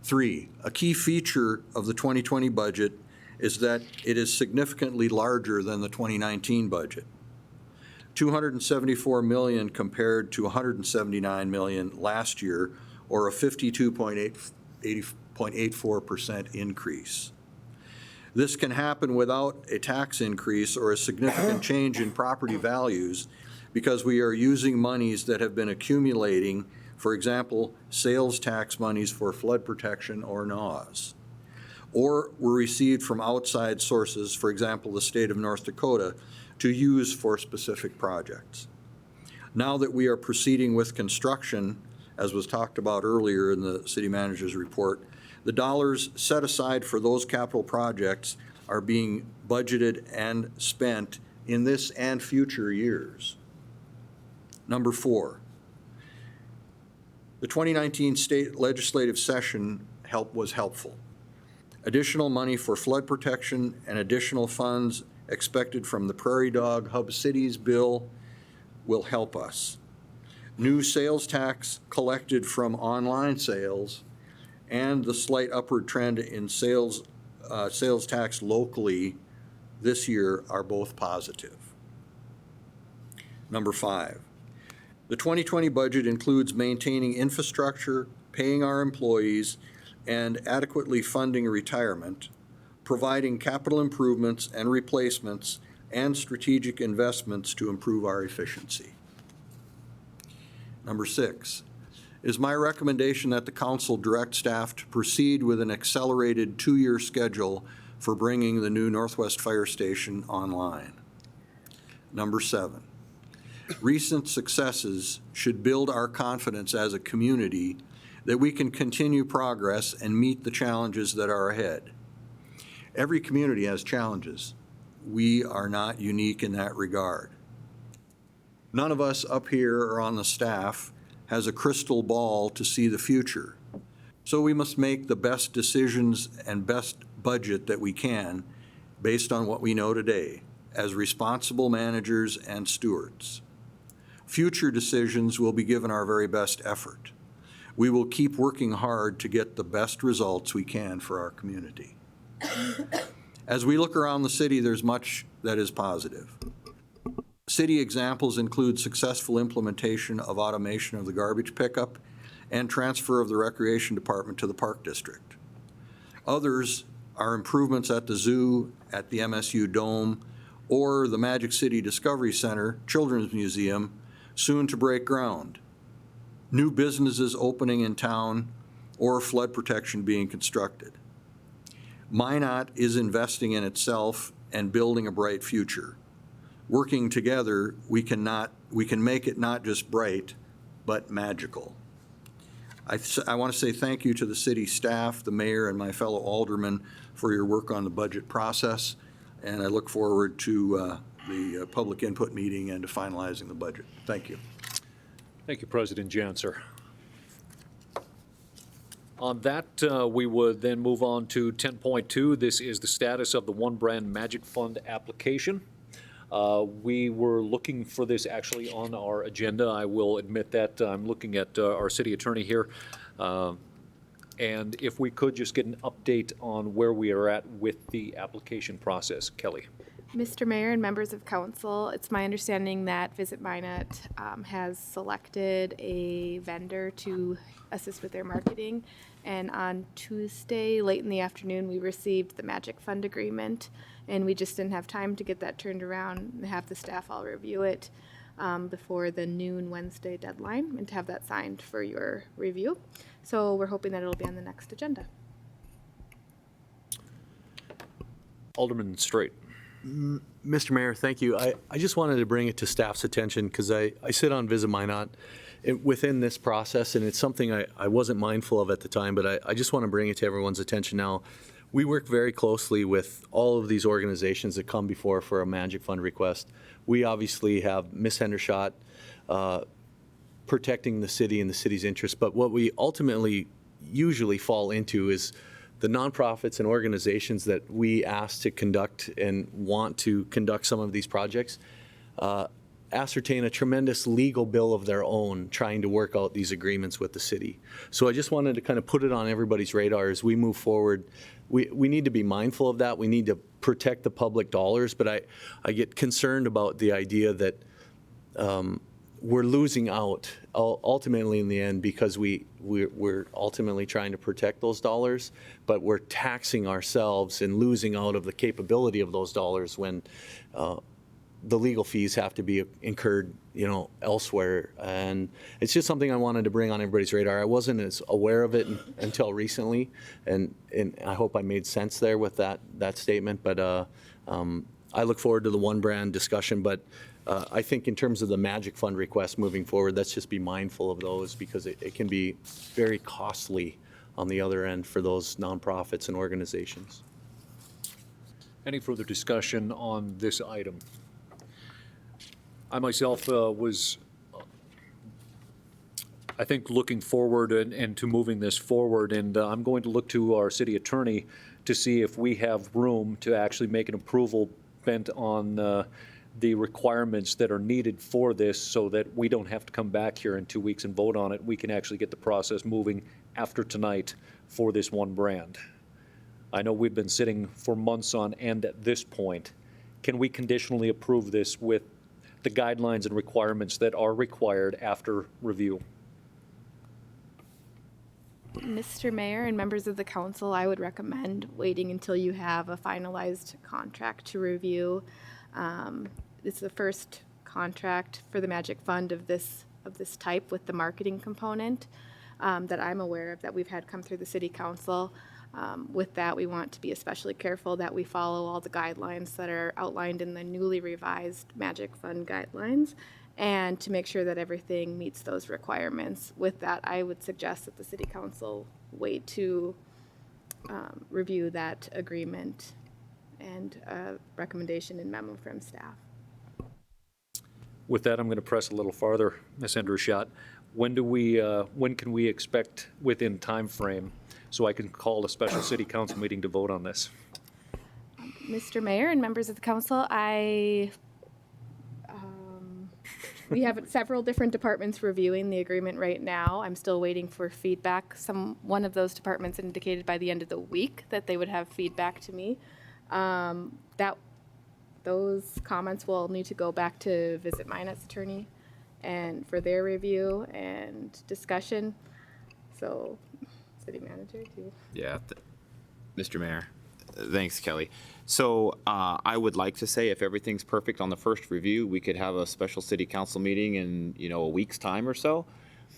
3, a key feature of the 2020 budget is that it is significantly larger than the 2019 budget. $274 million compared to $179 million last year, or a 52.84% increase. This can happen without a tax increase or a significant change in property values because we are using monies that have been accumulating, for example, sales tax monies for flood protection or NAWS, or were received from outside sources, for example, the state of North Dakota, to use for specific projects. Now that we are proceeding with construction, as was talked about earlier in the city manager's report, the dollars set aside for those capital projects are being budgeted and spent in this and future years. Number 4, the 2019 state legislative session was helpful. Additional money for flood protection and additional funds expected from the Prairie Dog Hub Cities bill will help us. New sales tax collected from online sales and the slight upward trend in sales tax locally this year are both positive. Number 5, the 2020 budget includes maintaining infrastructure, paying our employees, and adequately funding retirement, providing capital improvements and replacements, and strategic investments to improve our efficiency. Number 6, it is my recommendation that the council direct staff to proceed with an accelerated 2-year schedule for bringing the new Northwest Fire Station online. Number 7, recent successes should build our confidence as a community that we can continue progress and meet the challenges that are ahead. Every community has challenges. We are not unique in that regard. None of us up here or on the staff has a crystal ball to see the future. So we must make the best decisions and best budget that we can based on what we know today as responsible managers and stewards. Future decisions will be given our very best effort. We will keep working hard to get the best results we can for our community. As we look around the city, there's much that is positive. City examples include successful implementation of automation of the garbage pickup and transfer of the recreation department to the park district. Others are improvements at the zoo, at the MSU Dome, or the Magic City Discovery Center, Children's Museum, soon to break ground. New businesses opening in town, or flood protection being constructed. Minot is investing in itself and building a bright future. Working together, we can make it not just bright, but magical. I want to say thank you to the city staff, the mayor, and my fellow aldermen for your work on the budget process, and I look forward to the public input meeting and to finalizing the budget. Thank you. Thank you, President Janser. On that, we would then move on to 10.2. This is the status of the One Brand Magic Fund application. We were looking for this actually on our agenda. I will admit that. I'm looking at our city attorney here. And if we could just get an update on where we are at with the application process. Kelly. Mr. Mayor and members of council, it's my understanding that Visit Minot has selected a vendor to assist with their marketing. And on Tuesday, late in the afternoon, we received the Magic Fund agreement, and we just didn't have time to get that turned around and have the staff all review it before the noon Wednesday deadline and to have that signed for your review. So we're hoping that it'll be on the next agenda. Alderman Straight. Mr. Mayor, thank you. I just wanted to bring it to staff's attention because I sit on Visit Minot within this process, and it's something I wasn't mindful of at the time, but I just want to bring it to everyone's attention now. We work very closely with all of these organizations that come before for a Magic Fund request. We obviously have Ms. Hendershot protecting the city and the city's interests, but what we ultimately usually fall into is the nonprofits and organizations that we ask to conduct and want to conduct some of these projects ascertain a tremendous legal bill of their own trying to work out these agreements with the city. So I just wanted to kind of put it on everybody's radar as we move forward. We need to be mindful of that. We need to protect the public dollars, but I get concerned about the idea that we're losing out ultimately in the end because we're ultimately trying to protect those dollars, but we're taxing ourselves and losing out of the capability of those dollars when the legal fees have to be incurred, elsewhere. And it's just something I wanted to bring on everybody's radar. I wasn't as aware of it until recently, and I hope I made sense there with that statement. But I look forward to the one brand discussion, but I think in terms of the Magic Fund request moving forward, let's just be mindful of those because it can be very costly on the other end for those nonprofits and organizations. Any further discussion on this item? I myself was, I think, looking forward and to moving this forward, and I'm going to look to our city attorney to see if we have room to actually make an approval bent on the requirements that are needed for this so that we don't have to come back here in 2 weeks and vote on it. We can actually get the process moving after tonight for this one brand. I know we've been sitting for months on end at this point. Can we conditionally approve this with the guidelines and requirements that are required after review? Mr. Mayor and members of the council, I would recommend waiting until you have a finalized contract to review. It's the first contract for the Magic Fund of this type with the marketing component that I'm aware of that we've had come through the city council. With that, we want to be especially careful that we follow all the guidelines that are outlined in the newly revised Magic Fund guidelines and to make sure that everything meets those requirements. With that, I would suggest that the city council wait to review that agreement and a recommendation and memo from staff. With that, I'm going to press a little farther, Ms. Hendershot. When can we expect within time frame so I can call a special city council meeting to vote on this? Mr. Mayor and members of the council, we have several different departments reviewing the agreement right now. I'm still waiting for feedback. One of those departments indicated by the end of the week that they would have feedback to me. Those comments will need to go back to Visit Minot's attorney and for their review and discussion. So, city manager, do you? Yeah, Mr. Mayor. Thanks, Kelly. So I would like to say if everything's perfect on the first review, we could have a special city council meeting in, a week's time or so.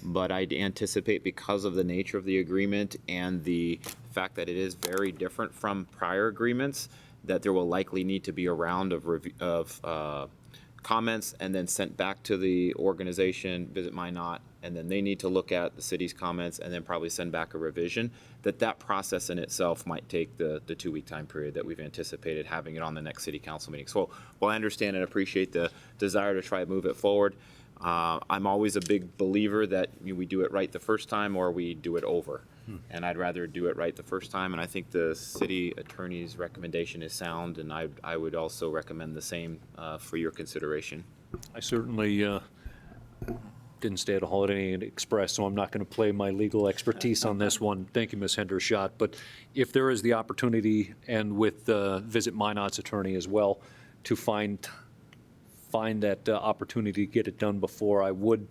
But I'd anticipate because of the nature of the agreement and the fact that it is very different from prior agreements, that there will likely need to be a round of comments and then sent back to the organization, Visit Minot, and then they need to look at the city's comments and then probably send back a revision, that process in itself might take the 2 week time period that we've anticipated having it on the next city council meeting. So while I understand and appreciate the desire to try to move it forward, I'm always a big believer that we do it right the first time or we do it over. And I'd rather do it right the first time, and I think the city attorney's recommendation is sound, and I would also recommend the same for your consideration. I certainly didn't stay at a Holiday Inn Express, so I'm not going to play my legal expertise on this one. Thank you, Ms. Hendershot. But if there is the opportunity, and with Visit Minot's attorney as well, to find that opportunity to get it done before, I would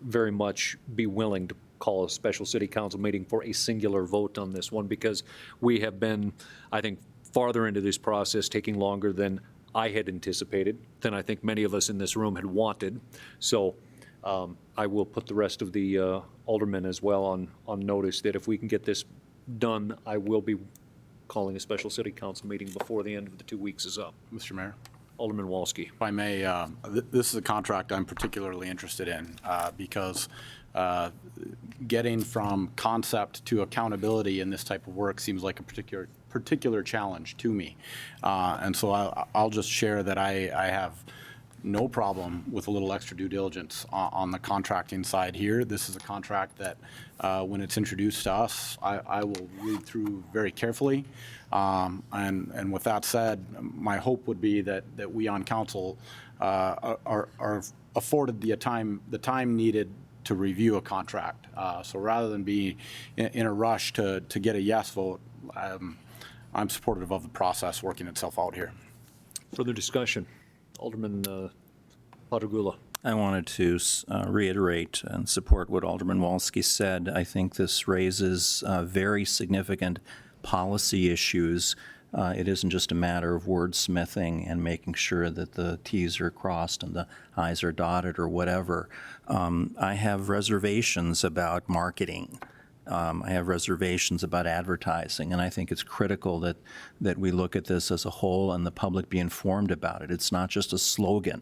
very much be willing to call a special city council meeting for a singular vote on this one, because we have been, I think, farther into this process, taking longer than I had anticipated, than I think many of us in this room had wanted. So I will put the rest of the aldermen as well on notice that if we can get this done, I will be calling a special city council meeting before the end of the 2 weeks is up. Mr. Mayor? Alderman Walski. If I may, this is a contract I'm particularly interested in because getting from concept to accountability in this type of work seems like a particular challenge to me. And so I'll just share that I have no problem with a little extra due diligence on the contracting side here. This is a contract that when it's introduced to us, I will read through very carefully. And with that said, my hope would be that we on council are afforded the time needed to review a contract. So rather than be in a rush to get a yes vote, I'm supportive of the process working itself out here. Further discussion? Alderman Padagula. I wanted to reiterate and support what Alderman Walski said. I think this raises very significant policy issues. It isn't just a matter of wordsmithing and making sure that the T's are crossed and the I's are dotted or whatever. I have reservations about marketing. I have reservations about advertising, and I think it's critical that we look at this as a whole and the public be informed about it. It's not just a slogan.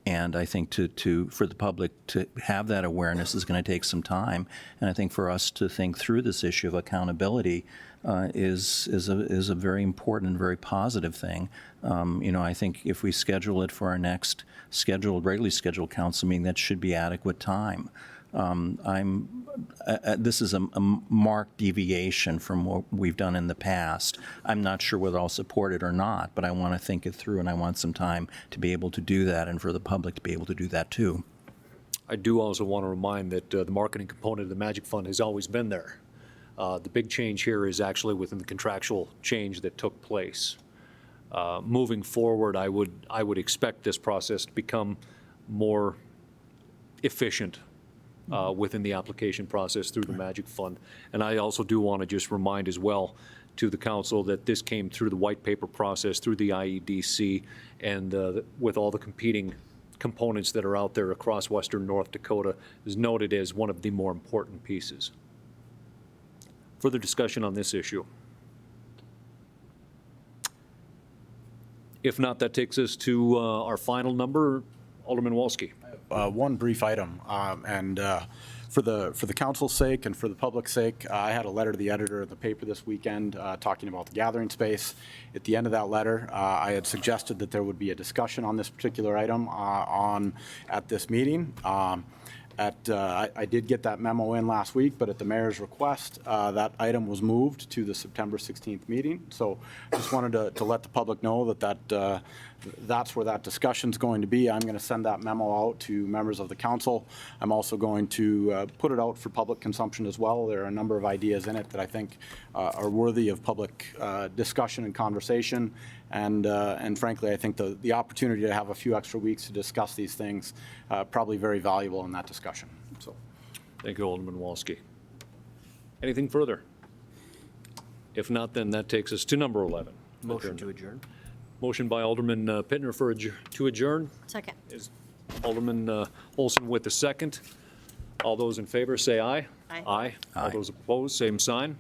And I think for the public to have that awareness is going to take some time. And I think for us to think through this issue of accountability is a very important and very positive thing. I think if we schedule it for our next regularly scheduled council meeting, that should be adequate time. This is a marked deviation from what we've done in the past. I'm not sure whether I'll support it or not, but I want to think it through, and I want some time to be able to do that and for the public to be able to do that too. I do also want to remind that the marketing component of the Magic Fund has always been there. The big change here is actually within the contractual change that took place. Moving forward, I would expect this process to become more efficient within the application process through the Magic Fund. And I also do want to just remind as well to the council that this came through the white paper process, through the IEDC, and with all the competing components that are out there across western North Dakota, is noted as one of the more important pieces. Further discussion on this issue? If not, that takes us to our final number. Alderman Walski. One brief item, and for the council's sake and for the public's sake, I had a letter to the editor of the paper this weekend talking about the gathering space. At the end of that letter, I had suggested that there would be a discussion on this particular item at this meeting. I did get that memo in last week, but at the mayor's request, that item was moved to the September 16th meeting. So just wanted to let the public know that's where that discussion's going to be. I'm going to send that memo out to members of the council. I'm also going to put it out for public consumption as well. There are a number of ideas in it that I think are worthy of public discussion and conversation. And frankly, I think the opportunity to have a few extra weeks to discuss these things probably very valuable in that discussion. So, thank you, Alderman Walski. Anything further? If not, then that takes us to number 11. Motion to adjourn. Motion by Alderman Pittner to adjourn. Second. Is Alderman Olson with the second. All those in favor say aye. Aye. Aye. All those opposed, same sign.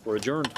We're adjourned.